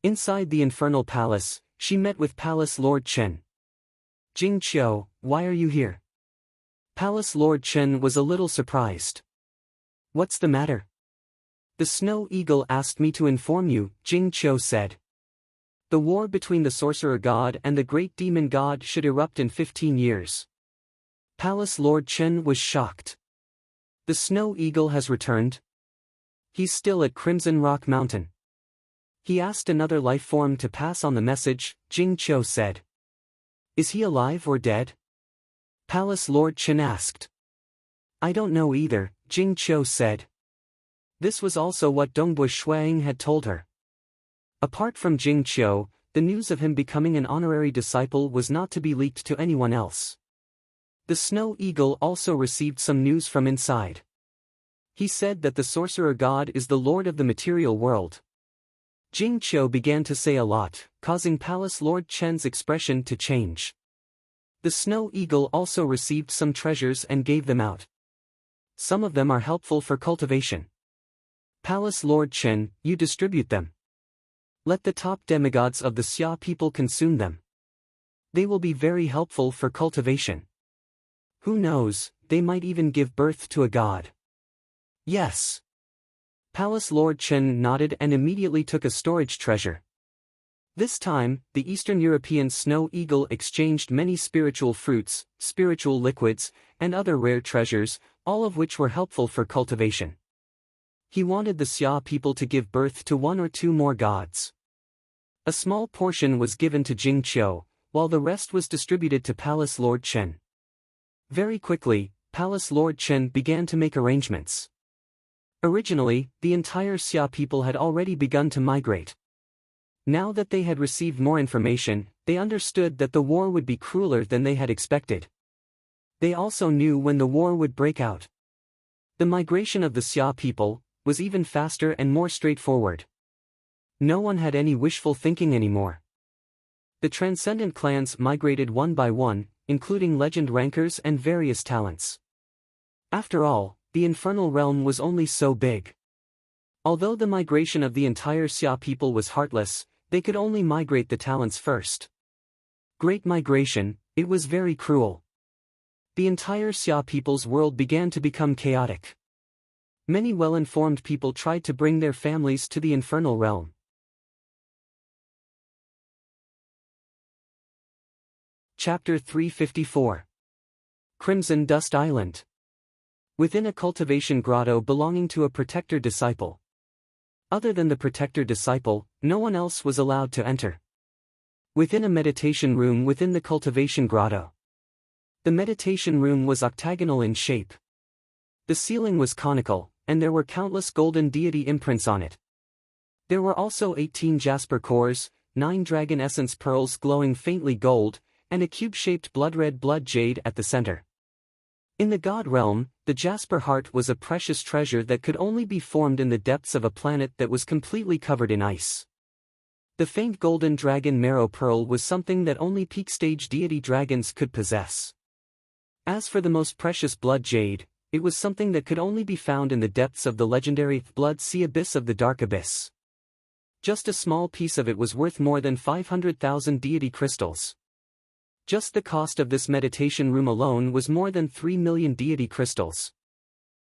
[SPEAKER 1] Inside the infernal palace, she met with Palace Lord Chen. Jing Qiu, why are you here? Palace Lord Chen was a little surprised. What's the matter? The Snow Eagle asked me to inform you, Jing Qiu said. The war between the sorcerer god and the great demon god should erupt in 15 years. Palace Lord Chen was shocked. The Snow Eagle has returned? He's still at Crimson Rock Mountain. He asked another life form to pass on the message, Jing Qiu said. Is he alive or dead? Palace Lord Chen asked. I don't know either, Jing Qiu said. This was also what Dongbu Shuang had told her. Apart from Jing Qiu, the news of him becoming an honorary disciple was not to be leaked to anyone else. The Snow Eagle also received some news from inside. He said that the sorcerer god is the lord of the material world. Jing Qiu began to say a lot, causing Palace Lord Chen's expression to change. The Snow Eagle also received some treasures and gave them out. Some of them are helpful for cultivation. Palace Lord Chen, you distribute them. Let the top demigods of the Xia people consume them. They will be very helpful for cultivation. Who knows, they might even give birth to a god. Yes. Palace Lord Chen nodded and immediately took a storage treasure. This time, the Eastern European snow eagle exchanged many spiritual fruits, spiritual liquids, and other rare treasures, all of which were helpful for cultivation. He wanted the Xia people to give birth to 1 or 2 more gods. A small portion was given to Jing Qiu, while the rest was distributed to Palace Lord Chen. Very quickly, Palace Lord Chen began to make arrangements. Originally, the entire Xia people had already begun to migrate. Now that they had received more information, they understood that the war would be crueler than they had expected. They also knew when the war would break out. The migration of the Xia people was even faster and more straightforward. No one had any wishful thinking anymore. The transcendent clans migrated one by one, including legend rankers and various talents. After all, the infernal realm was only so big. Although the migration of the entire Xia people was heartless, they could only migrate the talents first. Great migration, it was very cruel. The entire Xia people's world began to become chaotic. Many well-informed people tried to bring their families to the infernal realm. Chapter 354. Crimson Dust Island. Within a cultivation grotto belonging to a protector disciple. Other than the protector disciple, no one else was allowed to enter. Within a meditation room within the cultivation grotto. The meditation room was octagonal in shape. The ceiling was conical, and there were countless golden deity imprints on it. There were also 18 jasper cores, 9 dragon essence pearls glowing faintly gold, and a cube-shaped blood-red blood jade at the center. In the god realm, the jasper heart was a precious treasure that could only be formed in the depths of a planet that was completely covered in ice. The faint golden dragon marrow pearl was something that only peak-stage deity dragons could possess. As for the most precious blood jade, it was something that could only be found in the depths of the legendary blood sea abyss of the dark abyss. Just a small piece of it was worth more than 500,000 deity crystals. Just the cost of this meditation room alone was more than 3 million deity crystals.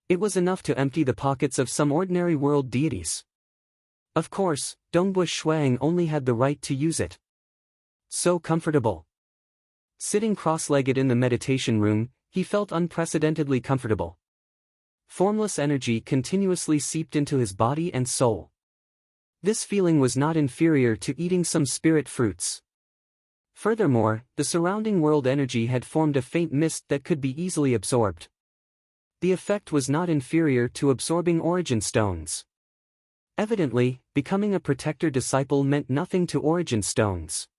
[SPEAKER 1] It was enough to empty the pockets of some ordinary world deities. Of course, Dongbu Shuang only had the right to use it. So comfortable. Sitting cross-legged in the meditation room, he felt unprecedentedly comfortable. Formless energy continuously seeped into his body and soul. This feeling was not inferior to eating some spirit fruits. Furthermore, the surrounding world energy had formed a faint mist that could be easily absorbed. The effect was not inferior to absorbing origin stones. Evidently, becoming a protector disciple meant nothing to origin stones.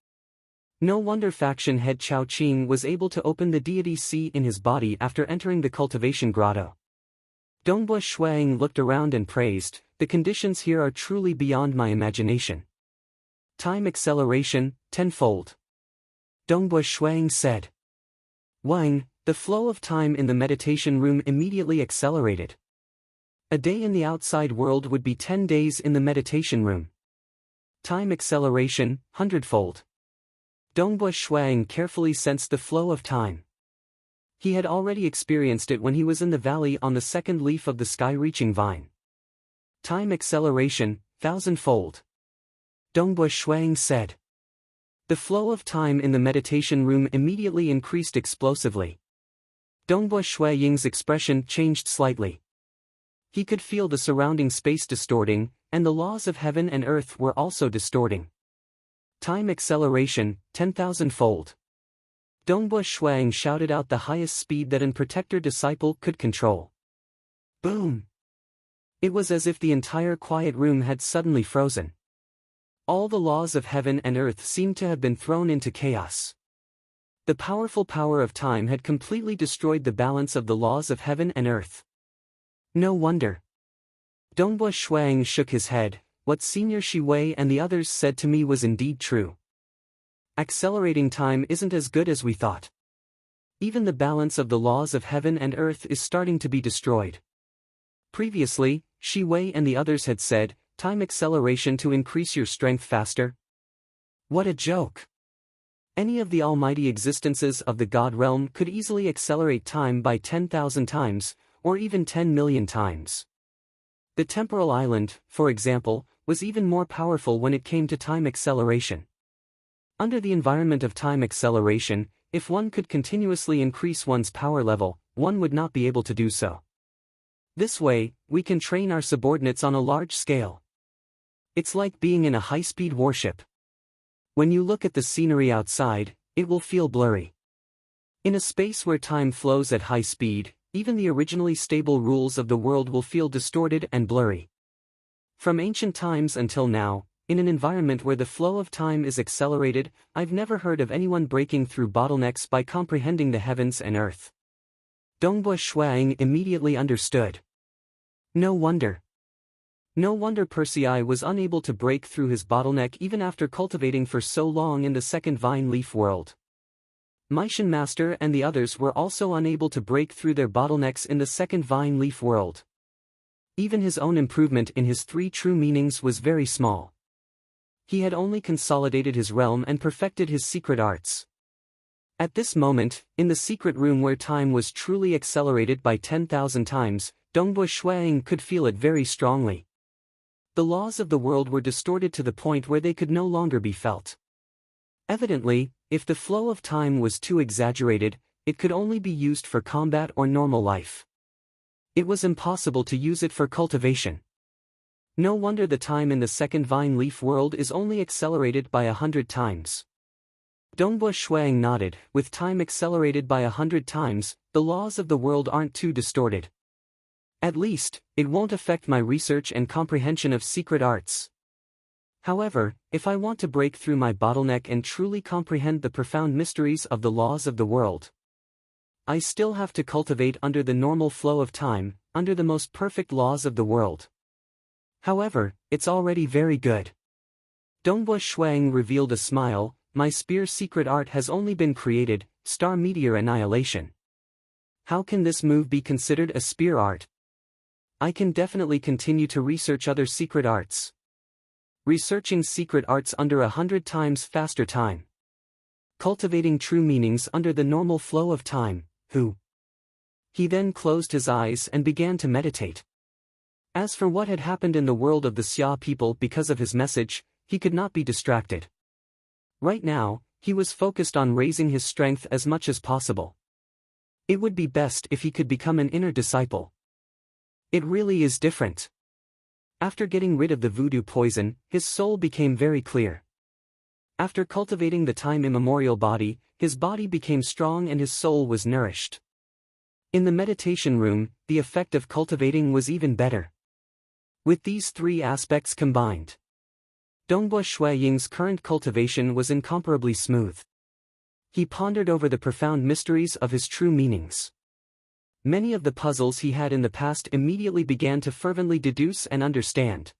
[SPEAKER 1] No wonder faction head Chao Qing was able to open the deity sea in his body after entering the cultivation grotto. Dongbu Shuang looked around and praised, "The conditions here are truly beyond my imagination." Time acceleration, tenfold. Dongbu Shuang said. Wang, the flow of time in the meditation room immediately accelerated. A day in the outside world would be 10 days in the meditation room. Time acceleration, hundredfold. Dongbu Shuang carefully sensed the flow of time. He had already experienced it when he was in the valley on the second leaf of the sky-reaching vine. Time acceleration, thousandfold. Dongbu Shuang said. The flow of time in the meditation room immediately increased explosively. Dongbu Shuaying's expression changed slightly. He could feel the surrounding space distorting, and the laws of heaven and earth were also distorting. Time acceleration, 10,000-fold. Dongbu Shuang shouted out the highest speed that an protector disciple could control. Boom! It was as if the entire quiet room had suddenly frozen. All the laws of heaven and earth seemed to have been thrown into chaos. The powerful power of time had completely destroyed the balance of the laws of heaven and earth. No wonder. Dongbu Shuang shook his head. What Senior Shi Wei and the others said to me was indeed true. Accelerating time isn't as good as we thought. Even the balance of the laws of heaven and earth is starting to be destroyed. Previously, Shi Wei and the others had said, time acceleration to increase your strength faster. What a joke! Any of the almighty existences of the God realm could easily accelerate time by 10,000 times, or even 10 million times. The temporal island, for example, was even more powerful when it came to time acceleration. Under the environment of time acceleration, if one could continuously increase one's power level, one would not be able to do so. This way, we can train our subordinates on a large scale. It's like being in a high-speed warship. When you look at the scenery outside, it will feel blurry. In a space where time flows at high speed, even the originally stable rules of the world will feel distorted and blurry. From ancient times until now, in an environment where the flow of time is accelerated, I've never heard of anyone breaking through bottlenecks by comprehending the heavens and earth. Dongbua Shuang immediately understood. No wonder. No wonder Persei was unable to break through his bottleneck even after cultivating for so long in the second vine leaf world. Meishan Master and the others were also unable to break through their bottlenecks in the second vine leaf world. Even his own improvement in his three true meanings was very small. He had only consolidated his realm and perfected his secret arts. At this moment, in the secret room where time was truly accelerated by 10,000 times, Dongbua Shuang could feel it very strongly. The laws of the world were distorted to the point where they could no longer be felt. Evidently, if the flow of time was too exaggerated, it could only be used for combat or normal life. It was impossible to use it for cultivation. No wonder the time in the second vine leaf world is only accelerated by 100 times. Dongbua Shuang nodded. With time accelerated by 100 times, the laws of the world aren't too distorted. At least, it won't affect my research and comprehension of secret arts. However, if I want to break through my bottleneck and truly comprehend the profound mysteries of the laws of the world, I still have to cultivate under the normal flow of time, under the most perfect laws of the world. However, it's already very good. Dongbua Shuang revealed a smile. My spear secret art has only been created, star meteor annihilation. How can this move be considered a spear art? I can definitely continue to research other secret arts. Researching secret arts under 100 times faster time. Cultivating true meanings under the normal flow of time. He then closed his eyes and began to meditate. As for what had happened in the world of the Xia people because of his message, he could not be distracted. Right now, he was focused on raising his strength as much as possible. It would be best if he could become an inner disciple. It really is different. After getting rid of the voodoo poison, his soul became very clear. After cultivating the time immemorial body, his body became strong and his soul was nourished. In the meditation room, the effect of cultivating was even better. With these three aspects combined, Dongbua Shuaying's current cultivation was incomparably smooth. He pondered over the profound mysteries of his true meanings. Many of the puzzles he had in the past immediately began to fervently deduce and understand.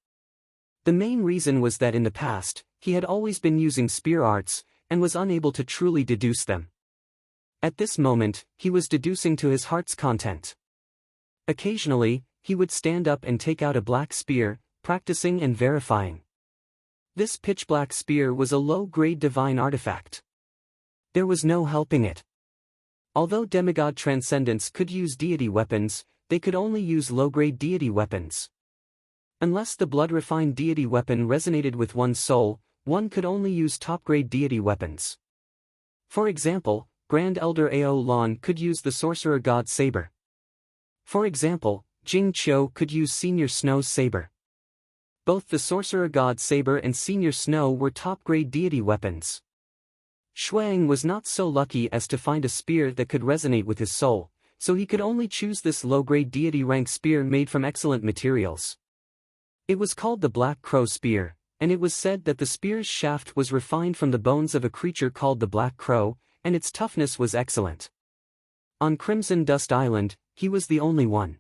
[SPEAKER 1] The main reason was that in the past, he had always been using spear arts, and was unable to truly deduce them. At this moment, he was deducing to his heart's content. Occasionally, he would stand up and take out a black spear, practicing and verifying. This pitch-black spear was a low-grade divine artifact. There was no helping it. Although demigod transcendents could use deity weapons, they could only use low-grade deity weapons. Unless the blood-refined deity weapon resonated with one's soul, one could only use top-grade deity weapons. For example, Grand Elder Ao Lan could use the Sorcerer God Saber. For example, Jing Qiu could use Senior Snow's Saber. Both the Sorcerer God Saber and Senior Snow were top-grade deity weapons. Shuang was not so lucky as to find a spear that could resonate with his soul, so he could only choose this low-grade deity rank spear made from excellent materials. It was called the Black Crow Spear, and it was said that the spear's shaft was refined from the bones of a creature called the Black Crow, and its toughness was excellent. On Crimson Dust Island, he was the only one.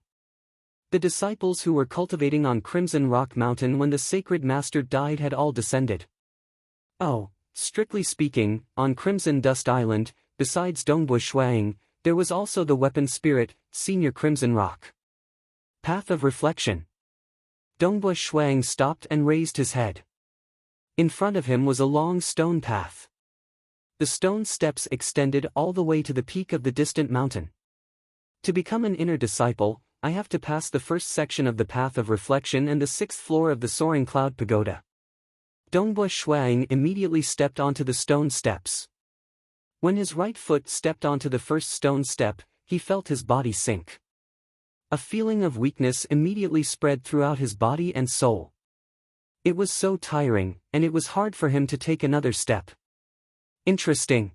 [SPEAKER 1] The disciples who were cultivating on Crimson Rock Mountain when the sacred master died had all descended. Oh, strictly speaking, on Crimson Dust Island, besides Dongbua Shuang, there was also the weapon spirit, Senior Crimson Rock. Path of Reflection. Dongbua Shuang stopped and raised his head. In front of him was a long stone path. The stone steps extended all the way to the peak of the distant mountain. To become an inner disciple, I have to pass the first section of the Path of Reflection and the 6th floor of the Soaring Cloud Pagoda. Dongbui Shuang immediately stepped onto the stone steps. When his right foot stepped onto the first stone step, he felt his body sink. A feeling of weakness immediately spread throughout his body and soul. It was so tiring, and it was hard for him to take another step. Interesting.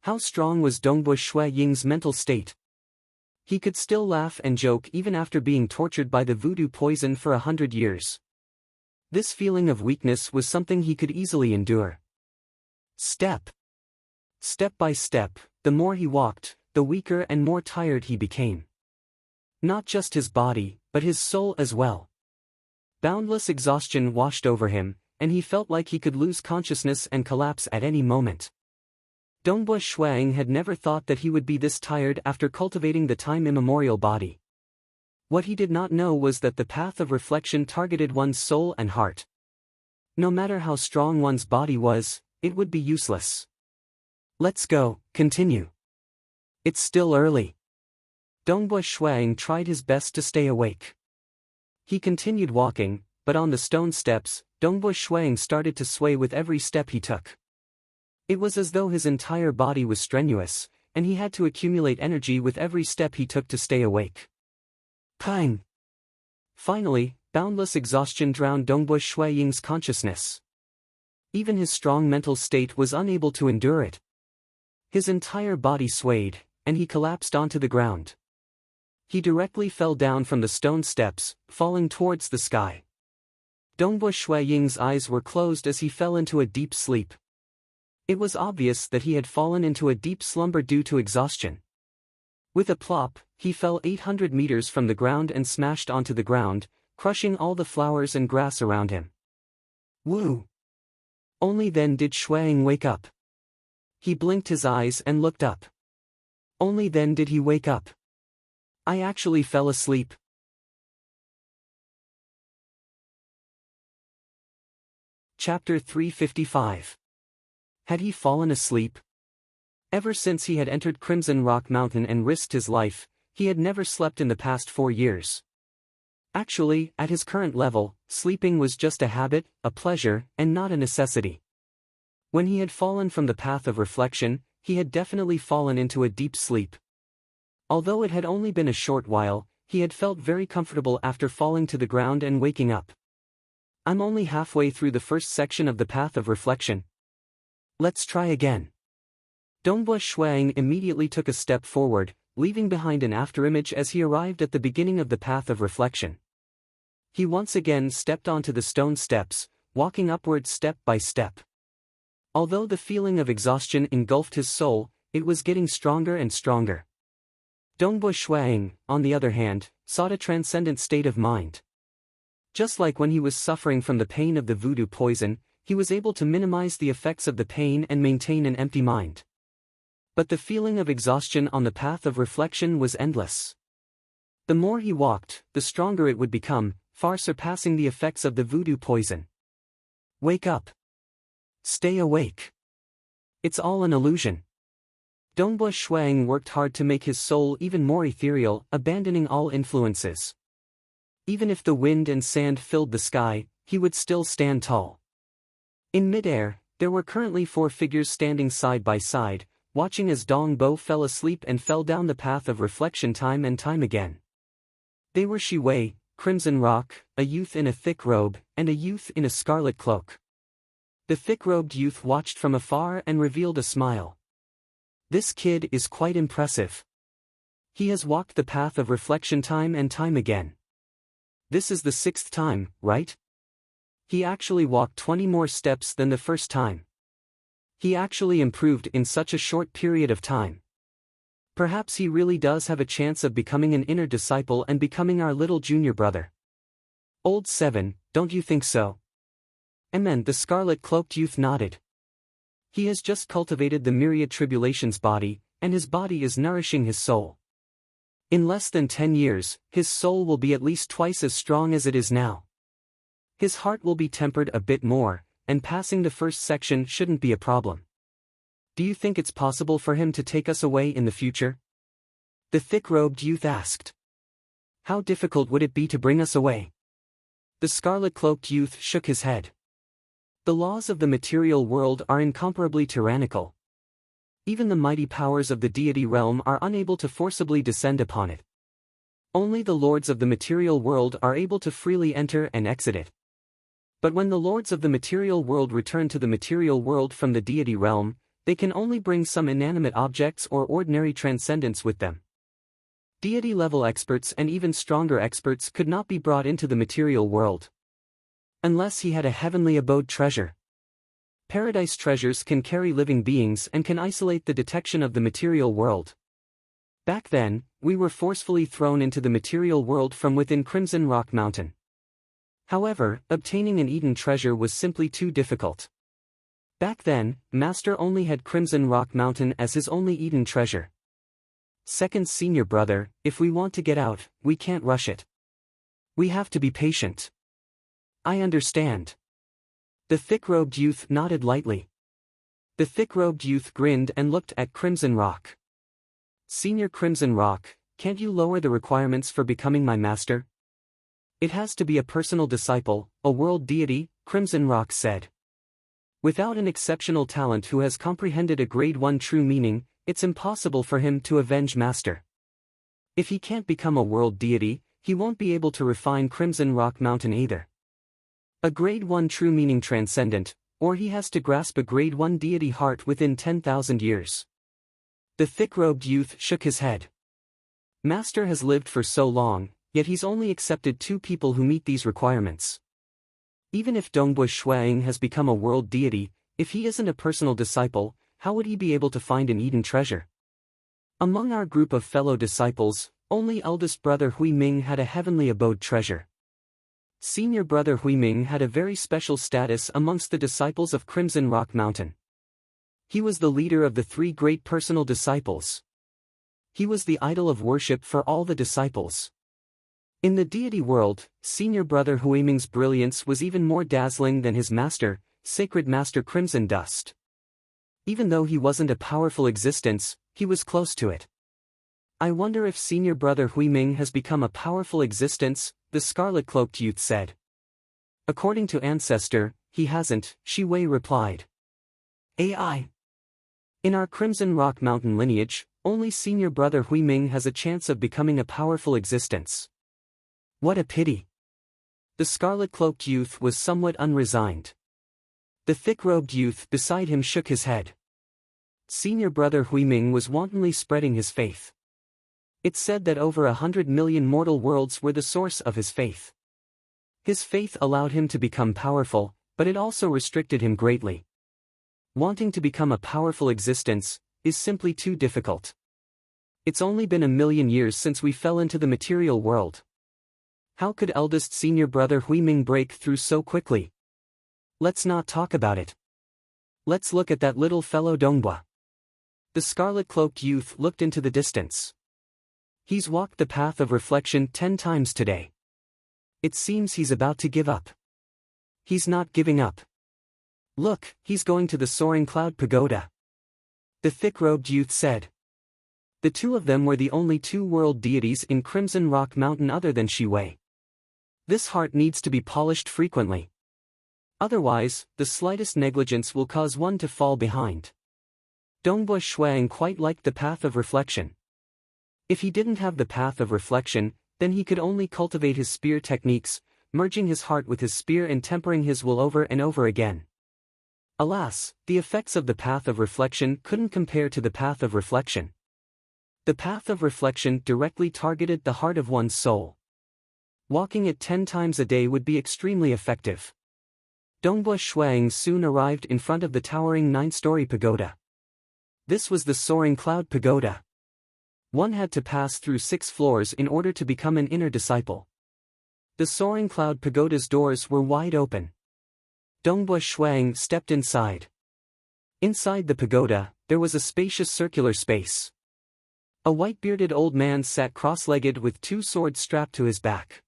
[SPEAKER 1] How strong was Dongbui Shuang's mental state? He could still laugh and joke even after being tortured by the voodoo poison for 100 years. This feeling of weakness was something he could easily endure. Step by step, the more he walked, the weaker and more tired he became. Not just his body, but his soul as well. Boundless exhaustion washed over him, and he felt like he could lose consciousness and collapse at any moment. Dongbui Shuang had never thought that he would be this tired after cultivating the time-immemorial body. What he did not know was that the Path of Reflection targeted one's soul and heart. No matter how strong one's body was, it would be useless. Let's go, continue. It's still early. Dongbui Shuang tried his best to stay awake. He continued walking, but on the stone steps, Dongbui Shuang started to sway with every step he took. It was as though his entire body was strenuous, and he had to accumulate energy with every step he took to stay awake. Pang! Finally, boundless exhaustion drowned Dongbui Shuang's consciousness. Even his strong mental state was unable to endure it. His entire body swayed, and he collapsed onto the ground. He directly fell down from the stone steps, falling towards the sky. Dongbui Shuang's eyes were closed as he fell into a deep sleep. It was obvious that he had fallen into a deep slumber due to exhaustion. With a plop, he fell 800 meters from the ground and smashed onto the ground, crushing all the flowers and grass around him. Woo! Only then did Shuang wake up. He blinked his eyes and looked up. Only then did he wake up. I actually fell asleep. Chapter 355. Had he fallen asleep? Ever since he had entered Crimson Rock Mountain and risked his life, he had never slept in the past 4 years. Actually, at his current level, sleeping was just a habit, a pleasure, and not a necessity. When he had fallen from the Path of Reflection, he had definitely fallen into a deep sleep. Although it had only been a short while, he had felt very comfortable after falling to the ground and waking up. I'm only halfway through the first section of the Path of Reflection. Let's try again. Dongbui Shuang immediately took a step forward, leaving behind an afterimage as he arrived at the beginning of the Path of Reflection. He once again stepped onto the stone steps, walking upward step by step. Although the feeling of exhaustion engulfed his soul, it was getting stronger and stronger. Dongbui Shuang, on the other hand, sought a transcendent state of mind. Just like when he was suffering from the pain of the voodoo poison, he was able to minimize the effects of the pain and maintain an empty mind. But the feeling of exhaustion on the Path of Reflection was endless. The more he walked, the stronger it would become, far surpassing the effects of the voodoo poison. Wake up. Stay awake. It's all an illusion. Dongbui Shuang worked hard to make his soul even more ethereal, abandoning all influences. Even if the wind and sand filled the sky, he would still stand tall. In midair, there were currently 4 figures standing side by side, watching as Dongbo fell asleep and fell down the Path of Reflection time and time again. They were Shi Wei, Crimson Rock, a youth in a thick robe, and a youth in a scarlet cloak. The thick-robed youth watched from afar and revealed a smile. This kid is quite impressive. He has walked the Path of Reflection time and time again. This is the 6th time, right? He actually walked 20 more steps than the first time. He actually improved in such a short period of time. Perhaps he really does have a chance of becoming an inner disciple and becoming our little junior brother. Old 7, don't you think so? Amen. The scarlet-cloaked youth nodded. He has just cultivated the myriad tribulations body, and his body is nourishing his soul. In less than 10 years, his soul will be at least twice as strong as it is now. His heart will be tempered a bit more, and passing the first section shouldn't be a problem. Do you think it's possible for him to take us away in the future? The thick-robed youth asked. How difficult would it be to bring us away? The scarlet-cloaked youth shook his head. The laws of the material world are incomparably tyrannical. Even the mighty powers of the deity realm are unable to forcibly descend upon it. Only the lords of the material world are able to freely enter and exit it. But when the lords of the material world return to the material world from the deity realm, they can only bring some inanimate objects or ordinary transcendence with them. Deity-level experts and even stronger experts could not be brought into the material world. Unless he had a heavenly abode treasure. Paradise treasures can carry living beings and can isolate the detection of the material world. Back then, we were forcefully thrown into the material world from within Crimson Rock Mountain. However, obtaining an Eden treasure was simply too difficult. Back then, Master only had Crimson Rock Mountain as his only Eden treasure. Second senior brother, if we want to get out, we can't rush it. We have to be patient. I understand. The thick-robed youth nodded lightly. The thick-robed youth grinned and looked at Crimson Rock. Senior Crimson Rock, can't you lower the requirements for becoming my master? It has to be a personal disciple, a world deity, Crimson Rock said. Without an exceptional talent who has comprehended a grade 1 true meaning, it's impossible for him to avenge Master. If he can't become a world deity, he won't be able to refine Crimson Rock Mountain either. A grade 1 true meaning transcendent, or he has to grasp a grade 1 deity heart within 10,000 years. The thick-robed youth shook his head. Master has lived for so long, yet he's only accepted 2 people who meet these requirements. Even if Dongbush Xueying has become a world deity, if he isn't a personal disciple, how would he be able to find an Eden treasure? Among our group of fellow disciples, only eldest brother Hui Ming had a heavenly abode treasure. Senior brother Hui Ming had a very special status amongst the disciples of Crimson Rock Mountain. He was the leader of the 3 great personal disciples. He was the idol of worship for all the disciples. In the deity world, senior brother Hui Ming's brilliance was even more dazzling than his master, sacred master Crimson Dust. Even though he wasn't a powerful existence, he was close to it. I wonder if senior brother Hui Ming has become a powerful existence, the scarlet-cloaked youth said. According to Ancestor, he hasn't, Shi Wei replied. AI. In our Crimson Rock Mountain lineage, only senior brother Hui Ming has a chance of becoming a powerful existence. What a pity. The scarlet-cloaked youth was somewhat unresigned. The thick-robed youth beside him shook his head. Senior brother Hui Ming was wantonly spreading his faith. It's said that over 100 million mortal worlds were the source of his faith. His faith allowed him to become powerful, but it also restricted him greatly. Wanting to become a powerful existence is simply too difficult. It's only been 1,000,000 years since we fell into the material world. How could eldest senior brother Hui Ming break through so quickly? Let's not talk about it. Let's look at that little fellow Dongbua. The scarlet-cloaked youth looked into the distance. He's walked the path of reflection 10 times today. It seems he's about to give up. He's not giving up. Look, he's going to the soaring cloud pagoda. The thick-robed youth said. The 2 of them were the only 2 world deities in Crimson Rock Mountain other than Shi Wei. This heart needs to be polished frequently. Otherwise, the slightest negligence will cause one to fall behind. Dongbush Xueying quite liked the path of reflection. If he didn't have the path of reflection, then he could only cultivate his spear techniques, merging his heart with his spear and tempering his will over and over again. Alas, the effects of the path of reflection couldn't compare to the path of reflection. The path of reflection directly targeted the heart of one's soul. Walking it 10 times a day would be extremely effective. Dongbush Xueying soon arrived in front of the towering 9-story pagoda. This was the soaring cloud pagoda. One had to pass through 6 floors in order to become an inner disciple. The soaring cloud pagoda's doors were wide open. Dongbush Xueying stepped inside. Inside the pagoda, there was a spacious circular space. A white-bearded old man sat cross-legged with 2 swords strapped to his back.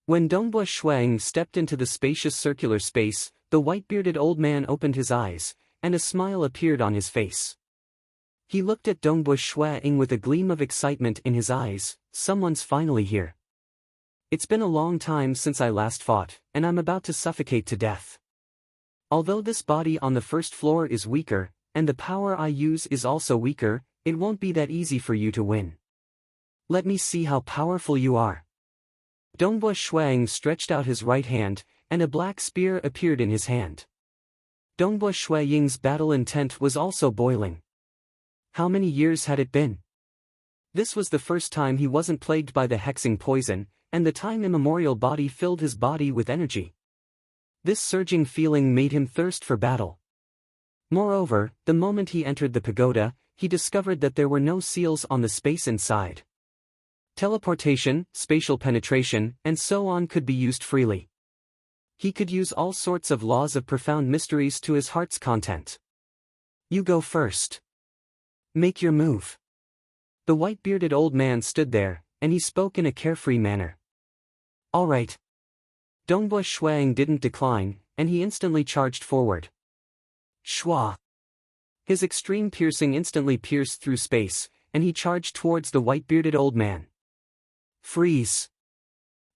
[SPEAKER 1] When Dongbush Xueying stepped into the spacious circular space, the white-bearded old man opened his eyes, and a smile appeared on his face. He looked at Dongbush Xueying with a gleam of excitement in his eyes. Someone's finally here. It's been a long time since I last fought, and I'm about to suffocate to death. Although this body on the first floor is weaker, and the power I use is also weaker, it won't be that easy for you to win. Let me see how powerful you are. Dongbua Shuang stretched out his right hand, and a black spear appeared in his hand. Dongbua Shuaying's battle intent was also boiling. How many years had it been? This was the first time he wasn't plagued by the hexing poison, and the time immemorial body filled his body with energy. This surging feeling made him thirst for battle. Moreover, the moment he entered the pagoda, he discovered that there were no seals on the space inside. Teleportation, spatial penetration, and so on could be used freely. He could use all sorts of laws of profound mysteries to his heart's content. You go first. Make your move. The white-bearded old man stood there, and he spoke in a carefree manner. All right. Dongbua Shuang didn't decline, and he instantly charged forward. Shua! His extreme piercing instantly pierced through space, and he charged towards the white-bearded old man. Freeze!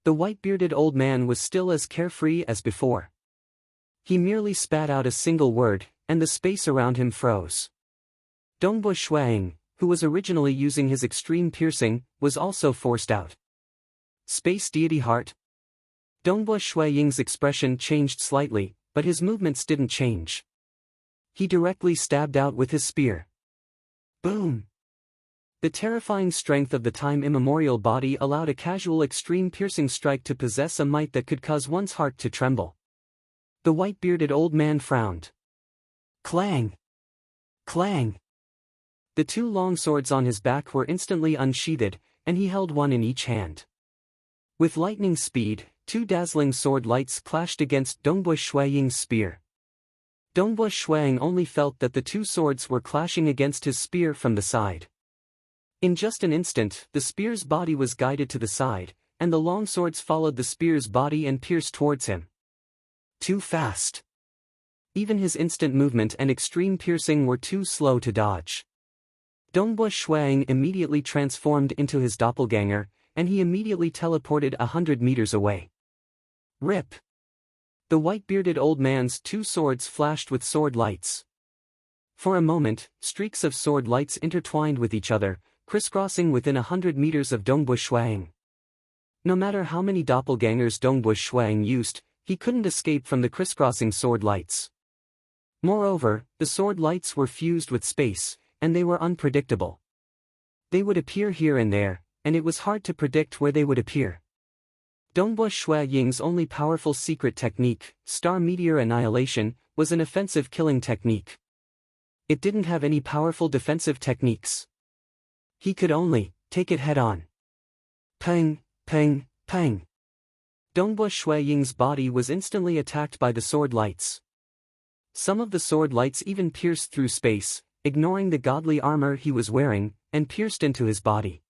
[SPEAKER 1] The white-bearded old man was still as carefree as before. He merely spat out a single word, and the space around him froze. Dongbua Shuang, who was originally using his extreme piercing, was also forced out. Space deity heart. Dongbua Shuaying's expression changed slightly, but his movements didn't change. He directly stabbed out with his spear. Boom! The terrifying strength of the time immemorial body allowed a casual extreme piercing strike to possess a might that could cause one's heart to tremble. The white-bearded old man frowned. Clang! Clang! The two long swords on his back were instantly unsheathed, and he held one in each hand. With lightning speed, two dazzling sword lights clashed against Dongbua Shuaying's spear. Dongbua Shuang only felt that the two swords were clashing against his spear from the side. In just an instant, the spear's body was guided to the side, and the long swords followed the spear's body and pierced towards him. Too fast. Even his instant movement and extreme piercing were too slow to dodge. Dongbua Shuang immediately transformed into his doppelganger, and he immediately teleported 100 meters away. Rip! The white-bearded old man's two swords flashed with sword lights. For a moment, streaks of sword lights intertwined with each other, crisscrossing within 100 meters of Dongbua Shuang. No matter how many doppelgangers Dongbua Shuang used, he couldn't escape from the crisscrossing sword lights. Moreover, the sword lights were fused with space, and they were unpredictable. They would appear here and there, and it was hard to predict where they would appear. Dongbua Shuaying's only powerful secret technique, Star Meteor Annihilation, was an offensive killing technique. It didn't have any powerful defensive techniques. He could only take it head-on. Pang, pang, pang. Dongbua Shuaying's body was instantly attacked by the sword lights. Some of the sword lights even pierced through space, ignoring the godly armor he was wearing, and pierced into his body.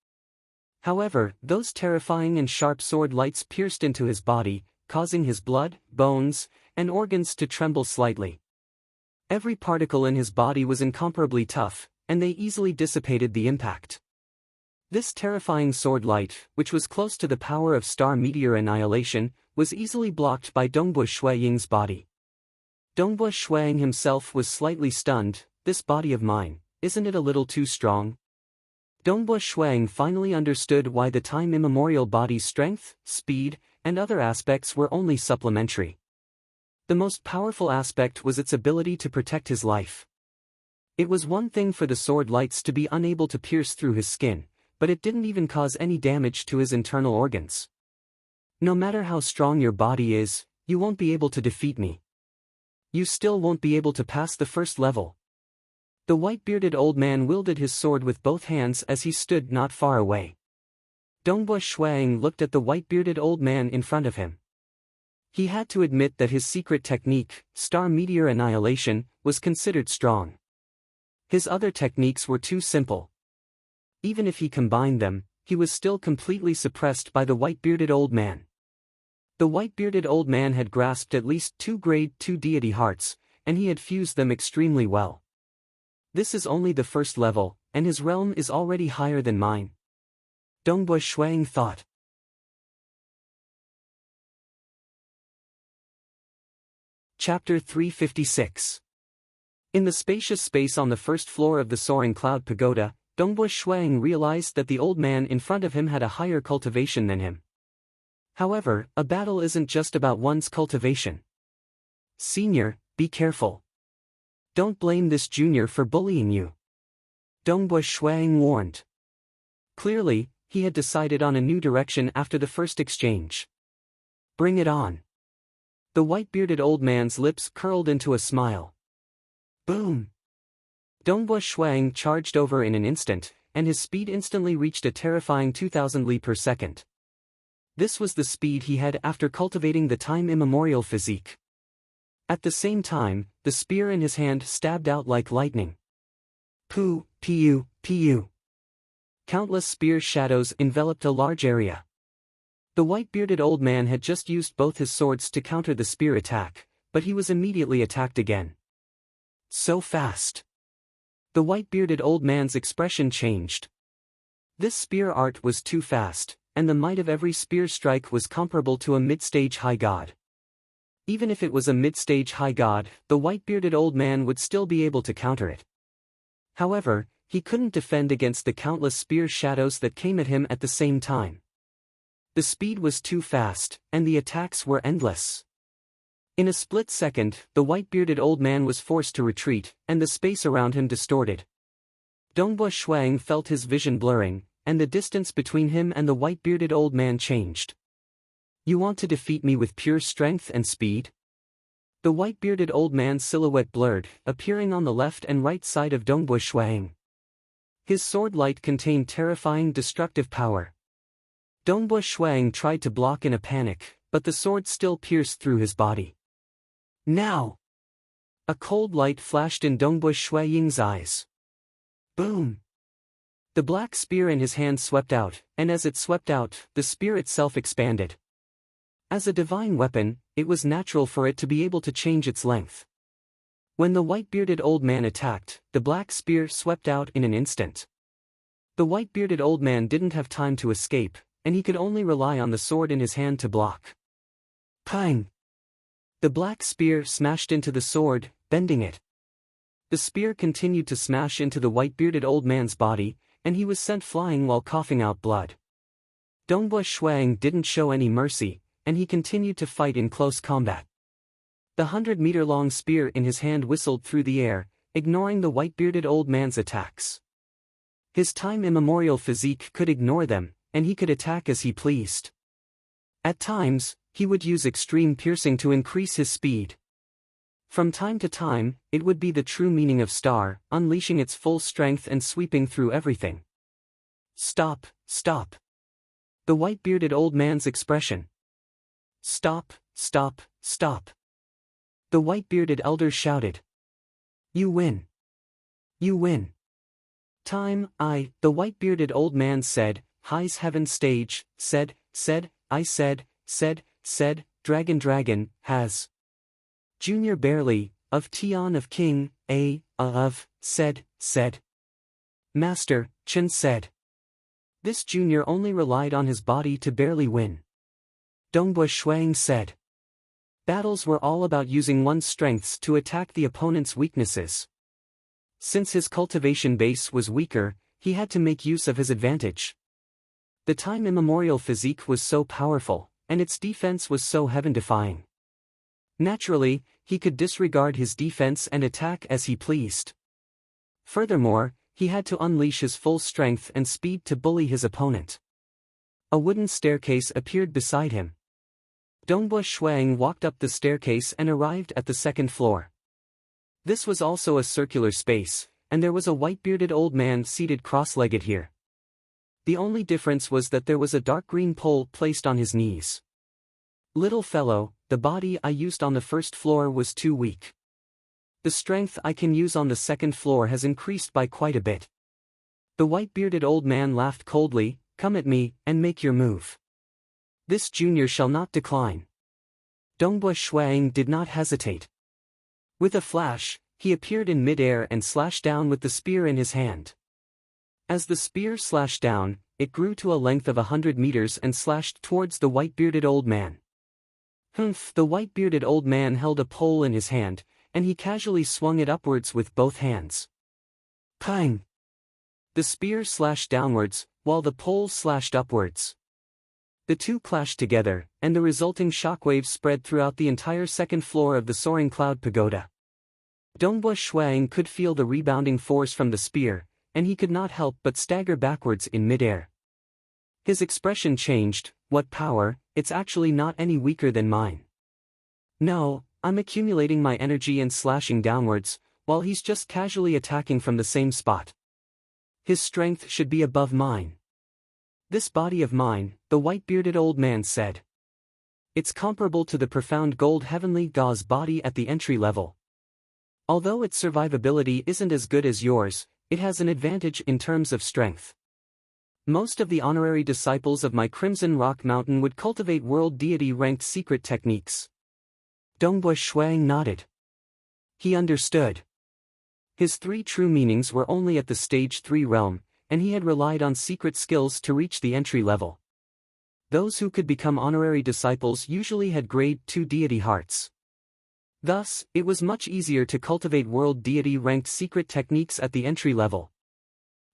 [SPEAKER 1] However, those terrifying and sharp sword lights pierced into his body, causing his blood, bones, and organs to tremble slightly. Every particle in his body was incomparably tough, and they easily dissipated the impact. This terrifying sword light, which was close to the power of Star Meteor Annihilation, was easily blocked by Dongbua Shuaying's body. Dongbua Shuaying himself was slightly stunned. This body of mine, isn't it a little too strong? Dongbua Shuang finally understood why the time immemorial body's strength, speed, and other aspects were only supplementary. The most powerful aspect was its ability to protect his life. It was one thing for the sword lights to be unable to pierce through his skin, but it didn't even cause any damage to his internal organs. No matter how strong your body is, you won't be able to defeat me. You still won't be able to pass the first level. The white-bearded old man wielded his sword with both hands as he stood not far away. Dongbua Shuang looked at the white-bearded old man in front of him. He had to admit that his secret technique, Star Meteor Annihilation, was considered strong. His other techniques were too simple. Even if he combined them, he was still completely suppressed by the white-bearded old man. The white-bearded old man had grasped at least 2 grade 2 deity hearts, and he had fused them extremely well. This is only the first level, and his realm is already higher than mine. Dongbua Shuang thought. Chapter 356. In the spacious space on the first floor of the Soaring Cloud Pagoda, Dongbo Shuang realized that the old man in front of him had a higher cultivation than him. However, a battle isn't just about one's cultivation. Senior, be careful. Don't blame this junior for bullying you. Dongbo Shuang warned. Clearly, he had decided on a new direction after the first exchange. Bring it on. The white-bearded old man's lips curled into a smile. Boom! Dongbo Shuang charged over in an instant, and his speed instantly reached a terrifying 2,000 li per second. This was the speed he had after cultivating the time-immemorial physique. At the same time, the spear in his hand stabbed out like lightning. Pu, pu, pu. Countless spear shadows enveloped a large area. The white-bearded old man had just used both his swords to counter the spear attack, but he was immediately attacked again. So fast. The white-bearded old man's expression changed. This spear art was too fast, and the might of every spear strike was comparable to a mid-stage high god. Even if it was a mid-stage high god, the white-bearded old man would still be able to counter it. However, he couldn't defend against the countless spear shadows that came at him at the same time. The speed was too fast, and the attacks were endless. In a split second, the white-bearded old man was forced to retreat, and the space around him distorted. Dongbo Shuang felt his vision blurring, and the distance between him and the white-bearded old man changed. You want to defeat me with pure strength and speed? The white-bearded old man's silhouette blurred, appearing on the left and right side of Dongbo Shuang. His sword light contained terrifying destructive power. Dongbo Shuang tried to block in a panic, but the sword still pierced through his body. Now! A cold light flashed in Dongbo Shuang's eyes. Boom! The black spear in his hand swept out, and as it swept out, the spear itself expanded. As a divine weapon, it was natural for it to be able to change its length. When the white-bearded old man attacked, the black spear swept out in an instant. The white-bearded old man didn't have time to escape, and he could only rely on the sword in his hand to block. Pang! The black spear smashed into the sword, bending it. The spear continued to smash into the white-bearded old man's body, and he was sent flying while coughing out blood. Dongbo Shuang didn't show any mercy, and he continued to fight in close combat. The 100-meter-long spear in his hand whistled through the air, ignoring the white-bearded old man's attacks. His time-immemorial physique could ignore them, and he could attack as he pleased. At times, he would use extreme piercing to increase his speed. From time to time, it would be the true meaning of star, unleashing its full strength and sweeping through everything. Stop, stop. The white-bearded old man's expression. Stop, stop, stop. The white-bearded elder shouted. You win. You win. The white-bearded old man said, High's heaven stage, said, dragon, has. Junior barely, of Tian of King, said. Master, Chen said. This junior only relied on his body to barely win. Dongbo Shuang said. Battles were all about using one's strengths to attack the opponent's weaknesses. Since his cultivation base was weaker, he had to make use of his advantage. The time-immemorial physique was so powerful, and its defense was so heaven-defying. Naturally, he could disregard his defense and attack as he pleased. Furthermore, he had to unleash his full strength and speed to bully his opponent. A wooden staircase appeared beside him. Dongbo Shuang walked up the staircase and arrived at the second floor. This was also a circular space, and there was a white-bearded old man seated cross-legged here. The only difference was that there was a dark green pole placed on his knees. Little fellow, the body I used on the first floor was too weak. The strength I can use on the second floor has increased by quite a bit. The white-bearded old man laughed coldly. Come at me, and make your move. This junior shall not decline. Dongbo Shuang did not hesitate. With a flash, he appeared in mid-air and slashed down with the spear in his hand. As the spear slashed down, it grew to a length of 100 meters and slashed towards the white-bearded old man. Humph! The white-bearded old man held a pole in his hand, and he casually swung it upwards with both hands. Pang! The spear slashed downwards, while the pole slashed upwards. The two clashed together, and the resulting shockwaves spread throughout the entire second floor of the soaring cloud pagoda. Dongbua Shuang could feel the rebounding force from the spear, and he could not help but stagger backwards in midair. His expression changed. What power? It's actually not any weaker than mine. No, I'm accumulating my energy and slashing downwards, while he's just casually attacking from the same spot. His strength should be above mine. This body of mine, the white-bearded old man said. It's comparable to the profound gold heavenly gauze body at the entry level. Although its survivability isn't as good as yours, it has an advantage in terms of strength. Most of the honorary disciples of my Crimson Rock Mountain would cultivate world deity-ranked secret techniques. Dongbua Shuang nodded. He understood. His three true meanings were only at the stage 3 realm, and he had relied on secret skills to reach the entry level. Those who could become honorary disciples usually had grade 2 deity hearts. Thus, it was much easier to cultivate world deity-ranked secret techniques at the entry level.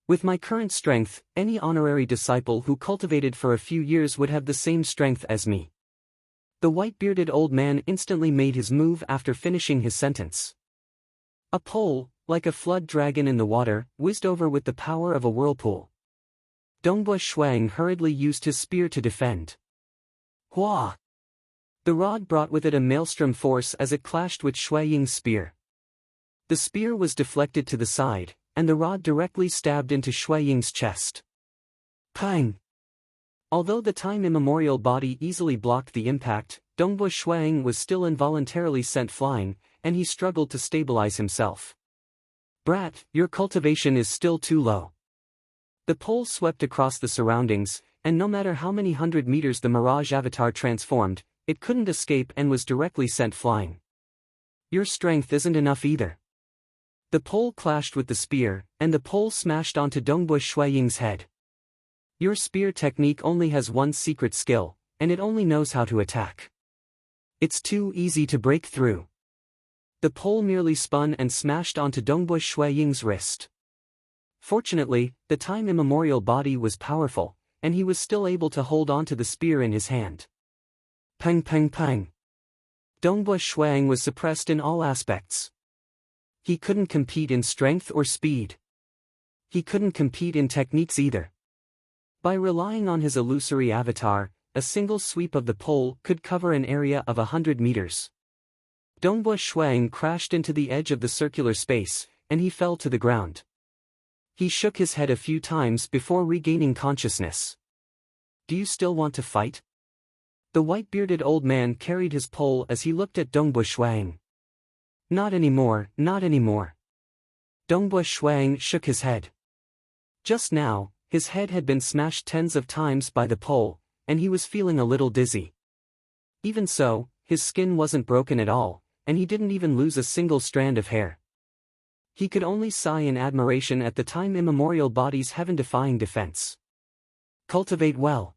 [SPEAKER 1] With my current strength, any honorary disciple who cultivated for a few years would have the same strength as me. The white-bearded old man instantly made his move after finishing his sentence. A pole, like a flood dragon in the water, whizzed over with the power of a whirlpool. Dongbua Shuang hurriedly used his spear to defend. Hua! The rod brought with it a maelstrom force as it clashed with Ying's spear. The spear was deflected to the side, and the rod directly stabbed into Ying's chest. Pang! Although the time immemorial body easily blocked the impact, Dongbua Shuang was still involuntarily sent flying, and he struggled to stabilize himself. Brat, your cultivation is still too low. The pole swept across the surroundings, and no matter how many hundred meters the Mirage Avatar transformed, it couldn't escape and was directly sent flying. Your strength isn't enough either. The pole clashed with the spear, and the pole smashed onto Dongbua Shuang's head. Your spear technique only has one secret skill, and it only knows how to attack. It's too easy to break through. The pole merely spun and smashed onto Dongbua Shuang's wrist. Fortunately, the time immemorial body was powerful, and he was still able to hold onto the spear in his hand. Pang pang pang. Dongbua Shuang was suppressed in all aspects. He couldn't compete in strength or speed. He couldn't compete in techniques either. By relying on his illusory avatar, a single sweep of the pole could cover an area of 100 meters. Dongbua Shuang crashed into the edge of the circular space, and he fell to the ground. He shook his head a few times before regaining consciousness. Do you still want to fight? The white-bearded old man carried his pole as he looked at Dongbua Shuang. Not anymore, not anymore. Dongbua Shuang shook his head. Just now, his head had been smashed tens of times by the pole, and he was feeling a little dizzy. Even so, his skin wasn't broken at all, and he didn't even lose a single strand of hair. He could only sigh in admiration at the time immemorial body's heaven-defying defense. Cultivate well.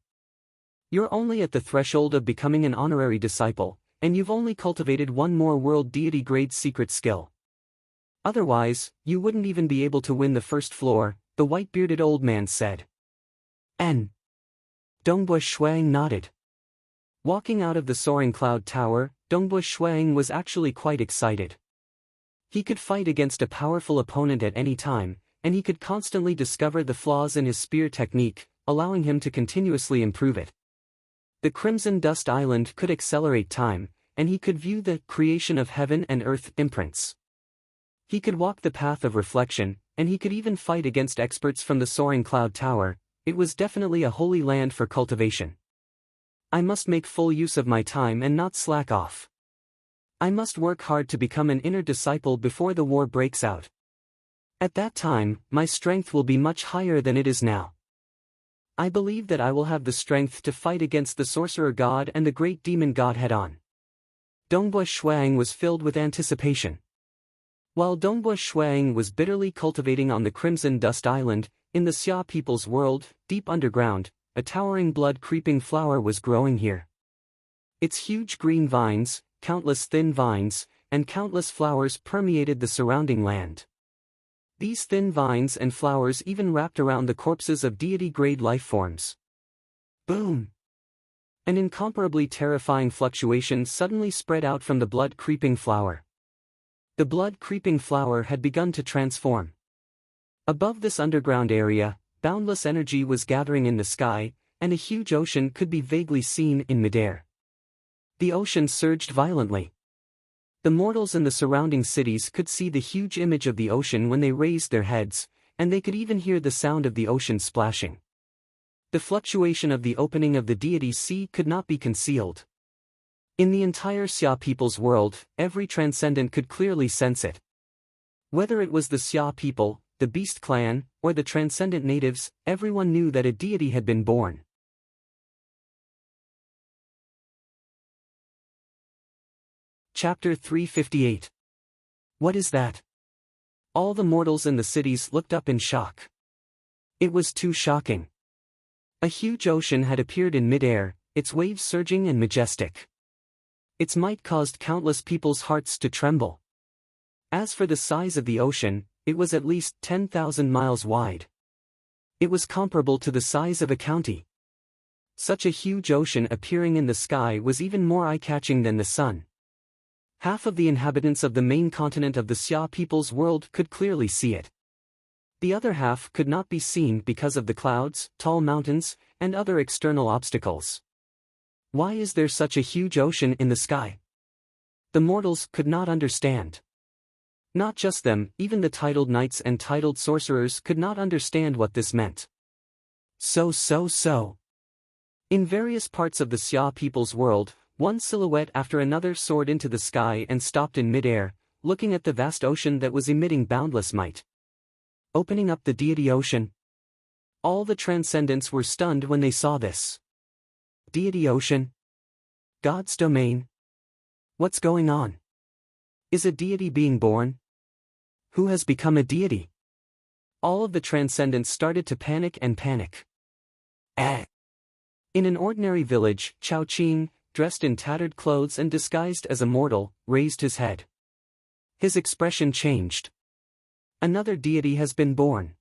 [SPEAKER 1] You're only at the threshold of becoming an honorary disciple, and you've only cultivated one more world deity grade secret skill. Otherwise, you wouldn't even be able to win the first floor, the white-bearded old man said. N. Dongbua Shuang nodded. Walking out of the soaring cloud tower, Dongbua Shuang was actually quite excited. He could fight against a powerful opponent at any time, and he could constantly discover the flaws in his spear technique, allowing him to continuously improve it. The Crimson Dust Island could accelerate time, and he could view the creation of heaven and earth imprints. He could walk the path of reflection, and he could even fight against experts from the soaring cloud tower. It was definitely a holy land for cultivation. I must make full use of my time and not slack off. I must work hard to become an inner disciple before the war breaks out. At that time, my strength will be much higher than it is now. I believe that I will have the strength to fight against the sorcerer god and the great demon god head-on. Dongbua Shuang was filled with anticipation. While Dongbua Shuang was bitterly cultivating on the Crimson Dust Island, in the Xia people's world, deep underground, a towering blood-creeping flower was growing here. Its huge green vines, countless thin vines, and countless flowers permeated the surrounding land. These thin vines and flowers even wrapped around the corpses of deity-grade life forms. Boom! An incomparably terrifying fluctuation suddenly spread out from the blood-creeping flower. The blood-creeping flower had begun to transform. Above this underground area, boundless energy was gathering in the sky, and a huge ocean could be vaguely seen in midair. The ocean surged violently. The mortals in the surrounding cities could see the huge image of the ocean when they raised their heads, and they could even hear the sound of the ocean splashing. The fluctuation of the opening of the deity sea could not be concealed. In the entire Xia people's world, every transcendent could clearly sense it. Whether it was the Xia people, the beast clan, or the transcendent natives, everyone knew that a deity had been born. Chapter 358. What is that? All the mortals in the cities looked up in shock. It was too shocking. A huge ocean had appeared in mid-air, its waves surging and majestic. Its might caused countless people's hearts to tremble. As for the size of the ocean, it was at least 10,000 miles wide. It was comparable to the size of a county. Such a huge ocean appearing in the sky was even more eye-catching than the sun. Half of the inhabitants of the main continent of the Xia people's world could clearly see it. The other half could not be seen because of the clouds, tall mountains, and other external obstacles. Why is there such a huge ocean in the sky? The mortals could not understand. Not just them, even the titled knights and titled sorcerers could not understand what this meant. So. In various parts of the Xia people's world, one silhouette after another soared into the sky and stopped in mid-air, looking at the vast ocean that was emitting boundless might. Opening up the deity ocean. All the transcendents were stunned when they saw this. Deity ocean? God's domain? What's going on? Is a deity being born? Who has become a deity? All of the transcendents started to panic. In an ordinary village, Chao Qing, dressed in tattered clothes and disguised as a mortal, raised his head. His expression changed. Another deity has been born.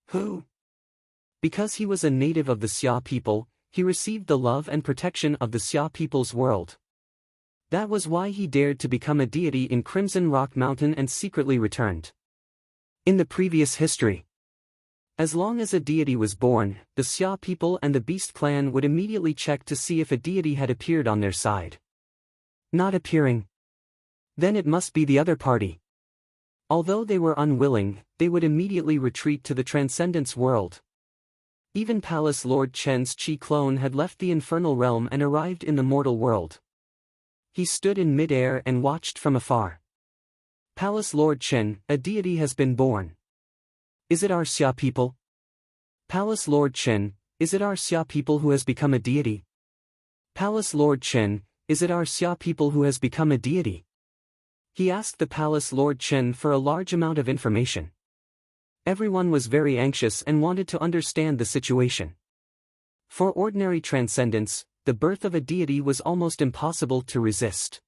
[SPEAKER 1] Who? Because he was a native of the Xia people, he received the love and protection of the Xia people's world. That was why he dared to become a deity in Crimson Rock Mountain and secretly returned. In the previous history, as long as a deity was born, the Xia people and the Beast clan would immediately check to see if a deity had appeared on their side. Not appearing. Then it must be the other party. Although they were unwilling, they would immediately retreat to the Transcendence world. Even Palace Lord Chen's Chi clone had left the infernal realm and arrived in the mortal world. He stood in mid-air and watched from afar. Palace Lord Chen, a deity has been born. Is it our Xia people? Palace Lord Chen, is it our Xia people who has become a deity? Palace Lord Chen, is it our Xia people who has become a deity? He asked the Palace Lord Chen for a large amount of information. Everyone was very anxious and wanted to understand the situation. For ordinary transcendents, the birth of a deity was almost impossible to resist.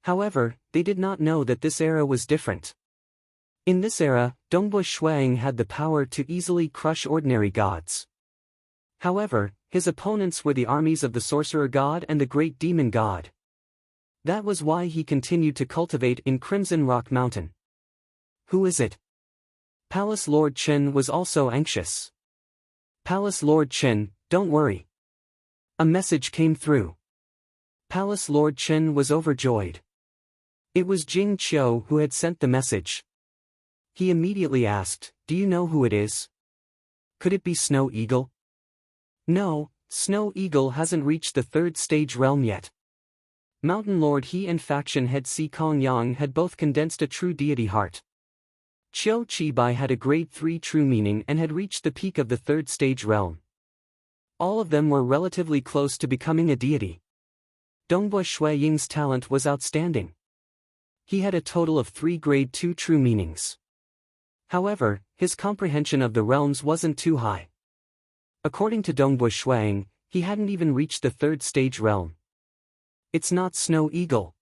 [SPEAKER 1] However, they did not know that this era was different. In this era, Dongbu Shuang had the power to easily crush ordinary gods. However, his opponents were the armies of the Sorcerer God and the Great Demon God. That was why he continued to cultivate in Crimson Rock Mountain. Who is it? Palace Lord Chen was also anxious. Palace Lord Chen, don't worry. A message came through. Palace Lord Chen was overjoyed. It was Jing Qiu who had sent the message. He immediately asked, "Do you know who it is? Could it be Snow Eagle?" No, Snow Eagle hasn't reached the third stage realm yet. Mountain Lord He and faction head Si Kong Yang had both condensed a true deity heart. Qiu Qibai had a grade 3 true meaning and had reached the peak of the third stage realm. All of them were relatively close to becoming a deity. Dongbu Shuiying's talent was outstanding. He had a total of 3 grade 2 true meanings. However, his comprehension of the realms wasn't too high. According to Dongbu Shuiying, he hadn't even reached the third stage realm. It's not Snow Eagle.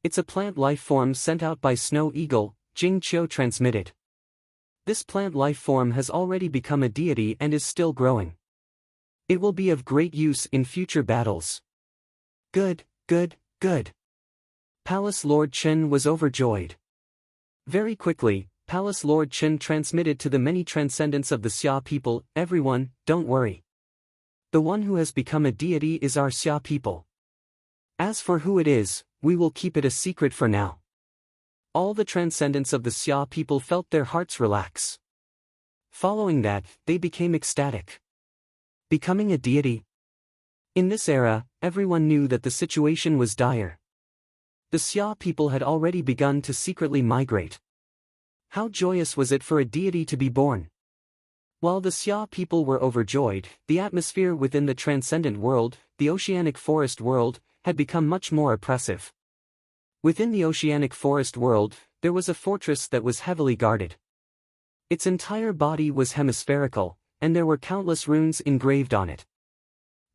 [SPEAKER 1] It's a plant life form sent out by Snow Eagle, Jing transmitted. This plant life form has already become a deity and is still growing. It will be of great use in future battles. Good, good, good. Palace Lord Chen was overjoyed. Very quickly, Palace Lord Chen transmitted to the many transcendents of the Xia people, everyone, don't worry. The one who has become a deity is our Xia people. As for who it is, we will keep it a secret for now. All the transcendents of the Xia people felt their hearts relax. Following that, they became ecstatic. Becoming a deity? In this era, everyone knew that the situation was dire. The Xia people had already begun to secretly migrate. How joyous was it for a deity to be born? While the Xia people were overjoyed, the atmosphere within the transcendent world, the oceanic forest world, had become much more oppressive. Within the oceanic forest world, there was a fortress that was heavily guarded. Its entire body was hemispherical, and there were countless runes engraved on it.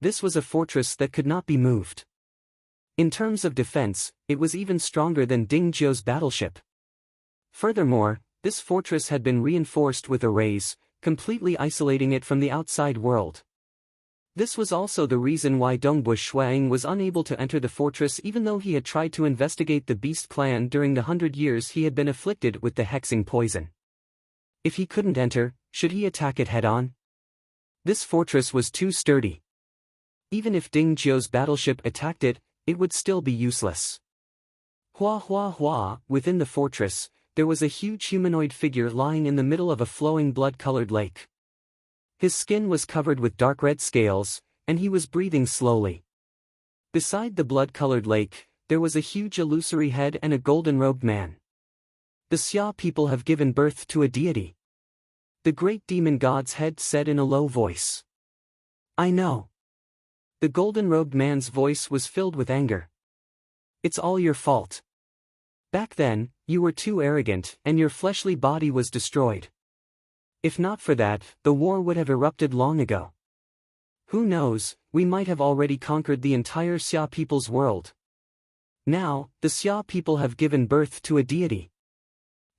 [SPEAKER 1] This was a fortress that could not be moved. In terms of defense, it was even stronger than Ding Zhou's battleship. Furthermore, this fortress had been reinforced with arrays, completely isolating it from the outside world. This was also the reason why Dongbu Shuang was unable to enter the fortress even though he had tried to investigate the Beast clan during the 100 years he had been afflicted with the hexing poison. If he couldn't enter, should he attack it head-on? This fortress was too sturdy. Even if Ding Zhou's battleship attacked it, it would still be useless. Within the fortress, there was a huge humanoid figure lying in the middle of a flowing blood-colored lake. His skin was covered with dark red scales, and he was breathing slowly. Beside the blood-colored lake, there was a huge illusory head and a golden-robed man. The Xia people have given birth to a deity. The great demon god's head said in a low voice. I know. The golden-robed man's voice was filled with anger. It's all your fault. Back then, you were too arrogant, and your fleshly body was destroyed. If not for that, the war would have erupted long ago. Who knows, we might have already conquered the entire Xia people's world. Now, the Xia people have given birth to a deity.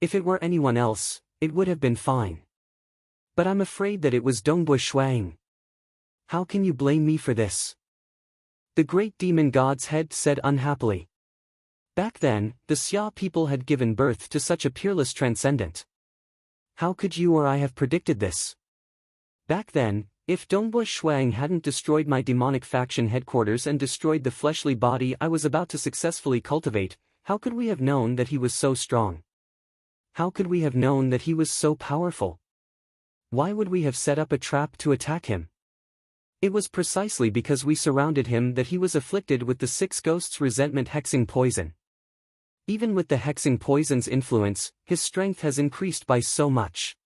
[SPEAKER 1] If it were anyone else, it would have been fine. But I'm afraid that it was Dongbu Shuang. How can you blame me for this? The great demon god's head said unhappily. Back then, the Xia people had given birth to such a peerless transcendent. How could you or I have predicted this? Back then, if Dongbu Shuang hadn't destroyed my demonic faction headquarters and destroyed the fleshly body I was about to successfully cultivate, how could we have known that he was so strong? How could we have known that he was so powerful? Why would we have set up a trap to attack him? It was precisely because we surrounded him that he was afflicted with the 6 ghosts' resentment hexing poison. Even with the hexing poison's influence, his strength has increased by so much.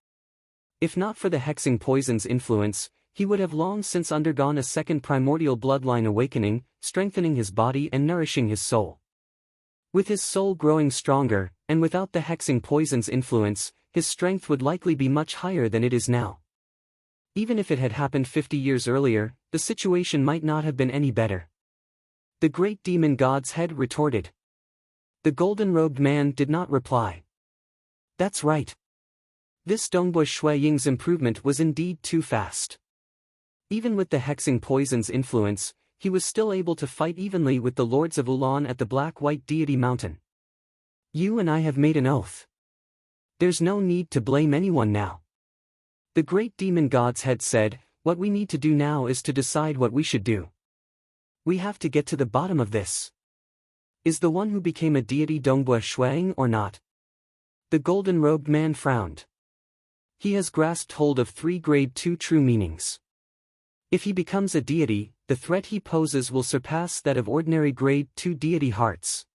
[SPEAKER 1] If not for the hexing poison's influence, he would have long since undergone a second primordial bloodline awakening, strengthening his body and nourishing his soul. With his soul growing stronger, and without the hexing poison's influence, his strength would likely be much higher than it is now. Even if it had happened 50 years earlier, the situation might not have been any better. The great demon god's head retorted. The golden-robed man did not reply. That's right. This Dongbu Shuaying's improvement was indeed too fast. Even with the hexing poison's influence, he was still able to fight evenly with the lords of Ulan at the Black-White Deity Mountain. You and I have made an oath. There's no need to blame anyone now. The great demon god's head said, what we need to do now is to decide what we should do. We have to get to the bottom of this. Is the one who became a deity Dongbu Shuang or not? The golden-robed man frowned. He has grasped hold of 3 grade 2 true meanings. If he becomes a deity, the threat he poses will surpass that of ordinary grade 2 deity hearts.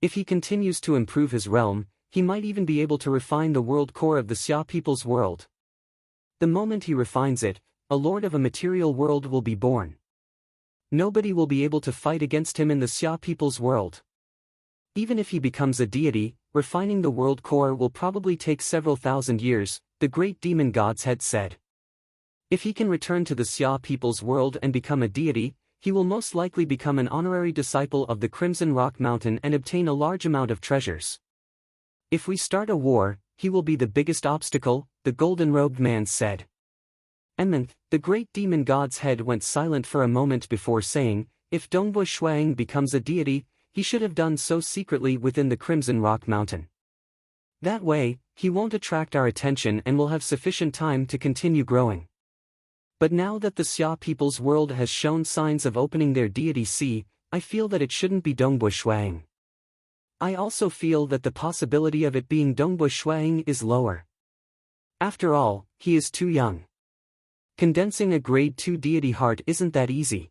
[SPEAKER 1] If he continues to improve his realm, he might even be able to refine the world core of the Xia people's world. The moment he refines it, a lord of a material world will be born. Nobody will be able to fight against him in the Xia people's world. Even if he becomes a deity, refining the world core will probably take several thousand years, the great demon god's head said. If he can return to the Xia people's world and become a deity, he will most likely become an honorary disciple of the Crimson Rock Mountain and obtain a large amount of treasures. If we start a war, he will be the biggest obstacle, the golden-robed man said. The great demon god's head went silent for a moment before saying, if Dongbu Shuang becomes a deity, he should have done so secretly within the Crimson Rock Mountain. That way, he won't attract our attention and will have sufficient time to continue growing. But now that the Xia people's world has shown signs of opening their deity sea, I feel that it shouldn't be Dongbu Shuang. I also feel that the possibility of it being Dongbu Shuang is lower. After all, he is too young. Condensing a grade 2 deity heart isn't that easy.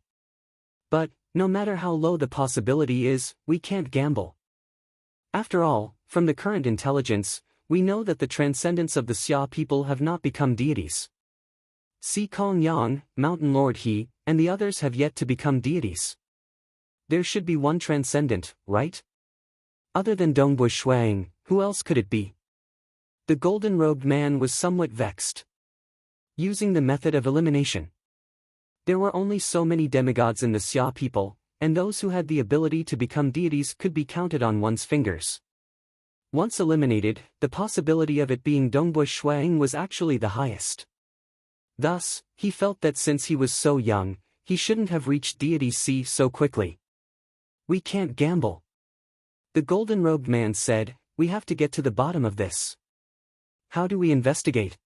[SPEAKER 1] But, no matter how low the possibility is, we can't gamble. After all, from the current intelligence, we know that the transcendents of the Xia people have not become deities. Si Kong Yang, Mountain Lord He, and the others have yet to become deities. There should be one transcendent, right? Other than Dongbu Shuang, who else could it be? The golden-robed man was somewhat vexed. Using the method of elimination. There were only so many demigods in the Xia people, and those who had the ability to become deities could be counted on one's fingers. Once eliminated, the possibility of it being Dongbu Shuang was actually the highest. Thus, he felt that since he was so young, he shouldn't have reached deity C so quickly. We can't gamble. The golden-robed man said, we have to get to the bottom of this. How do we investigate?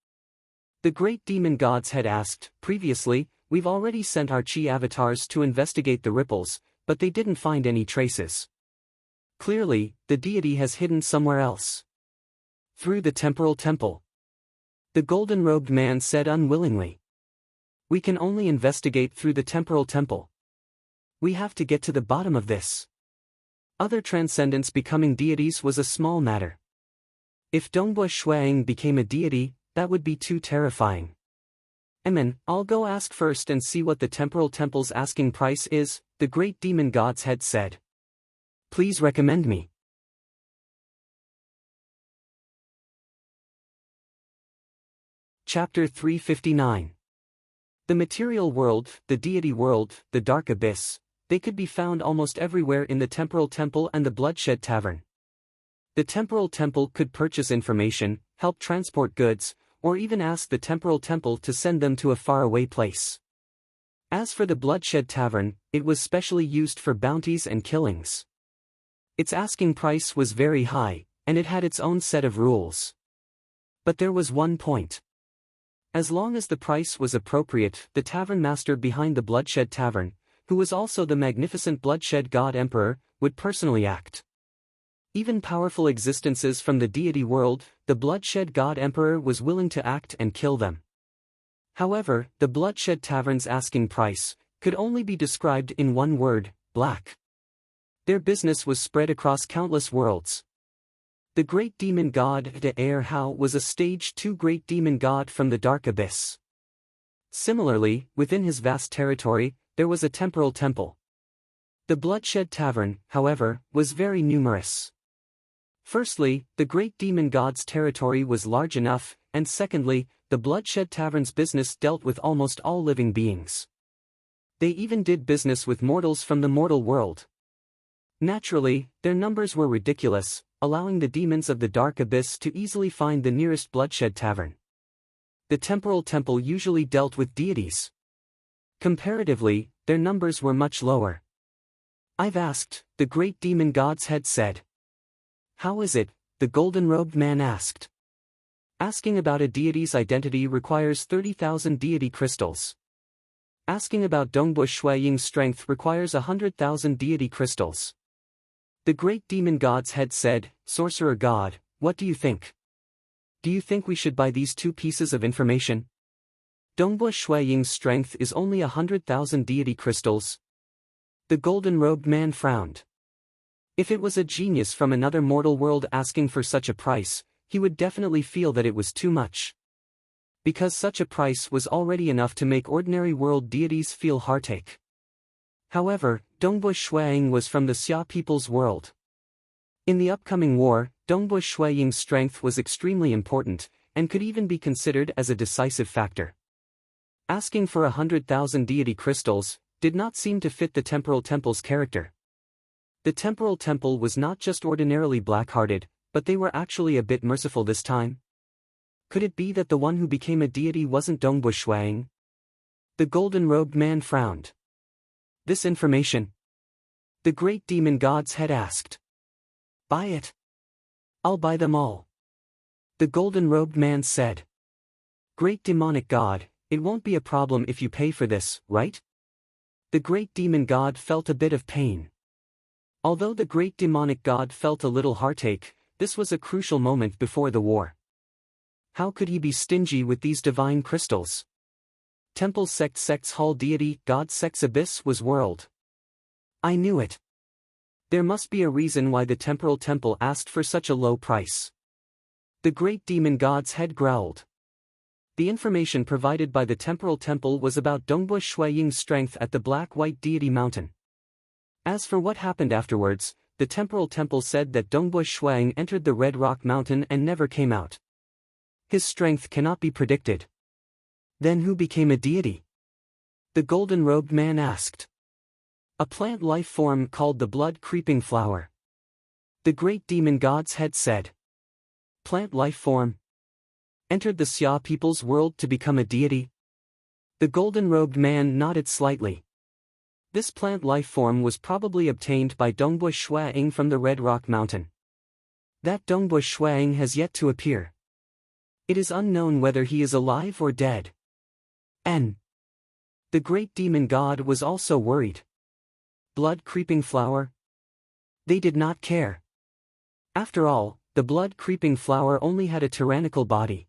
[SPEAKER 1] The great demon gods had asked. Previously, we've already sent our chi avatars to investigate the ripples, but they didn't find any traces. Clearly, the deity has hidden somewhere else. Through the temporal temple. The golden-robed man said unwillingly. We can only investigate through the temporal temple. We have to get to the bottom of this. Other transcendents becoming deities was a small matter. If Dongbu Shuang became a deity, that would be too terrifying. I'll go ask first and see what the temporal temple's asking price is, the great demon gods had said. Please recommend me. Chapter 359. The material world, the deity world, the dark abyss, they could be found almost everywhere in the temporal temple and the bloodshed tavern. The temporal temple could purchase information, help transport goods, or even ask the temporal temple to send them to a faraway place. As for the bloodshed tavern, it was specially used for bounties and killings. Its asking price was very high, and it had its own set of rules. But there was one point. As long as the price was appropriate, the tavern master behind the bloodshed tavern, who was also the magnificent bloodshed god emperor, would personally act. Even powerful existences from the deity world, the bloodshed god emperor was willing to act and kill them. However, the bloodshed tavern's asking price could only be described in one word: black. Their business was spread across countless worlds. The great demon god De Air Hao was a stage 2 great demon god from the dark abyss. Similarly, within his vast territory, there was a temporal temple. The bloodshed tavern, however, was very numerous. Firstly, the great demon god's territory was large enough, and secondly, the bloodshed tavern's business dealt with almost all living beings. They even did business with mortals from the mortal world. Naturally, their numbers were ridiculous, allowing the demons of the dark abyss to easily find the nearest bloodshed tavern. The temporal temple usually dealt with deities. Comparatively, their numbers were much lower. I've asked, the great demon gods had said. How is it? The golden-robed man asked. Asking about a deity's identity requires 30,000 deity crystals. Asking about Dongbu Shuaying's strength requires 100,000 deity crystals. The great demon gods had said, Sorcerer God, what do you think? Do you think we should buy these two pieces of information? Dongbu Shuaying's strength is only 100,000 deity crystals. The golden-robed man frowned. If it was a genius from another mortal world asking for such a price, he would definitely feel that it was too much. Because such a price was already enough to make ordinary world deities feel heartache. However, Dongbu Shuaying was from the Xia people's world. In the upcoming war, Dongbu Shuaying's strength was extremely important, and could even be considered as a decisive factor. Asking for 100,000 deity crystals, did not seem to fit the temporal temple's character. The temporal temple was not just ordinarily black-hearted, but they were actually a bit merciful this time. Could it be that the one who became a deity wasn't Dongbui Shuang? The golden-robed man frowned. This information? The great demon gods had asked. Buy it. I'll buy them all. The golden-robed man said. Great demonic god, it won't be a problem if you pay for this, right? The great demon god felt a bit of pain. Although the great demonic god felt a little heartache, this was a crucial moment before the war. How could he be stingy with these divine crystals? Temple sect sects hall deity, god sects abyss was world. I knew it. There must be a reason why the temporal temple asked for such a low price. The great demon god's head growled. The information provided by the temporal temple was about Dongbui Shuaying's strength at the black-white deity mountain. As for what happened afterwards, the temporal temple said that Dongbui Shuaying entered the Red Rock Mountain and never came out. His strength cannot be predicted. Then who became a deity? The golden-robed man asked. A plant life form called the blood-creeping flower. The great demon god's head said. Plant life form? Entered the Xia people's world to become a deity? The golden-robed man nodded slightly. This plant life form was probably obtained by Dongbui Shuaying from the Red Rock Mountain. That Dongbui Shuaying has yet to appear. It is unknown whether he is alive or dead. The great demon god was also worried. Blood-creeping flower? They did not care. After all, the blood-creeping flower only had a tyrannical body.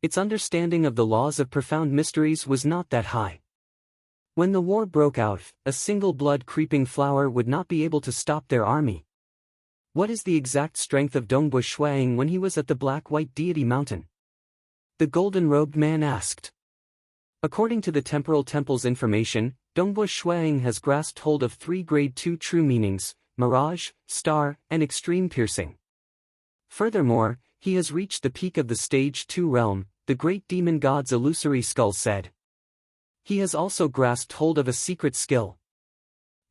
[SPEAKER 1] Its understanding of the laws of profound mysteries was not that high. When the war broke out, a single blood-creeping flower would not be able to stop their army. What is the exact strength of Dongbui Shuaying when he was at the black-white deity mountain? The golden-robed man asked. According to the temporal temple's information, Dongbui Shuaying has grasped hold of 3 grade 2 true meanings, mirage, star, and extreme piercing. Furthermore, he has reached the peak of the stage 2 realm, the great demon god's illusory skull said. He has also grasped hold of a secret skill.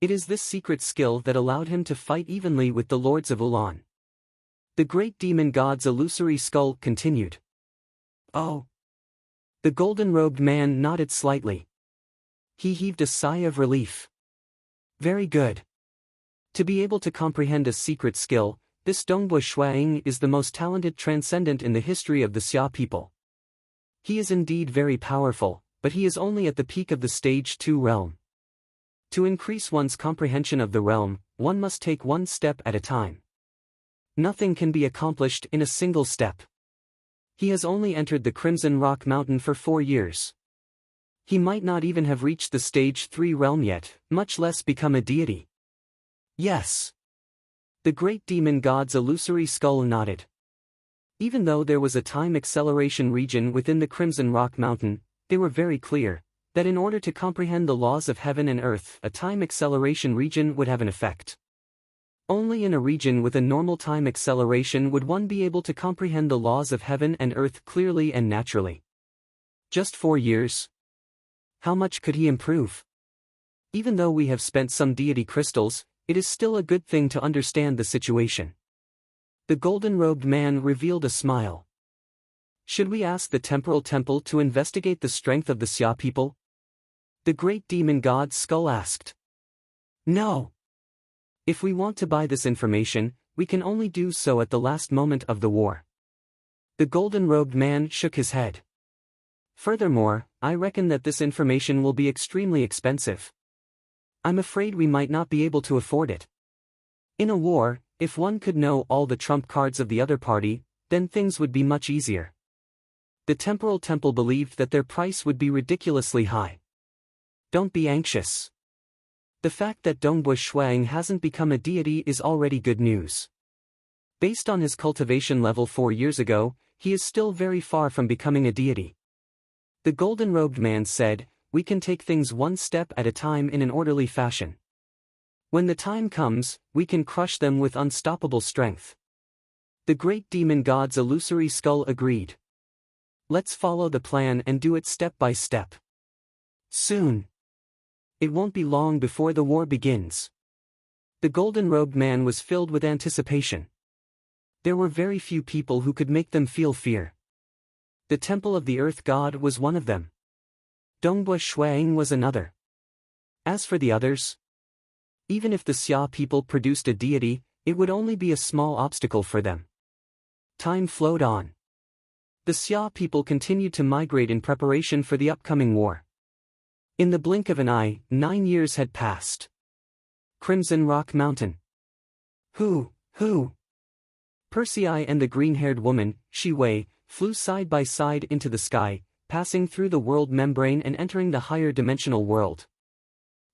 [SPEAKER 1] It is this secret skill that allowed him to fight evenly with the lords of Ulan. The great demon god's illusory skull continued. Oh. The golden-robed man nodded slightly. He heaved a sigh of relief. Very good. To be able to comprehend a secret skill, this Dongbui Shuaying is the most talented transcendent in the history of the Xia people. He is indeed very powerful, but he is only at the peak of the stage 2 realm. To increase one's comprehension of the realm, one must take one step at a time. Nothing can be accomplished in a single step. He has only entered the Crimson Rock Mountain for 4 years. He might not even have reached the stage 3 realm yet, much less become a deity. Yes. The great demon god's illusory skull nodded. Even though there was a time acceleration region within the Crimson Rock Mountain, they were very clear that in order to comprehend the laws of heaven and earth, a time acceleration region would have an effect. Only in a region with a normal time acceleration would one be able to comprehend the laws of heaven and earth clearly and naturally. Just 4 years? How much could he improve? Even though we have spent some deity crystals, it is still a good thing to understand the situation. The golden-robed man revealed a smile. Should we ask the temporal temple to investigate the strength of the Xia people? The great demon god's skull asked. No. If we want to buy this information, we can only do so at the last moment of the war. The golden-robed man shook his head. Furthermore, I reckon that this information will be extremely expensive. I'm afraid we might not be able to afford it. In a war, if one could know all the trump cards of the other party, then things would be much easier. The temporal temple believed that their price would be ridiculously high. Don't be anxious. The fact that Dongbui Shuaying hasn't become a deity is already good news. Based on his cultivation level 4 years ago, he is still very far from becoming a deity. The golden-robed man said, we can take things one step at a time in an orderly fashion. When the time comes, we can crush them with unstoppable strength. The great demon god's illusory skull agreed. Let's follow the plan and do it step by step. Soon. It won't be long before the war begins. The golden-robed man was filled with anticipation. There were very few people who could make them feel fear. The temple of the earth god was one of them. Dongbua Shuang was another. As for the others, even if the Xia people produced a deity, it would only be a small obstacle for them. Time flowed on. The Xia people continued to migrate in preparation for the upcoming war. In the blink of an eye, 9 years had passed. Crimson Rock Mountain. Who? Persei and the green-haired woman, Shi Wei, flew side by side into the sky, passing through the world membrane and entering the higher dimensional world.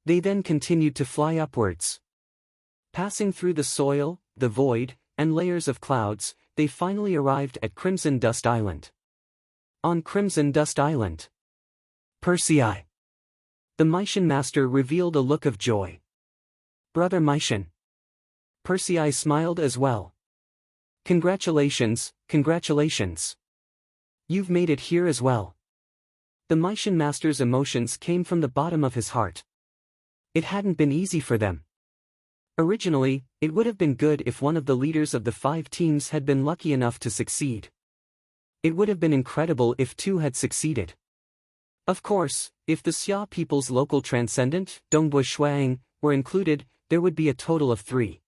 [SPEAKER 1] They then continued to fly upwards. Passing through the soil, the void, and layers of clouds, they finally arrived at Crimson Dust Island. On Crimson Dust Island, Persei, the Meishan master, revealed a look of joy. Brother Meishan. Persei smiled as well. Congratulations. You've made it here as well. The Meishan master's emotions came from the bottom of his heart. It hadn't been easy for them. Originally, it would have been good if one of the leaders of the 5 teams had been lucky enough to succeed. It would have been incredible if 2 had succeeded. Of course, if the Xia people's local transcendent, Dongbua Shuang, were included, there would be a total of 3.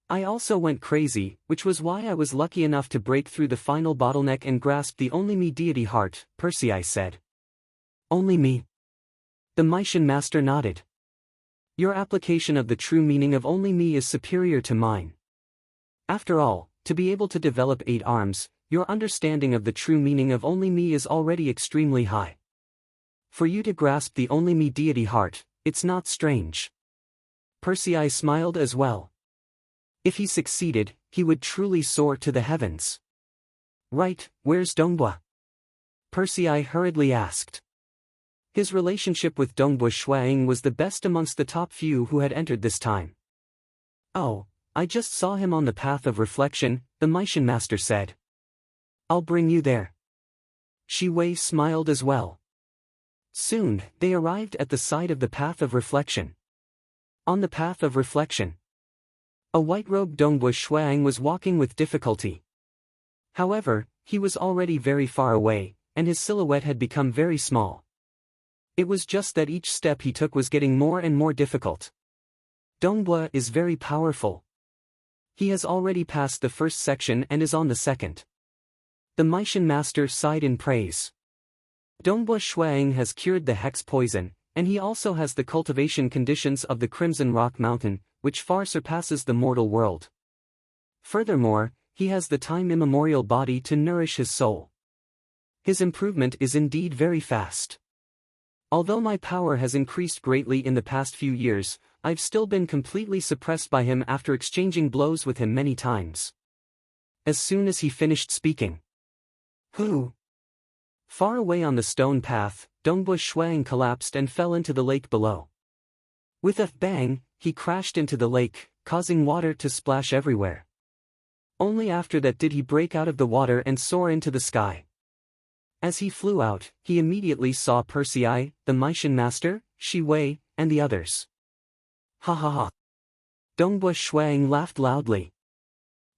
[SPEAKER 1] I also went crazy, which was why I was lucky enough to break through the final bottleneck and grasp the only me deity heart, Persei said. Only me? The Meishan master nodded. Your application of the true meaning of only me is superior to mine. After all, to be able to develop 8 arms, your understanding of the true meaning of only me is already extremely high. For you to grasp the only me deity heart, it's not strange. Persei smiled as well. If he succeeded, he would truly soar to the heavens. Right, where's Dongbua? Persei hurriedly asked. His relationship with Dongbua Shuang was the best amongst the top few who had entered this time. Oh, I just saw him on the path of reflection, the Meishan master said. I'll bring you there. Shi Wei smiled as well. Soon, they arrived at the side of the path of reflection. On the path of reflection, a white-robed Dongbua Shuang was walking with difficulty. However, he was already very far away, and his silhouette had become very small. It was just that each step he took was getting more and more difficult. Dongbua is very powerful. He has already passed the first section and is on the second. The Meishan master sighed in praise. Dongbua Shuang has cured the hex poison, and he also has the cultivation conditions of the Crimson Rock Mountain, which far surpasses the mortal world. Furthermore, he has the time-immemorial body to nourish his soul. His improvement is indeed very fast. Although my power has increased greatly in the past few years, I've still been completely suppressed by him after exchanging blows with him many times. As soon as he finished speaking. Who? Far away on the stone path, Dongbua Shuang collapsed and fell into the lake below. With a bang, he crashed into the lake, causing water to splash everywhere. Only after that did he break out of the water and soar into the sky. As he flew out, he immediately saw Persei, the Meishan master, Shi Wei, and the others. Ha ha ha. Dongbua Shuang laughed loudly.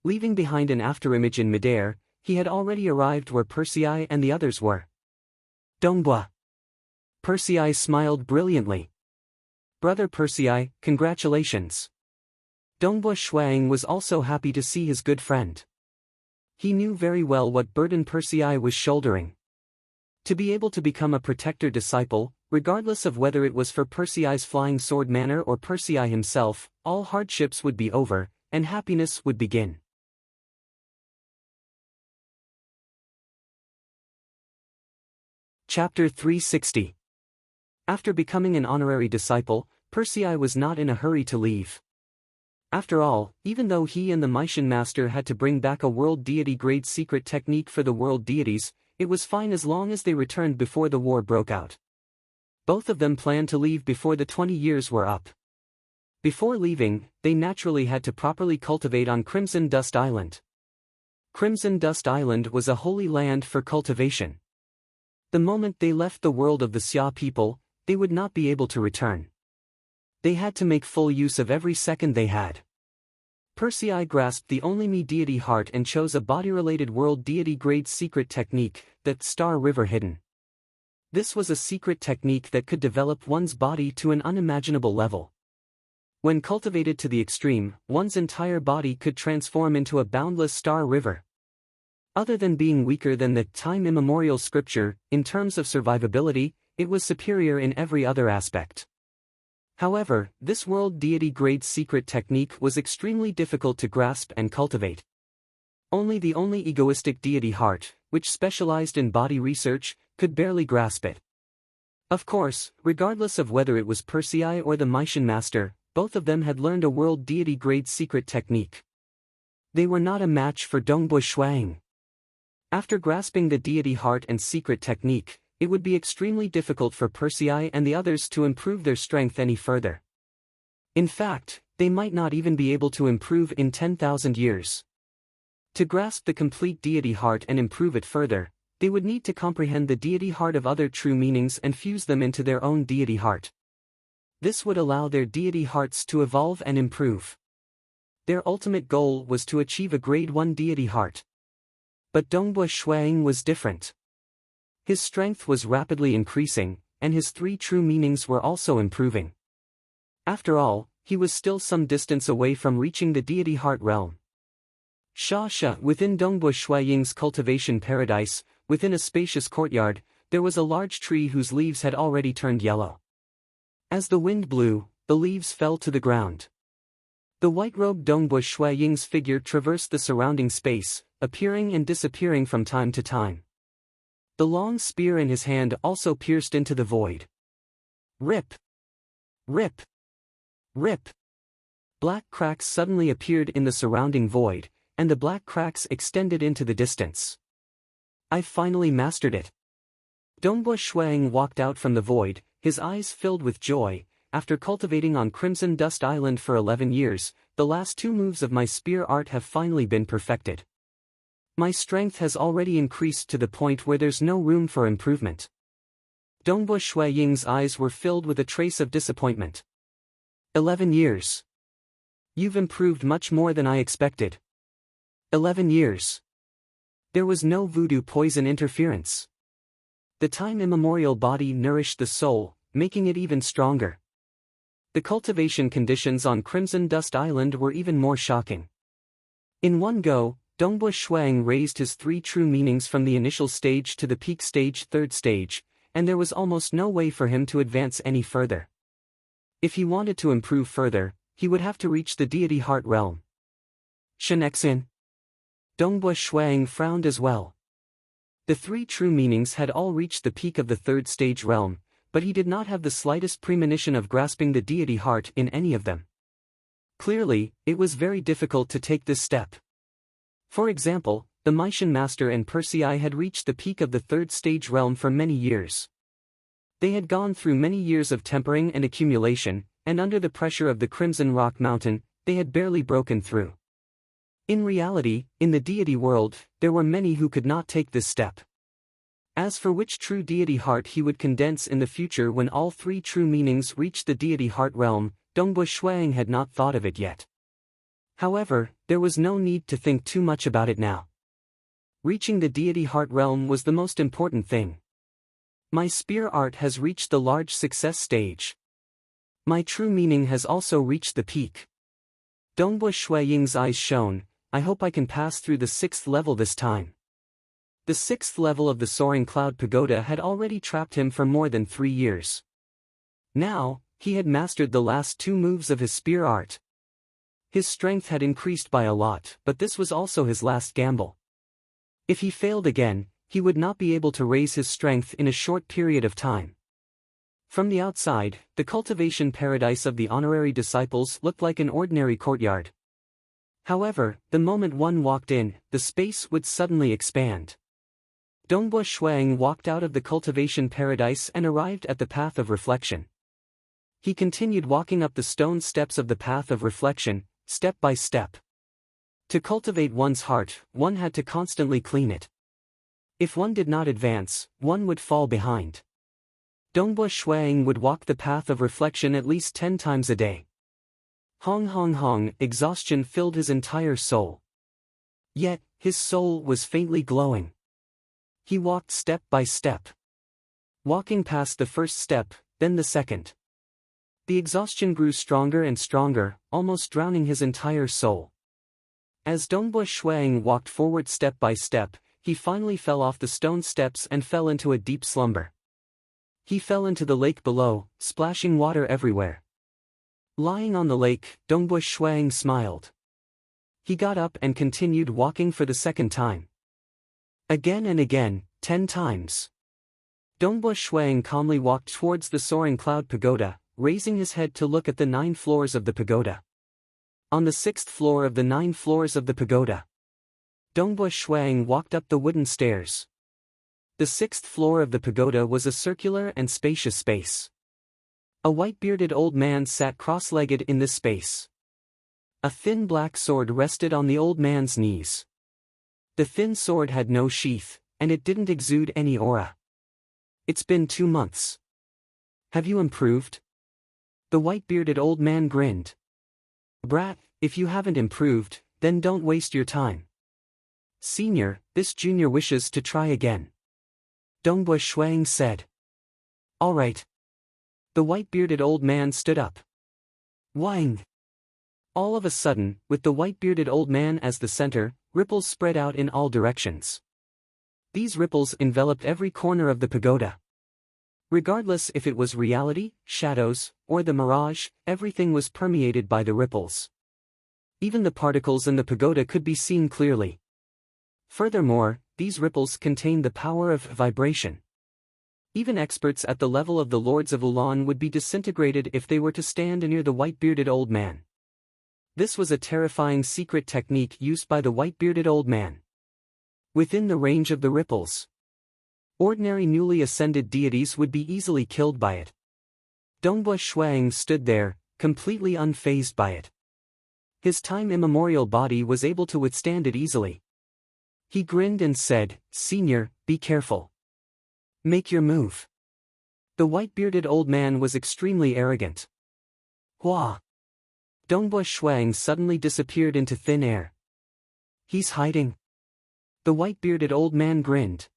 [SPEAKER 1] Leaving behind an afterimage in midair, he had already arrived where Persei and the others were. Dongbua. Persei smiled brilliantly. Brother Persei, congratulations. Dongbua Shuang was also happy to see his good friend. He knew very well what burden Persei was shouldering. To be able to become a protector disciple, regardless of whether it was for Persei's flying sword manner or Persei himself, all hardships would be over, and happiness would begin. Chapter 360. After becoming an honorary disciple, Persei was not in a hurry to leave. After all, even though he and the Meishan master had to bring back a world deity-grade secret technique for the world deities, it was fine as long as they returned before the war broke out. Both of them planned to leave before the 20 years were up. Before leaving, they naturally had to properly cultivate on Crimson Dust Island. Crimson Dust Island was a holy land for cultivation. The moment they left the world of the Xia people, they would not be able to return. They had to make full use of every second they had. Persei grasped the only me deity heart and chose a body-related world deity grade secret technique, that Star River Hidden. This was a secret technique that could develop one's body to an unimaginable level. When cultivated to the extreme, one's entire body could transform into a boundless star river. Other than being weaker than the time immemorial scripture, in terms of survivability, it was superior in every other aspect. However, this world deity-grade secret technique was extremely difficult to grasp and cultivate. Only the egoistic deity heart, which specialized in body research, could barely grasp it. Of course, regardless of whether it was Persei or the Maishan master, both of them had learned a world deity-grade secret technique. They were not a match for Dongbo Shuang. After grasping the deity heart and secret technique, it would be extremely difficult for Persei and the others to improve their strength any further. In fact, they might not even be able to improve in 10,000 years. To grasp the complete deity heart and improve it further, they would need to comprehend the deity heart of other true meanings and fuse them into their own deity heart. This would allow their deity hearts to evolve and improve. Their ultimate goal was to achieve a grade 1 deity heart. But Dongbo Shuang was different. His strength was rapidly increasing, and his 3 true meanings were also improving. After all, he was still some distance away from reaching the deity heart realm. Within Dongbo Shuaying's cultivation paradise, within a spacious courtyard, there was a large tree whose leaves had already turned yellow. As the wind blew, the leaves fell to the ground. The white-robed Dongbo Shuaying's figure traversed the surrounding space, appearing and disappearing from time to time. The long spear in his hand also pierced into the void. Rip! Rip! Rip! Black cracks suddenly appeared in the surrounding void, and the black cracks extended into the distance. "I've finally mastered it." Dongbo Shuang walked out from the void, his eyes filled with joy. "After cultivating on Crimson Dust Island for 11 years, the last 2 moves of my spear art have finally been perfected. My strength has already increased to the point where there's no room for improvement." Dongbo Shuaying's eyes were filled with a trace of disappointment. 11 years. You've improved much more than I expected. 11 years. There was no voodoo poison interference. The time immemorial body nourished the soul, making it even stronger. The cultivation conditions on Crimson Dust Island were even more shocking. In one go, Dongbo Shuang raised his 3 true meanings from the initial stage to the peak stage 3rd stage, and there was almost no way for him to advance any further. If he wanted to improve further, he would have to reach the deity heart realm. Shenexin. Dongbo Shuang frowned as well. The 3 true meanings had all reached the peak of the 3rd stage realm, but he did not have the slightest premonition of grasping the deity heart in any of them. Clearly, it was very difficult to take this step. For example, the Maishan master and Persei had reached the peak of the 3rd stage realm for many years. They had gone through many years of tempering and accumulation, and under the pressure of the Crimson Rock Mountain, they had barely broken through. In reality, in the deity world, there were many who could not take this step. As for which true deity heart he would condense in the future when all 3 true meanings reached the deity heart realm, Dongbo Shuang had not thought of it yet. However, there was no need to think too much about it now. Reaching the deity heart realm was the most important thing. My spear art has reached the large success stage. My true meaning has also reached the peak. Dongbo Shuaying's eyes shone. I hope I can pass through the 6th level this time. The 6th level of the Soaring Cloud Pagoda had already trapped him for more than 3 years. Now, he had mastered the last 2 moves of his spear art. His strength had increased by a lot, but this was also his last gamble. If he failed again, he would not be able to raise his strength in a short period of time. From the outside, the cultivation paradise of the honorary disciples looked like an ordinary courtyard. However, the moment one walked in, the space would suddenly expand. Dongbo Shuang walked out of the cultivation paradise and arrived at the path of reflection. He continued walking up the stone steps of the path of reflection, step by step. To cultivate one's heart, one had to constantly clean it. If one did not advance, one would fall behind. Dongbua Shuang would walk the path of reflection at least 10 times a day. Hong hong hong, exhaustion filled his entire soul. Yet, his soul was faintly glowing. He walked step by step. Walking past the first step, then the second. The exhaustion grew stronger and stronger, almost drowning his entire soul. As Dongbua Shuang walked forward step by step, he finally fell off the stone steps and fell into a deep slumber. He fell into the lake below, splashing water everywhere. Lying on the lake, Dongbua Shuang smiled. He got up and continued walking for the second time. Again and again, 10 times. Dongbua Shuang calmly walked towards the soaring cloud pagoda, raising his head to look at the 9 floors of the pagoda. On the 6th floor of the 9 floors of the pagoda, Dongbua Shuang walked up the wooden stairs. The 6th floor of the pagoda was a circular and spacious space. A white-bearded old man sat cross-legged in this space. A thin black sword rested on the old man's knees. The thin sword had no sheath, and it didn't exude any aura. It's been 2 months. Have you improved? The white-bearded old man grinned. Brat, if you haven't improved, then don't waste your time. Senior, this junior wishes to try again. Dongbua Shuang said. All right. The white-bearded old man stood up. Ying. All of a sudden, with the white-bearded old man as the center, ripples spread out in all directions. These ripples enveloped every corner of the pagoda. Regardless if it was reality, shadows, or the mirage, everything was permeated by the ripples. Even the particles in the pagoda could be seen clearly. Furthermore, these ripples contained the power of vibration. Even experts at the level of the Lords of Ulan would be disintegrated if they were to stand near the white-bearded old man. This was a terrifying secret technique used by the white-bearded old man. Within the range of the ripples, ordinary newly ascended deities would be easily killed by it. Dongbua Shuang stood there, completely unfazed by it. His time-immemorial body was able to withstand it easily. He grinned and said, Senior, be careful. Make your move. The white-bearded old man was extremely arrogant. Hua! Dongbua Shuang suddenly disappeared into thin air. He's hiding. The white-bearded old man grinned.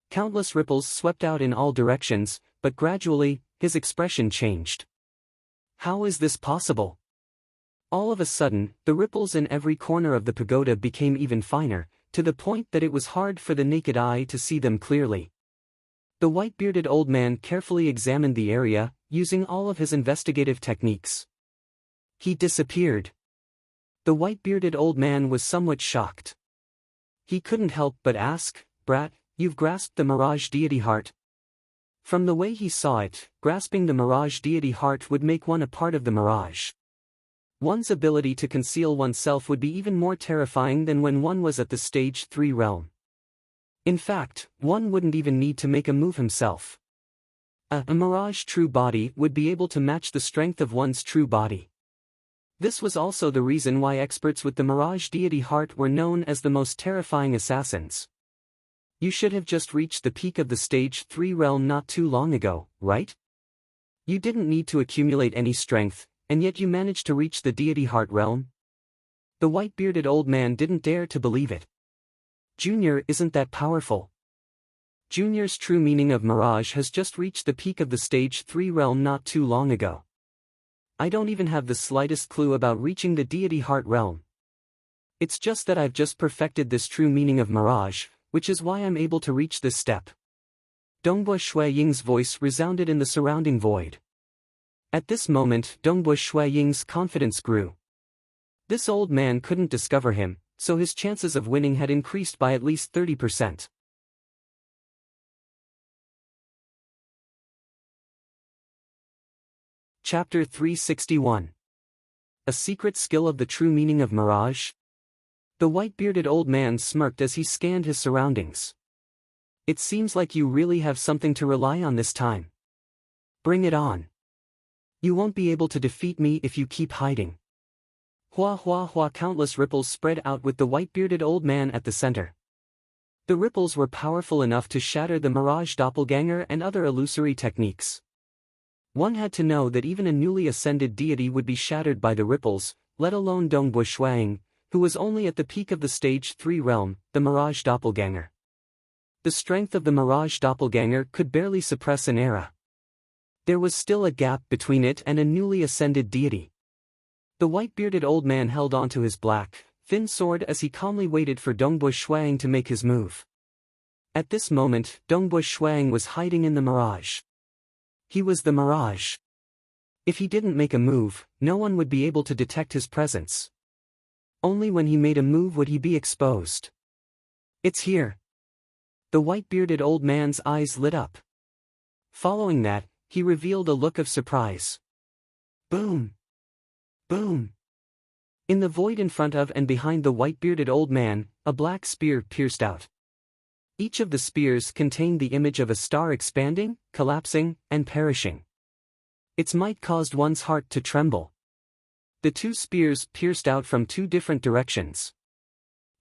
[SPEAKER 1] Countless ripples swept out in all directions, but gradually, his expression changed. How is this possible? All of a sudden, the ripples in every corner of the pagoda became even finer, to the point that it was hard for the naked eye to see them clearly. The white-bearded old man carefully examined the area, using all of his investigative techniques. He disappeared. The white-bearded old man was somewhat shocked. He couldn't help but ask, Brat, you've grasped the Mirage Deity Heart? From the way he saw it, grasping the Mirage Deity Heart would make one a part of the Mirage. One's ability to conceal oneself would be even more terrifying than when one was at the Stage 3 realm. In fact, one wouldn't even need to make a move himself. A Mirage true body would be able to match the strength of one's true body. This was also the reason why experts with the Mirage Deity Heart were known as the most terrifying assassins. You should have just reached the peak of the Stage 3 realm not too long ago, right? You didn't need to accumulate any strength, and yet you managed to reach the Deity Heart realm? The white-bearded old man didn't dare to believe it. Junior isn't that powerful. Junior's true meaning of Mirage has just reached the peak of the Stage 3 realm not too long ago. I don't even have the slightest clue about reaching the Deity Heart realm. It's just that I've just perfected this true meaning of Mirage, which is why I'm able to reach this step. Dongbua Shuaying's voice resounded in the surrounding void. At this moment, Dongbua Shuaying's confidence grew. This old man couldn't discover him, so his chances of winning had increased by at least 30%. Chapter 361. A secret skill of the true meaning of Mirage? The white-bearded old man smirked as he scanned his surroundings. It seems like you really have something to rely on this time. Bring it on. You won't be able to defeat me if you keep hiding. Hua hua hua, countless ripples spread out with the white-bearded old man at the center. The ripples were powerful enough to shatter the mirage doppelganger and other illusory techniques. One had to know that even a newly ascended deity would be shattered by the ripples, let alone Dongbui Shuang, who was only at the peak of the stage 3 realm, the mirage doppelganger. The strength of the mirage doppelganger could barely suppress an era. There was still a gap between it and a newly ascended deity. The white-bearded old man held onto his black, thin sword as he calmly waited for Dongbui Shuang to make his move. At this moment, Dongbui Shuang was hiding in the mirage. He was the mirage. If he didn't make a move, no one would be able to detect his presence. Only when he made a move would he be exposed. It's here. The white-bearded old man's eyes lit up. Following that, he revealed a look of surprise. Boom! Boom! In the void in front of and behind the white-bearded old man, a black spear pierced out. Each of the spears contained the image of a star expanding, collapsing, and perishing. Its might caused one's heart to tremble. The two spears pierced out from two different directions.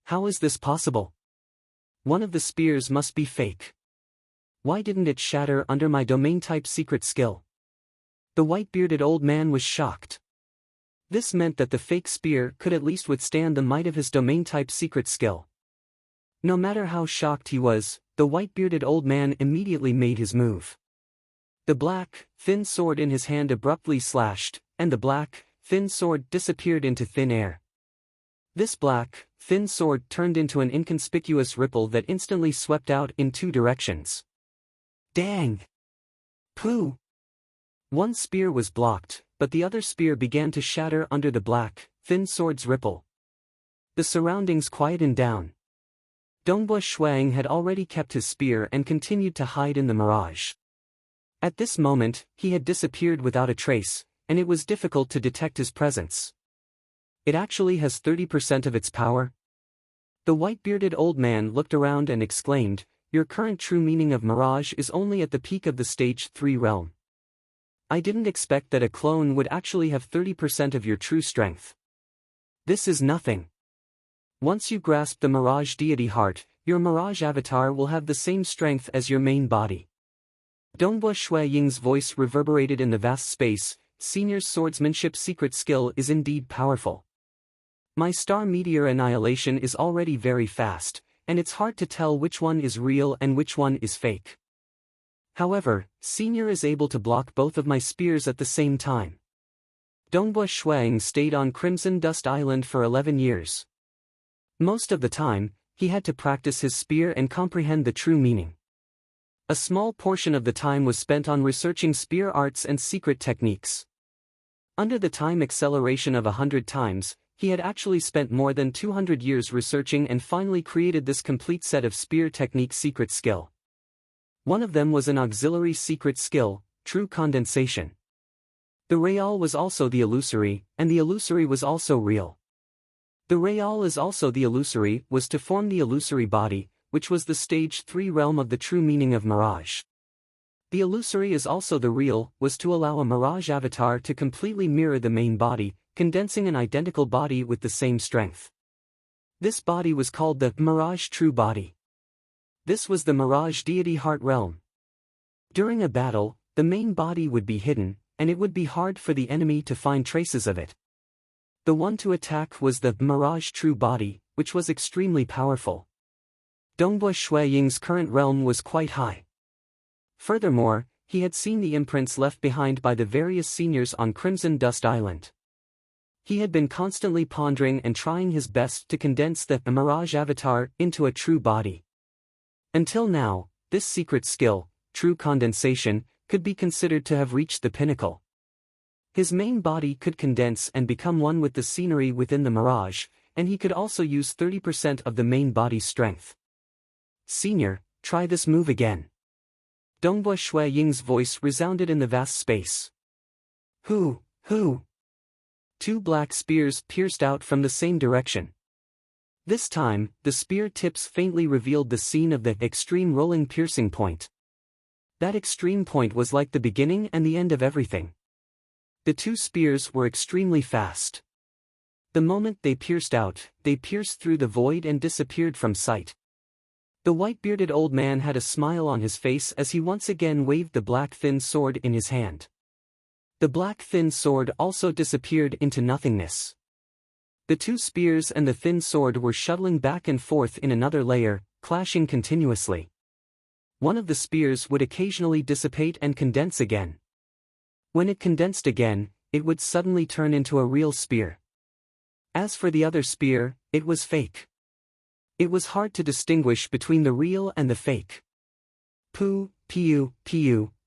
[SPEAKER 1] How is this possible? One of the spears must be fake. Why didn't it shatter under my domain-type secret skill? The white-bearded old man was shocked. This meant that the fake spear could at least withstand the might of his domain-type secret skill. No matter how shocked he was, the white-bearded old man immediately made his move. The black, thin sword in his hand abruptly slashed, and the black, thin sword disappeared into thin air. This black, thin sword turned into an inconspicuous ripple that instantly swept out in two directions. Dang! Pooh! One spear was blocked, but the other spear began to shatter under the black, thin sword's ripple. The surroundings quietened down. Dongbui Shuang had already kept his spear and continued to hide in the mirage. At this moment, he had disappeared without a trace, and it was difficult to detect his presence. It actually has 30% of its power? The white-bearded old man looked around and exclaimed, "Your current true meaning of mirage is only at the peak of the stage 3 realm. I didn't expect that a clone would actually have 30% of your true strength. This is nothing. Once you grasp the mirage deity heart, your mirage avatar will have the same strength as your main body." Dongbui Ying's voice reverberated in the vast space. Senior's swordsmanship secret skill is indeed powerful. My star meteor annihilation is already very fast, and it's hard to tell which one is real and which one is fake. However, Senior is able to block both of my spears at the same time. Dongbui Shuang stayed on Crimson Dust Island for 11 years. Most of the time, he had to practice his spear and comprehend the true meaning. A small portion of the time was spent on researching spear arts and secret techniques. Under the time acceleration of 100 times, he had actually spent more than 200 years researching and finally created this complete set of spear technique secret skill. One of them was an auxiliary secret skill, true condensation. The real was also the illusory, and the illusory was also real. The real is also the illusory was to form the illusory body, which was the stage 3 realm of the true meaning of mirage. The illusory is also the real was to allow a mirage avatar to completely mirror the main body, condensing an identical body with the same strength. This body was called the mirage true body. This was the mirage deity heart realm. During a battle, the main body would be hidden, and it would be hard for the enemy to find traces of it. The one to attack was the mirage true body, which was extremely powerful. Dongbui Ying's current realm was quite high. Furthermore, he had seen the imprints left behind by the various seniors on Crimson Dust Island. He had been constantly pondering and trying his best to condense the mirage avatar into a true body. Until now, this secret skill, true condensation, could be considered to have reached the pinnacle. His main body could condense and become one with the scenery within the mirage, and he could also use 30% of the main body's strength. "Senior, try this move again." Dongbui Ying's voice resounded in the vast space. Who? Two black spears pierced out from the same direction. This time, the spear tips faintly revealed the scene of the extreme rolling piercing point. That extreme point was like the beginning and the end of everything. The two spears were extremely fast. The moment they pierced out, they pierced through the void and disappeared from sight. The white-bearded old man had a smile on his face as he once again waved the black thin sword in his hand. The black thin sword also disappeared into nothingness. The two spears and the thin sword were shuttling back and forth in another layer, clashing continuously. One of the spears would occasionally dissipate and condense again. When it condensed again, it would suddenly turn into a real spear. As for the other spear, it was fake. It was hard to distinguish between the real and the fake. Poo, piu,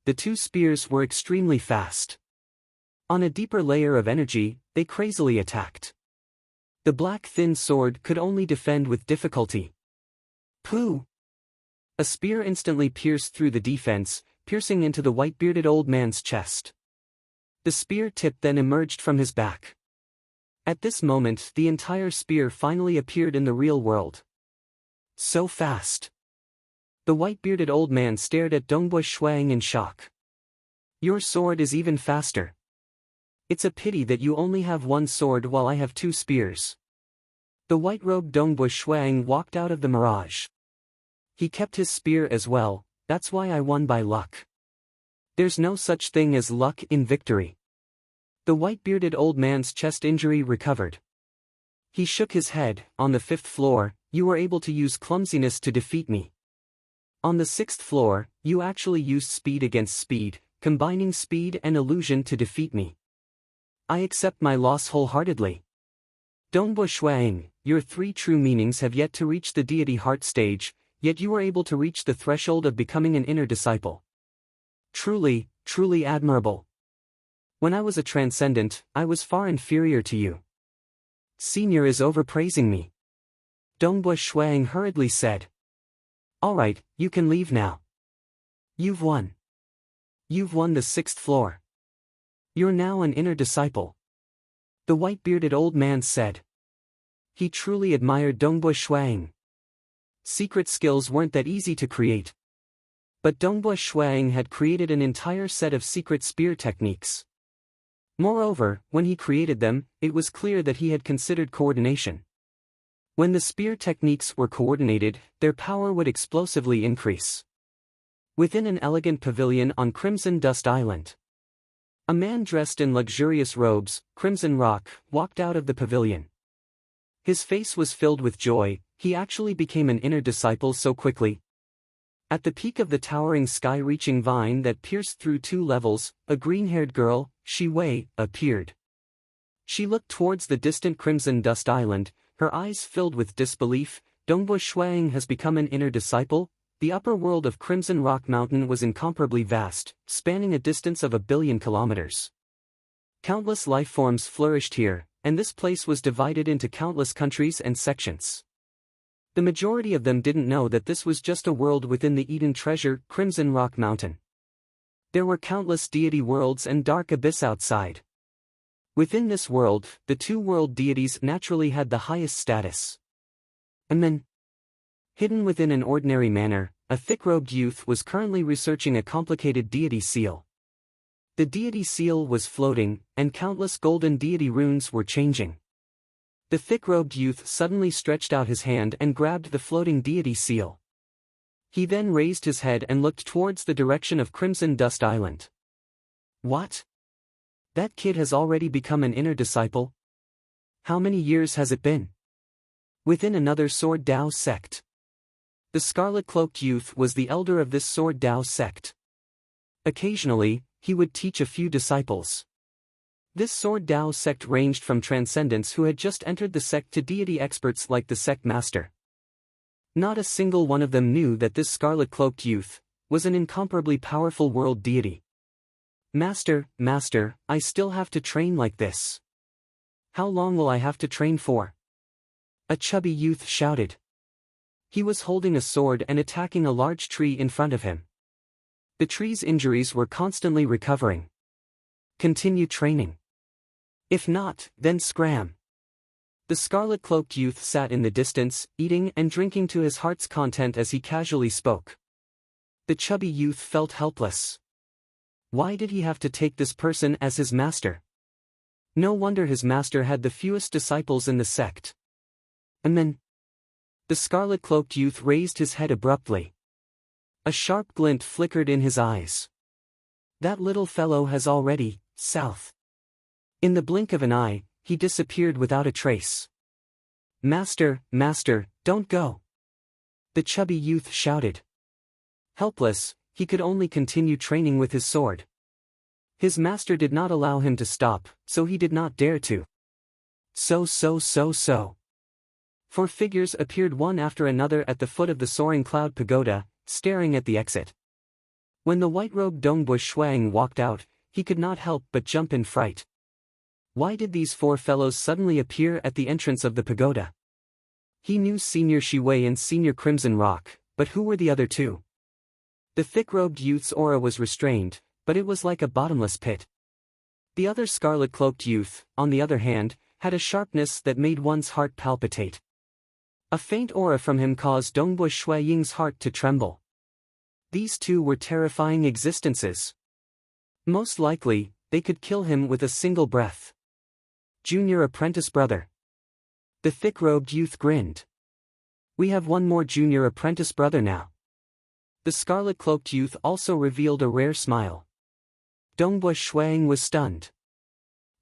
[SPEAKER 1] the two spears were extremely fast. On a deeper layer of energy, they crazily attacked. The black thin sword could only defend with difficulty. Poo! A spear instantly pierced through the defense, piercing into the white-bearded old man's chest. The spear tip then emerged from his back. At this moment, the entire spear finally appeared in the real world. So fast. The white-bearded old man stared at Dongbui Shuang in shock. Your sword is even faster. It's a pity that you only have one sword while I have two spears. The white-robed Dongbui Shuang walked out of the mirage. He kept his spear as well, that's why I won by luck. There's no such thing as luck in victory. The white-bearded old man's chest injury recovered. He shook his head. On the 5th floor, you were able to use clumsiness to defeat me. On the 6th floor, you actually used speed against speed, combining speed and illusion to defeat me. I accept my loss wholeheartedly. Dongbui Shuang, your three true meanings have yet to reach the deity heart stage, yet you were able to reach the threshold of becoming an inner disciple. Truly, truly admirable. When I was a transcendent, I was far inferior to you. Senior is overpraising me. Dongbui Shuang hurriedly said. Alright, you can leave now. You've won. You've won the 6th floor. You're now an inner disciple. The white-bearded old man said. He truly admired Dongbui Shuang. Secret skills weren't that easy to create. But Dongbui Shuang had created an entire set of secret spear techniques. Moreover, when he created them, it was clear that he had considered coordination. When the spear techniques were coordinated, their power would explosively increase. Within an elegant pavilion on Crimson Dust Island, a man dressed in luxurious robes, crimson rock, walked out of the pavilion. His face was filled with joy. He actually became an inner disciple so quickly. At the peak of the towering sky-reaching vine that pierced through 2 levels, a green-haired girl, Shi Wei, appeared. She looked towards the distant Crimson Dust Island, her eyes filled with disbelief. Dongbui Shuang has become an inner disciple? The upper world of Crimson Rock Mountain was incomparably vast, spanning a distance of 1 billion kilometers. Countless life forms flourished here, and this place was divided into countless countries and sections. The majority of them didn't know that this was just a world within the Eden Treasure, Crimson Rock Mountain. There were countless deity worlds and dark abyss outside. Within this world, the 2 world deities naturally had the highest status. And then, hidden within an ordinary manner, a thick-robed youth was currently researching a complicated deity seal. The deity seal was floating, and countless golden deity runes were changing. The thick-robed youth suddenly stretched out his hand and grabbed the floating deity seal. He then raised his head and looked towards the direction of Crimson Dust Island. What? That kid has already become an inner disciple? How many years has it been? Within another Sword Dao sect. The scarlet-cloaked youth was the elder of this Sword Dao sect. Occasionally, he would teach a few disciples. This Sword Dao sect ranged from transcendents who had just entered the sect to deity experts like the sect master. Not a single one of them knew that this scarlet-cloaked youth was an incomparably powerful world deity. Master, I still have to train like this. How long will I have to train for? A chubby youth shouted. He was holding a sword and attacking a large tree in front of him. The tree's injuries were constantly recovering. Continue training. If not, then scram. The scarlet-cloaked youth sat in the distance, eating and drinking to his heart's content as he casually spoke. The chubby youth felt helpless. Why did he have to take this person as his master? No wonder his master had the fewest disciples in the sect. And then, The scarlet-cloaked youth raised his head abruptly. A sharp glint flickered in his eyes. That little fellow has already, south. In the blink of an eye, he disappeared without a trace. Master, master, don't go! The chubby youth shouted. Helpless, he could only continue training with his sword. His master did not allow him to stop, so he did not dare to. So. Four figures appeared one after another at the foot of the soaring cloud pagoda, staring at the exit. When the white-robed Dongbush Shuang walked out, he could not help but jump in fright. Why did these four fellows suddenly appear at the entrance of the pagoda? He knew Senior Shiwei and Senior Crimson Rock, but who were the other two? The thick-robed youth's aura was restrained, but it was like a bottomless pit. The other scarlet-cloaked youth, on the other hand, had a sharpness that made one's heart palpitate. A faint aura from him caused Dongbush Shui Ying's heart to tremble. These two were terrifying existences. Most likely, they could kill him with a single breath. Junior apprentice brother. The thick-robed youth grinned. We have one more junior apprentice brother now. The scarlet-cloaked youth also revealed a rare smile. Dongbush Shuang was stunned.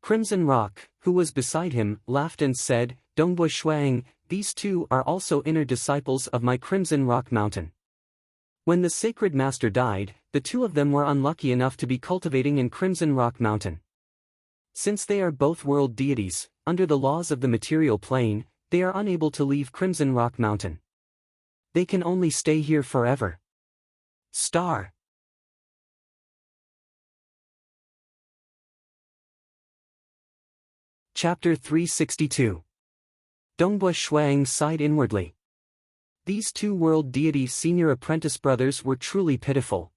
[SPEAKER 1] Crimson Rock, who was beside him, laughed and said, Dongbush Shuang, these two are also inner disciples of my Crimson Rock Mountain. When the sacred master died, the two of them were unlucky enough to be cultivating in Crimson Rock Mountain. Since they are both world deities, under the laws of the material plane, they are unable to leave Crimson Rock Mountain. They can only stay here forever. Star. Chapter 362. Dongbush Shuang sighed inwardly. These two world deity senior apprentice brothers were truly pitiful.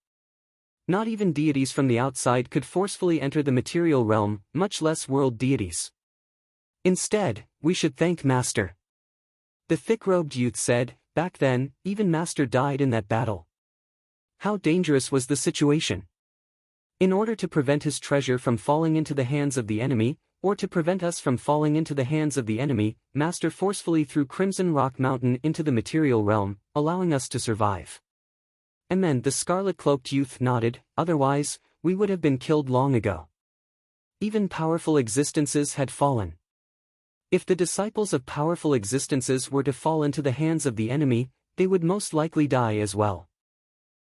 [SPEAKER 1] Not even deities from the outside could forcefully enter the material realm, much less world deities. Instead, we should thank Master. The thick-robed youth said, back then, even Master died in that battle. How dangerous was the situation? In order to prevent his treasure from falling into the hands of the enemy, or to prevent us from falling into the hands of the enemy, Master forcefully threw Crimson Rock Mountain into the material realm, allowing us to survive. And then the scarlet-cloaked youth nodded, otherwise, we would have been killed long ago. Even powerful existences had fallen. If the disciples of powerful existences were to fall into the hands of the enemy, they would most likely die as well.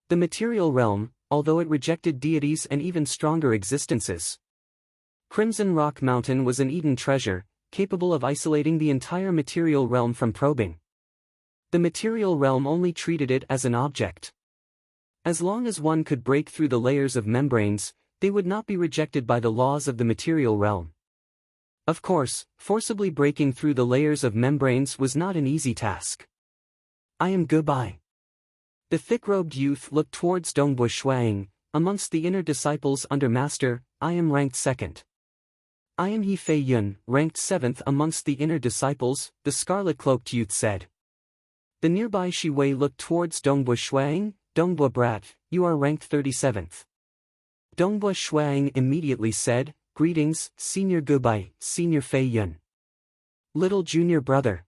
[SPEAKER 1] The material realm, although it rejected deities and even stronger existences. Crimson Rock Mountain was an Eden treasure, capable of isolating the entire material realm from probing. The material realm only treated it as an object. As long as one could break through the layers of membranes, they would not be rejected by the laws of the material realm. Of course, forcibly breaking through the layers of membranes was not an easy task. I am goodbye. The thick-robed youth looked towards Dongbush Shuang. Amongst the inner disciples under Master, I am ranked second. I am He Fei Yun, ranked 7th amongst the inner disciples, the scarlet-cloaked youth said. The nearby Shi Wei looked towards Dongbush Shuang. Dongbush Brat, you are ranked 37th. Dongbush Shuang immediately said, greetings, Senior Goodbye, Senior Fei Yun. Little junior brother.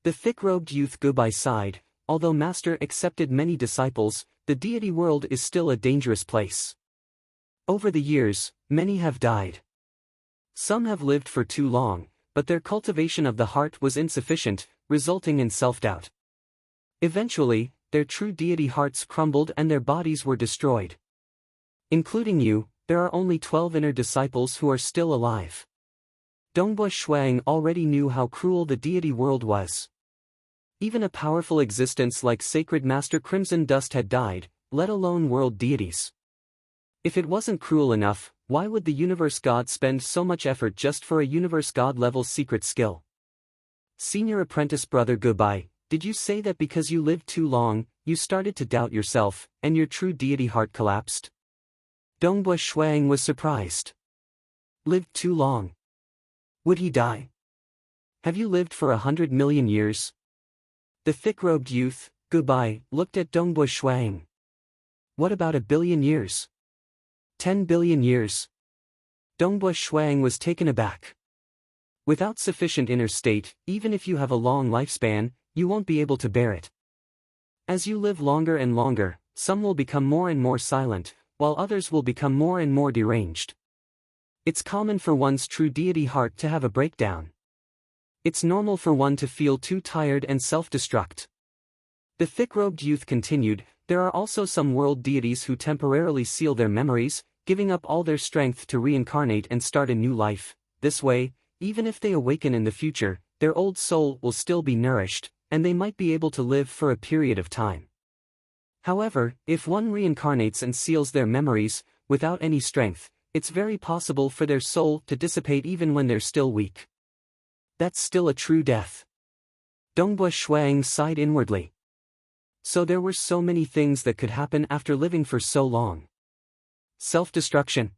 [SPEAKER 1] The thick-robed youth Goodbye sighed, although Master accepted many disciples, the deity world is still a dangerous place. Over the years, many have died. Some have lived for too long, but their cultivation of the heart was insufficient, resulting in self-doubt. Eventually, their true deity hearts crumbled and their bodies were destroyed. Including you, there are only 12 inner disciples who are still alive. Dongbush Shuang already knew how cruel the deity world was. Even a powerful existence like Sacred Master Crimson Dust had died, let alone world deities. If it wasn't cruel enough, why would the Universe God spend so much effort just for a Universe God level secret skill? Senior apprentice brother Goodbye, did you say that because you lived too long, you started to doubt yourself, and your true deity heart collapsed? Dongbush Shuang was surprised. Lived too long? Would he die? Have you lived for 100 million years? The thick-robed youth, Goodbye, looked at Dongbush Shuang. What about 1 billion years? 10 billion years? Dongbush Shuang was taken aback. Without sufficient inner state, even if you have a long lifespan, you won't be able to bear it. As you live longer and longer, some will become more and more silent, while others will become more and more deranged. It's common for one's true deity heart to have a breakdown. It's normal for one to feel too tired and self-destruct. The thick-robed youth continued, there are also some world deities who temporarily seal their memories, giving up all their strength to reincarnate and start a new life. This way, even if they awaken in the future, their old soul will still be nourished, and they might be able to live for a period of time. However, if one reincarnates and seals their memories, without any strength, it's very possible for their soul to dissipate even when they're still weak. That's still a true death. Dongbua Shuang sighed inwardly. So there were so many things that could happen after living for so long. Self-destruction.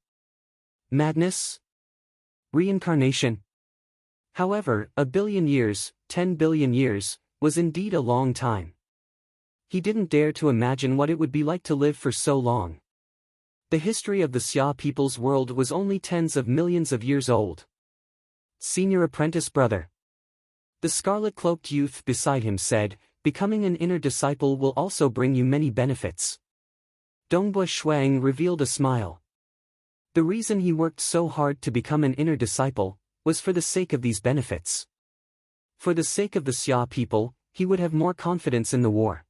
[SPEAKER 1] Madness. Reincarnation. However, 1 billion years, 10 billion years, was indeed a long time. He didn't dare to imagine what it would be like to live for so long. The history of the Xia people's world was only tens of millions of years old. Senior apprentice brother. The scarlet-cloaked youth beside him said, becoming an inner disciple will also bring you many benefits. Dongbua Shuang revealed a smile. The reason he worked so hard to become an inner disciple was for the sake of these benefits. For the sake of the Xia people, he would have more confidence in the war.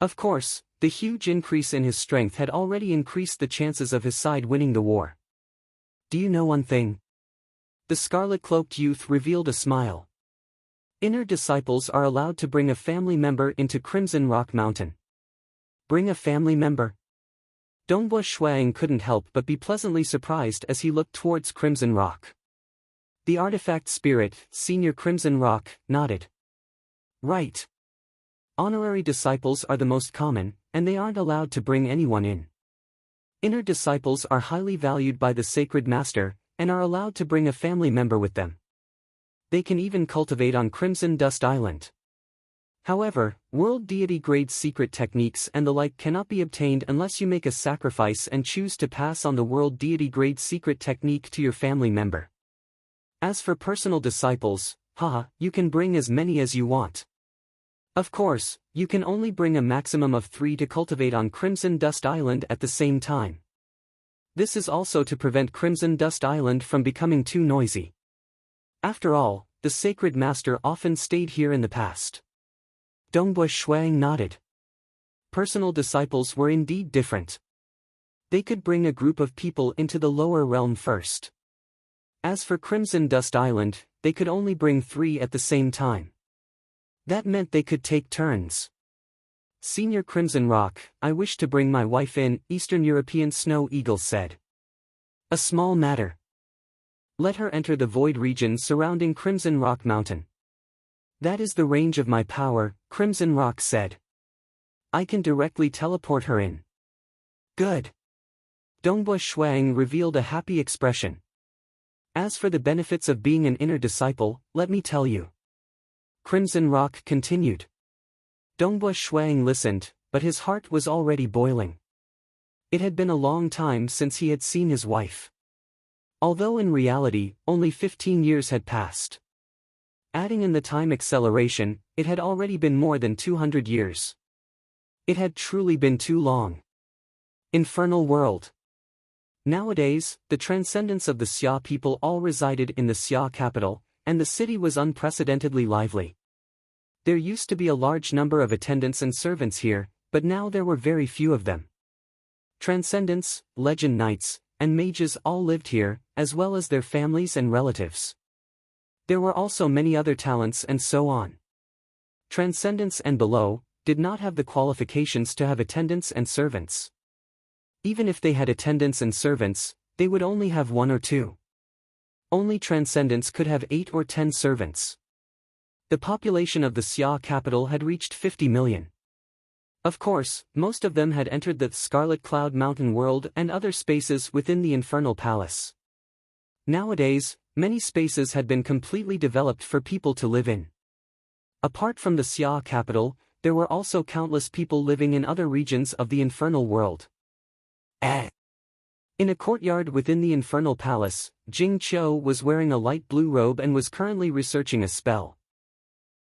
[SPEAKER 1] Of course, the huge increase in his strength had already increased the chances of his side winning the war. Do you know one thing? The scarlet-cloaked youth revealed a smile. Inner disciples are allowed to bring a family member into Crimson Rock Mountain. Bring a family member? Dongbua Shuang couldn't help but be pleasantly surprised as he looked towards Crimson Rock. The artifact spirit, Senior Crimson Rock, nodded. Right. Honorary disciples are the most common, and they aren't allowed to bring anyone in. Inner disciples are highly valued by the Sacred Master, and are allowed to bring a family member with them. They can even cultivate on Crimson Dust Island. However, world deity grade secret techniques and the like cannot be obtained unless you make a sacrifice and choose to pass on the world deity grade secret technique to your family member. As for personal disciples, you can bring as many as you want. Of course, you can only bring a maximum of 3 to cultivate on Crimson Dust Island at the same time. This is also to prevent Crimson Dust Island from becoming too noisy. After all, the Sacred Master often stayed here in the past. Dongbua Shuang nodded. Personal disciples were indeed different. They could bring a group of people into the lower realm first. As for Crimson Dust Island, they could only bring 3 at the same time. That meant they could take turns. Senior Crimson Rock, I wish to bring my wife in, Eastern European Snow Eagle said. A small matter. Let her enter the void region surrounding Crimson Rock Mountain. That is the range of my power, Crimson Rock said. I can directly teleport her in. Good. Dongbua Shuang revealed a happy expression. As for the benefits of being an inner disciple, let me tell you. Crimson Rock continued. Dongbua Shuang listened, but his heart was already boiling. It had been a long time since he had seen his wife. Although in reality, only 15 years had passed. Adding in the time acceleration, it had already been more than 200 years. It had truly been too long. Infernal world. Nowadays, the transcendence of the Xia people all resided in the Xia capital, and the city was unprecedentedly lively. There used to be a large number of attendants and servants here, but now there were very few of them. Transcendents, legend knights, and mages all lived here, as well as their families and relatives. There were also many other talents and so on. Transcendents and below did not have the qualifications to have attendants and servants. Even if they had attendants and servants, they would only have 1 or 2. Only transcendents could have 8 or 10 servants. The population of the Xia capital had reached 50 million. Of course, most of them had entered the Scarlet Cloud Mountain world and other spaces within the Infernal Palace. Nowadays, many spaces had been completely developed for people to live in. Apart from the Xia capital, there were also countless people living in other regions of the Infernal world. In a courtyard within the Infernal Palace, Jing was wearing a light blue robe and was currently researching a spell.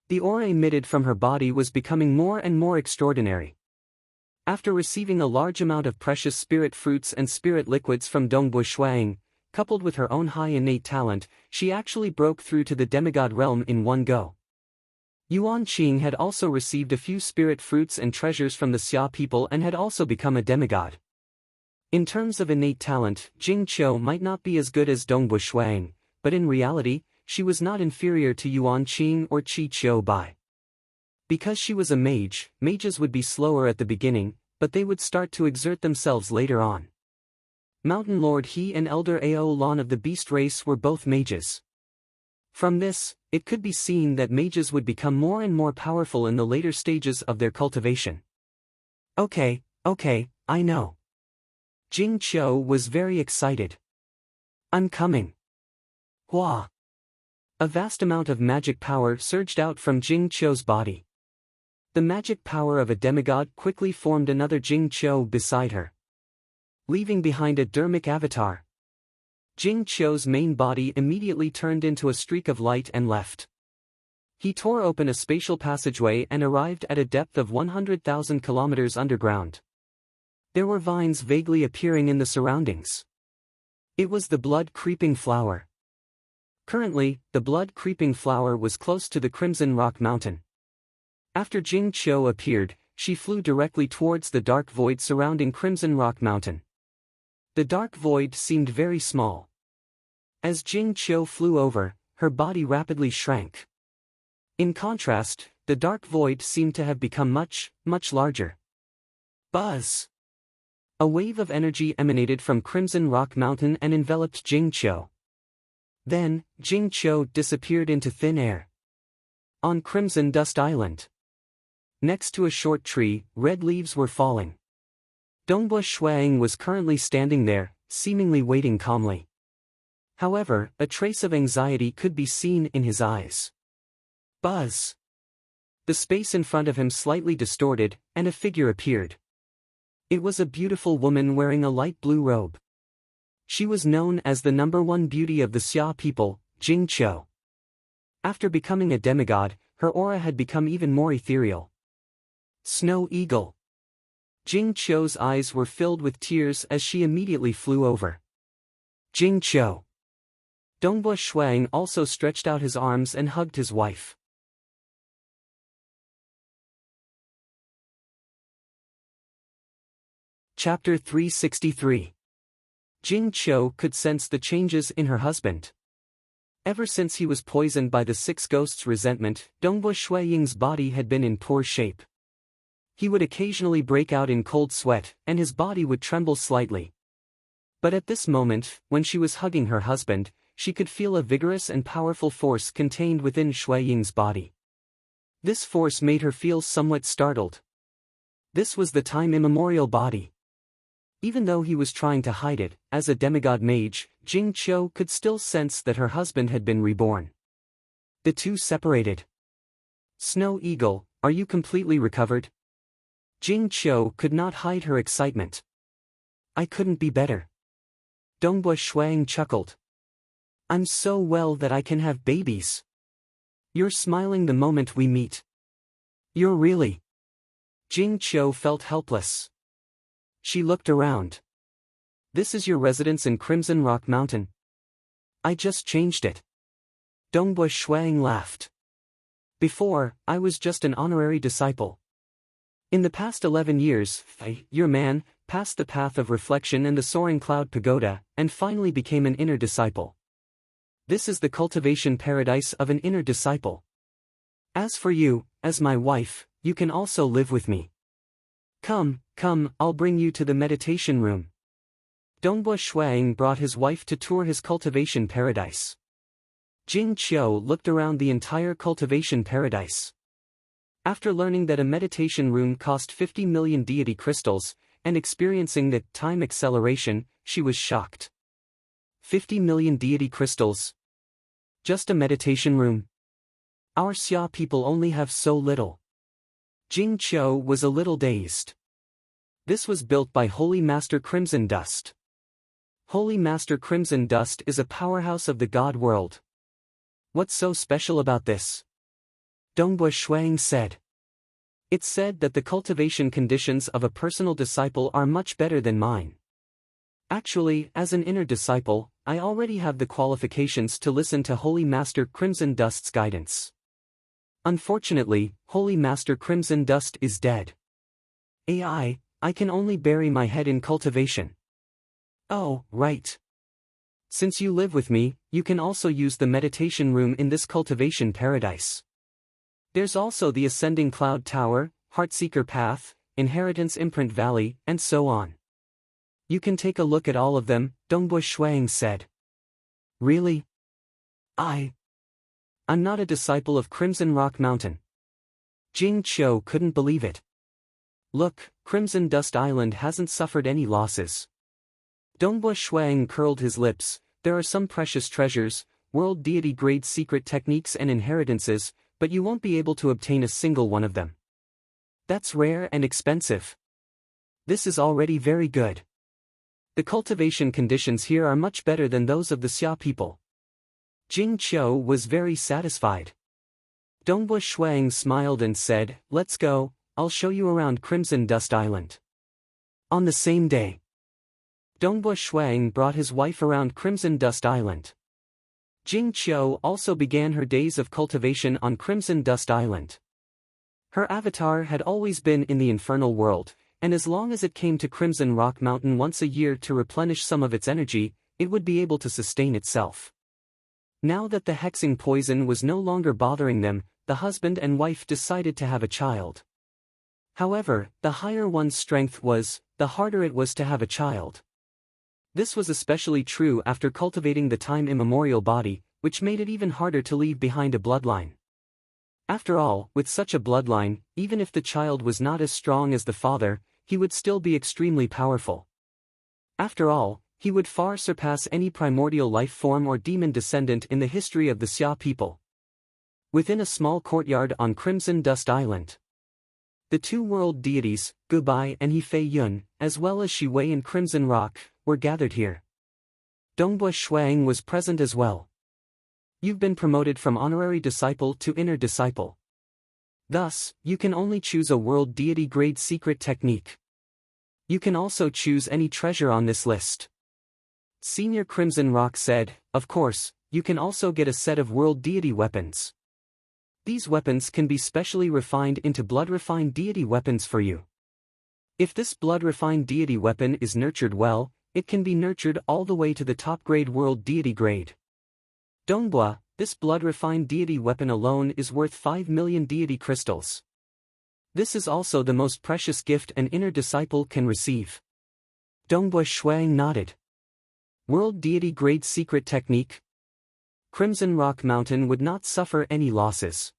[SPEAKER 1] The aura emitted from her body was becoming more and more extraordinary. After receiving a large amount of precious spirit fruits and spirit liquids from Dongbui Shuang, coupled with her own high innate talent, she actually broke through to the demigod realm in one go. Yuan Qing had also received a few spirit fruits and treasures from the Xia people and had also become a demigod. In terms of innate talent, Jing Qiu might not be as good as Dongbui Shuang, but in reality, she was not inferior to Yuan Qing or Qi Qiu Bai. Because she was a mage, mages would be slower at the beginning, but they would start to exert themselves later on. Mountain Lord He and Elder Ao Lan of the beast race were both mages. From this, it could be seen that mages would become more and more powerful in the later stages of their cultivation. Okay, I know. Jing Qiu was very excited. I'm coming. Hua! A vast amount of magic power surged out from Jing Qiu's body. The magic power of a demigod quickly formed another Jing Qiu beside her, leaving behind a dermic avatar. Jing Qiu's main body immediately turned into a streak of light and left. He tore open a spatial passageway and arrived at a depth of 100,000 kilometers underground. There were vines vaguely appearing in the surroundings. It was the blood-creeping flower. Currently, the blood-creeping flower was close to the Crimson Rock Mountain. After Jing Qiu appeared, she flew directly towards the dark void surrounding Crimson Rock Mountain. The dark void seemed very small. As Jing Qiu flew over, her body rapidly shrank. In contrast, the dark void seemed to have become much larger. Buzz! A wave of energy emanated from Crimson Rock Mountain and enveloped Jing Qiu. Then, Jing Qiu disappeared into thin air. On Crimson Dust Island, next to a short tree, red leaves were falling. Dongbui Shuang was currently standing there, seemingly waiting calmly. However, a trace of anxiety could be seen in his eyes. Buzz! The space in front of him slightly distorted, and a figure appeared. It was a beautiful woman wearing a light blue robe. She was known as the #1 beauty of the Xia people, Jing Qiu. After becoming a demigod, her aura had become even more ethereal. Snow Eagle. Jing Qiu's eyes were filled with tears as she immediately flew over. Jing Qiu. Dongbui Shuang also stretched out his arms and hugged his wife. Chapter 363. Jing Qiu could sense the changes in her husband. Ever since he was poisoned by the Six Ghosts' resentment, Dongbui Shuaying's body had been in poor shape. He would occasionally break out in cold sweat, and his body would tremble slightly. But at this moment, when she was hugging her husband, she could feel a vigorous and powerful force contained within Shuaying's body. This force made her feel somewhat startled. This was the time immemorial body. Even though he was trying to hide it, as a demigod mage, Jing Qiu could still sense that her husband had been reborn. The two separated. Snow Eagle, are you completely recovered? Jing Qiu could not hide her excitement. I couldn't be better. Dongbui Shuang chuckled. I'm so well that I can have babies. You're smiling the moment we meet. You're really. Jing Qiu felt helpless. She looked around. This is your residence in Crimson Rock Mountain? I just changed it. Dongbui Shuang laughed. Before, I was just an honorary disciple. In the past 11 years, your man passed the path of reflection and the soaring cloud pagoda, and finally became an inner disciple. This is the cultivation paradise of an inner disciple. As for you, as my wife, you can also live with me. Come, I'll bring you to the meditation room. Dongbui Shuang brought his wife to tour his cultivation paradise. Jing Qiu looked around the entire cultivation paradise. After learning that a meditation room cost 50 million deity crystals, and experiencing the time acceleration, she was shocked. 50 million deity crystals? Just a meditation room? Our Xia people only have so little. Jing Qiu was a little dazed. This was built by Holy Master Crimson Dust. Holy Master Crimson Dust is a powerhouse of the God world. What's so special about this? Dongbua Shuang said. It's said that the cultivation conditions of a personal disciple are much better than mine. Actually, as an inner disciple, I already have the qualifications to listen to Holy Master Crimson Dust's guidance. Unfortunately, Holy Master Crimson Dust is dead. I can only bury my head in cultivation. Oh, right. Since you live with me, you can also use the meditation room in this cultivation paradise. There's also the Ascending Cloud Tower, Heartseeker Path, Inheritance Imprint Valley, and so on. You can take a look at all of them, Dongbua Shuang said. Really? I'm not a disciple of Crimson Rock Mountain. Jing Qiu couldn't believe it. Look, Crimson Dust Island hasn't suffered any losses. Dongbua Shuang curled his lips. There are some precious treasures, world deity grade secret techniques and inheritances, but you won't be able to obtain a single one of them. That's rare and expensive. This is already very good. The cultivation conditions here are much better than those of the Xia people. Jing Qiu was very satisfied. Dongbua Shuang smiled and said, "Let's go, I'll show you around Crimson Dust Island." On the same day, Dongbua Shuang brought his wife around Crimson Dust Island. Jing Qiu also began her days of cultivation on Crimson Dust Island. Her avatar had always been in the infernal world, and as long as it came to Crimson Rock Mountain once a year to replenish some of its energy, it would be able to sustain itself. Now that the hexing poison was no longer bothering them, the husband and wife decided to have a child. However, the higher one's strength was, the harder it was to have a child. This was especially true after cultivating the time immemorial body, which made it even harder to leave behind a bloodline. After all, with such a bloodline, even if the child was not as strong as the father, he would still be extremely powerful. After all, he would far surpass any primordial life form or demon descendant in the history of the Xia people. Within a small courtyard on Crimson Dust Island, the two world deities, Gubai and Hefei Yun, as well as Shi Wei and Crimson Rock, were gathered here. Dongbua Shuang was present as well. You've been promoted from honorary disciple to inner disciple. Thus, you can only choose a world deity grade secret technique. You can also choose any treasure on this list. Senior Crimson Rock said, of course, you can also get a set of world deity weapons. These weapons can be specially refined into blood-refined deity weapons for you. If this blood-refined deity weapon is nurtured well, it can be nurtured all the way to the top-grade world deity grade. Dongbua, this blood-refined deity weapon alone is worth 5 million deity crystals. This is also the most precious gift an inner disciple can receive. Dongbua Shuang nodded. World deity grade secret technique. Crimson Rock Mountain would not suffer any losses.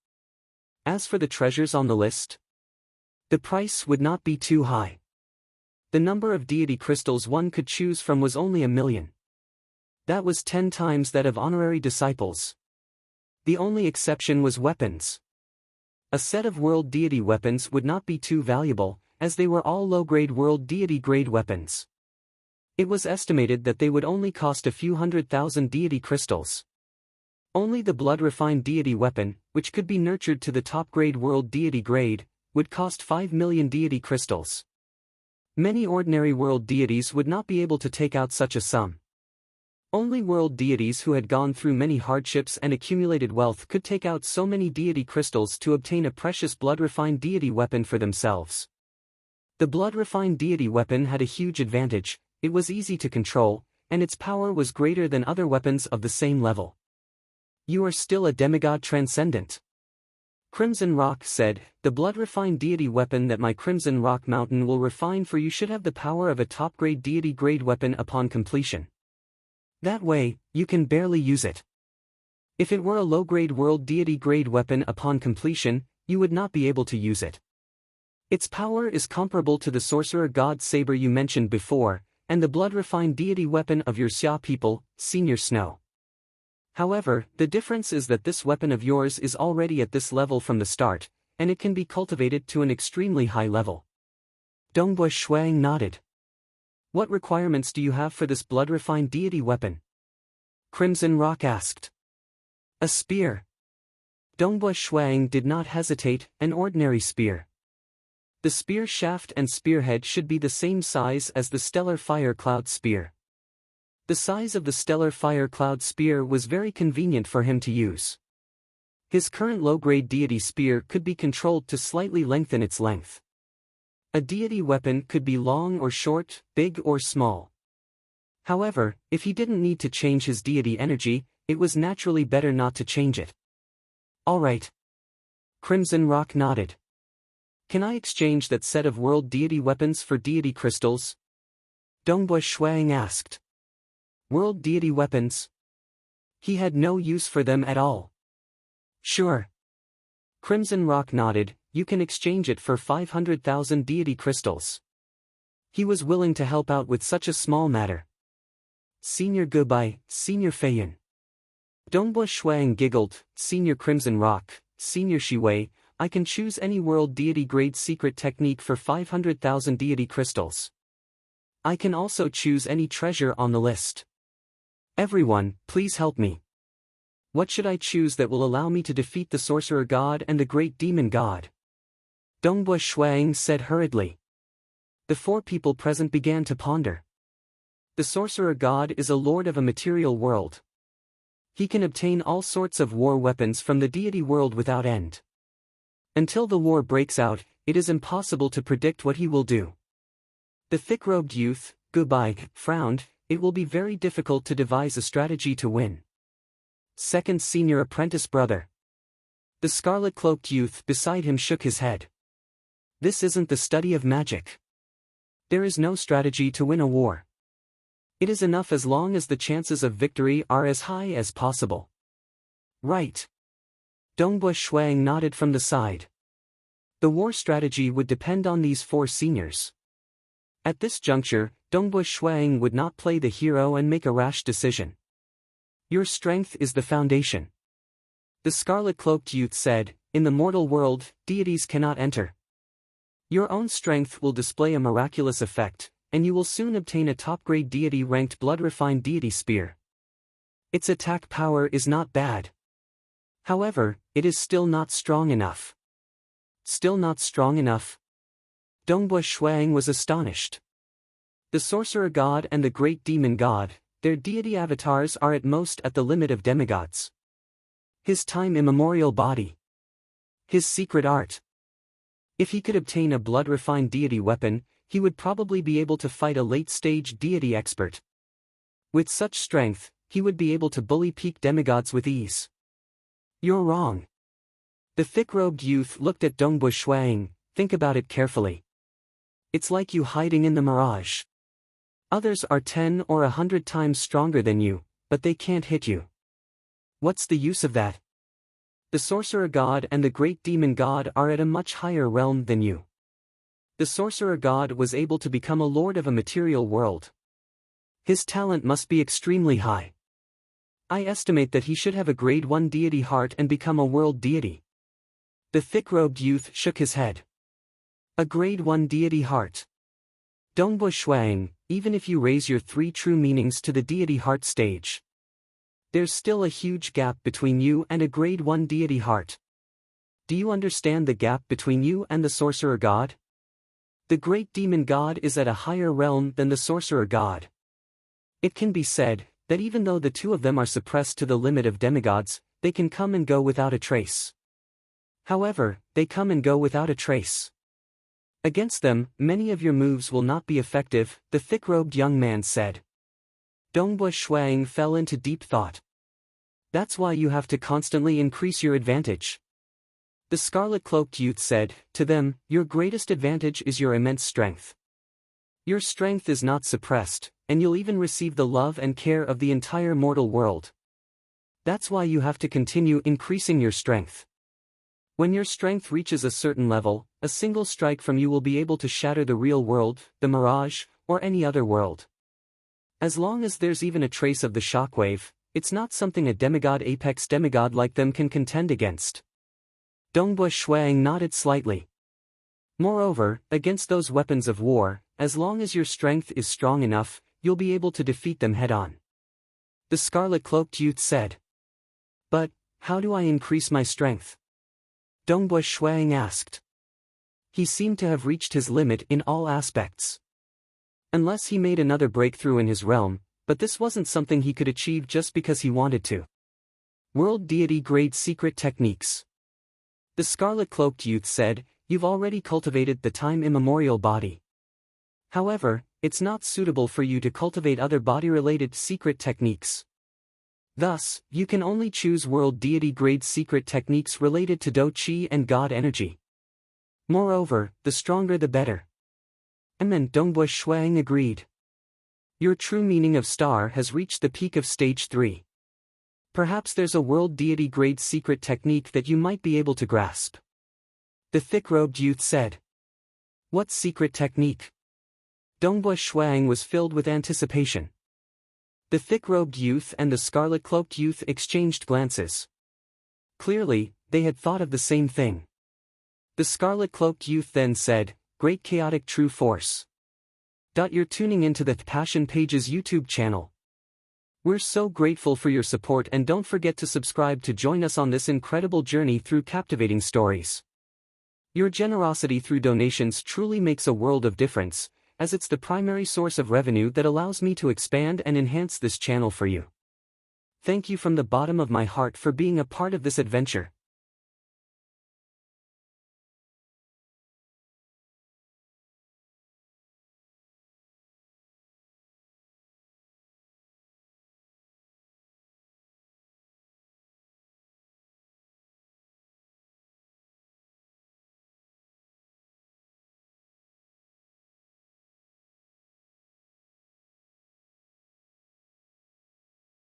[SPEAKER 1] As for the treasures on the list, the price would not be too high. The number of deity crystals one could choose from was only 1 million. That was 10 times that of honorary disciples. The only exception was weapons. A set of world deity weapons would not be too valuable, as they were all low-grade world deity grade weapons. It was estimated that they would only cost a few 100,000 deity crystals. Only the blood-refined deity weapon, which could be nurtured to the top-grade world deity grade, would cost 5 million deity crystals. Many ordinary world deities would not be able to take out such a sum. Only world deities who had gone through many hardships and accumulated wealth could take out so many deity crystals to obtain a precious blood-refined deity weapon for themselves. The blood-refined deity weapon had a huge advantage. It was easy to control, and its power was greater than other weapons of the same level. You are still a demigod transcendent. Crimson Rock said, the blood-refined deity weapon that my Crimson Rock Mountain will refine for you should have the power of a top-grade deity grade weapon upon completion. That way, you can barely use it. If it were a low-grade world deity grade weapon upon completion, you would not be able to use it. Its power is comparable to the sorcerer god saber you mentioned before, and the blood-refined deity weapon of your Xia people, Senior Snow. However, the difference is that this weapon of yours is already at this level from the start, and it can be cultivated to an extremely high level. Dongbua Shuang nodded. What requirements do you have for this blood-refined deity weapon? Crimson Rock asked. A spear. Dongbua Shuang did not hesitate, an ordinary spear. The spear shaft and spearhead should be the same size as the stellar fire cloud spear. The size of the stellar fire cloud spear was very convenient for him to use. His current low-grade deity spear could be controlled to slightly lengthen its length. A deity weapon could be long or short, big or small. However, if he didn't need to change his deity energy, it was naturally better not to change it. Alright. Crimson Rock nodded. Can I exchange that set of world deity weapons for deity crystals? Dongbua Shuang asked. World deity weapons? He had no use for them at all. Sure. Crimson Rock nodded, you can exchange it for 500,000 deity crystals. He was willing to help out with such a small matter. Senior goodbye, Senior Feiyun. Dongbua Shuang giggled, Senior Crimson Rock, Senior Shiwei, I can choose any world deity grade secret technique for 500,000 deity crystals. I can also choose any treasure on the list. Everyone, please help me. What should I choose that will allow me to defeat the Sorcerer God and the Great Demon God? Dongbua Shuang said hurriedly. The four people present began to ponder. The Sorcerer God is a lord of a material world. He can obtain all sorts of war weapons from the deity world without end. Until the war breaks out, it is impossible to predict what he will do. The thick-robed youth, goodbye, frowned, it will be very difficult to devise a strategy to win. Second senior apprentice brother. The scarlet-cloaked youth beside him shook his head. This isn't the study of magic. There is no strategy to win a war. It is enough as long as the chances of victory are as high as possible. Right. Dongbua Shuang nodded from the side. The war strategy would depend on these four seniors. At this juncture, Dongbua Shuang would not play the hero and make a rash decision. Your strength is the foundation. The scarlet-cloaked youth said, in the mortal world, deities cannot enter. Your own strength will display a miraculous effect, and you will soon obtain a top-grade deity-ranked blood-refined deity spear. Its attack power is not bad. However, it is still not strong enough. Still not strong enough? Dongbua Shuang was astonished. The Sorcerer God and the Great Demon God, their deity avatars are at most at the limit of demigods. His time-immemorial body. His secret art. If he could obtain a blood-refined deity weapon, he would probably be able to fight a late-stage deity expert. With such strength, he would be able to bully peak demigods with ease. You're wrong. The thick-robed youth looked at Dongbua Shuang, think about it carefully. It's like you hiding in the mirage. Others are 10 or 100 times stronger than you, but they can't hit you. What's the use of that? The Sorcerer God and the Great Demon God are at a much higher realm than you. The Sorcerer God was able to become a lord of a material world. His talent must be extremely high. I estimate that he should have a grade 1 deity heart and become a world deity. The thick-robed youth shook his head. A grade 1 deity heart. Dongbua Shuang, even if you raise your 3 true meanings to the deity heart stage, there's still a huge gap between you and a grade 1 deity heart. Do you understand the gap between you and the Sorcerer God? The Great Demon God is at a higher realm than the Sorcerer God. It can be said that even though the two of them are suppressed to the limit of demigods, they can come and go without a trace. However, they come and go without a trace. Against them, many of your moves will not be effective, the thick-robed young man said. Dongbua Shuang fell into deep thought. That's why you have to constantly increase your advantage. The scarlet-cloaked youth said, to them, your greatest advantage is your immense strength. Your strength is not suppressed, and you'll even receive the love and care of the entire mortal world. That's why you have to continue increasing your strength. When your strength reaches a certain level, a single strike from you will be able to shatter the real world, the mirage, or any other world. As long as there's even a trace of the shockwave, it's not something a demigod apex demigod like them can contend against. Dongbua Shuang nodded slightly. Moreover, against those weapons of war, as long as your strength is strong enough, you'll be able to defeat them head-on. The scarlet-cloaked youth said. But, How do I increase my strength? Dongbui Shuang asked. He seemed to have reached his limit in all aspects. Unless he made another breakthrough in his realm, but this wasn't something he could achieve just because he wanted to. World Deity Grade Secret Techniques. The scarlet-cloaked youth said, "You've already cultivated the time immemorial body. However, it's not suitable for you to cultivate other body-related secret techniques. Thus, you can only choose World Deity Grade Secret Techniques related to Do Qi and God Energy. Moreover, the stronger the better." And Dongbui Shuang agreed. Your true meaning of star has reached the peak of stage 3. Perhaps there's a World Deity Grade Secret Technique that you might be able to grasp. The thick-robed youth said. What secret technique? Dongbui Shuang was filled with anticipation. The thick-robed youth and the scarlet-cloaked youth exchanged glances. Clearly, they had thought of the same thing. The scarlet-cloaked youth then said, Great Chaotic True Force. You're tuning into the Passion Pages YouTube channel. We're so grateful for your support, and don't forget to subscribe to join us on this incredible journey through captivating stories. Your generosity through donations truly makes a world of difference, as it's the primary source of revenue that allows me to expand and enhance this channel for you. Thank you from the bottom of my heart for being a part of this adventure.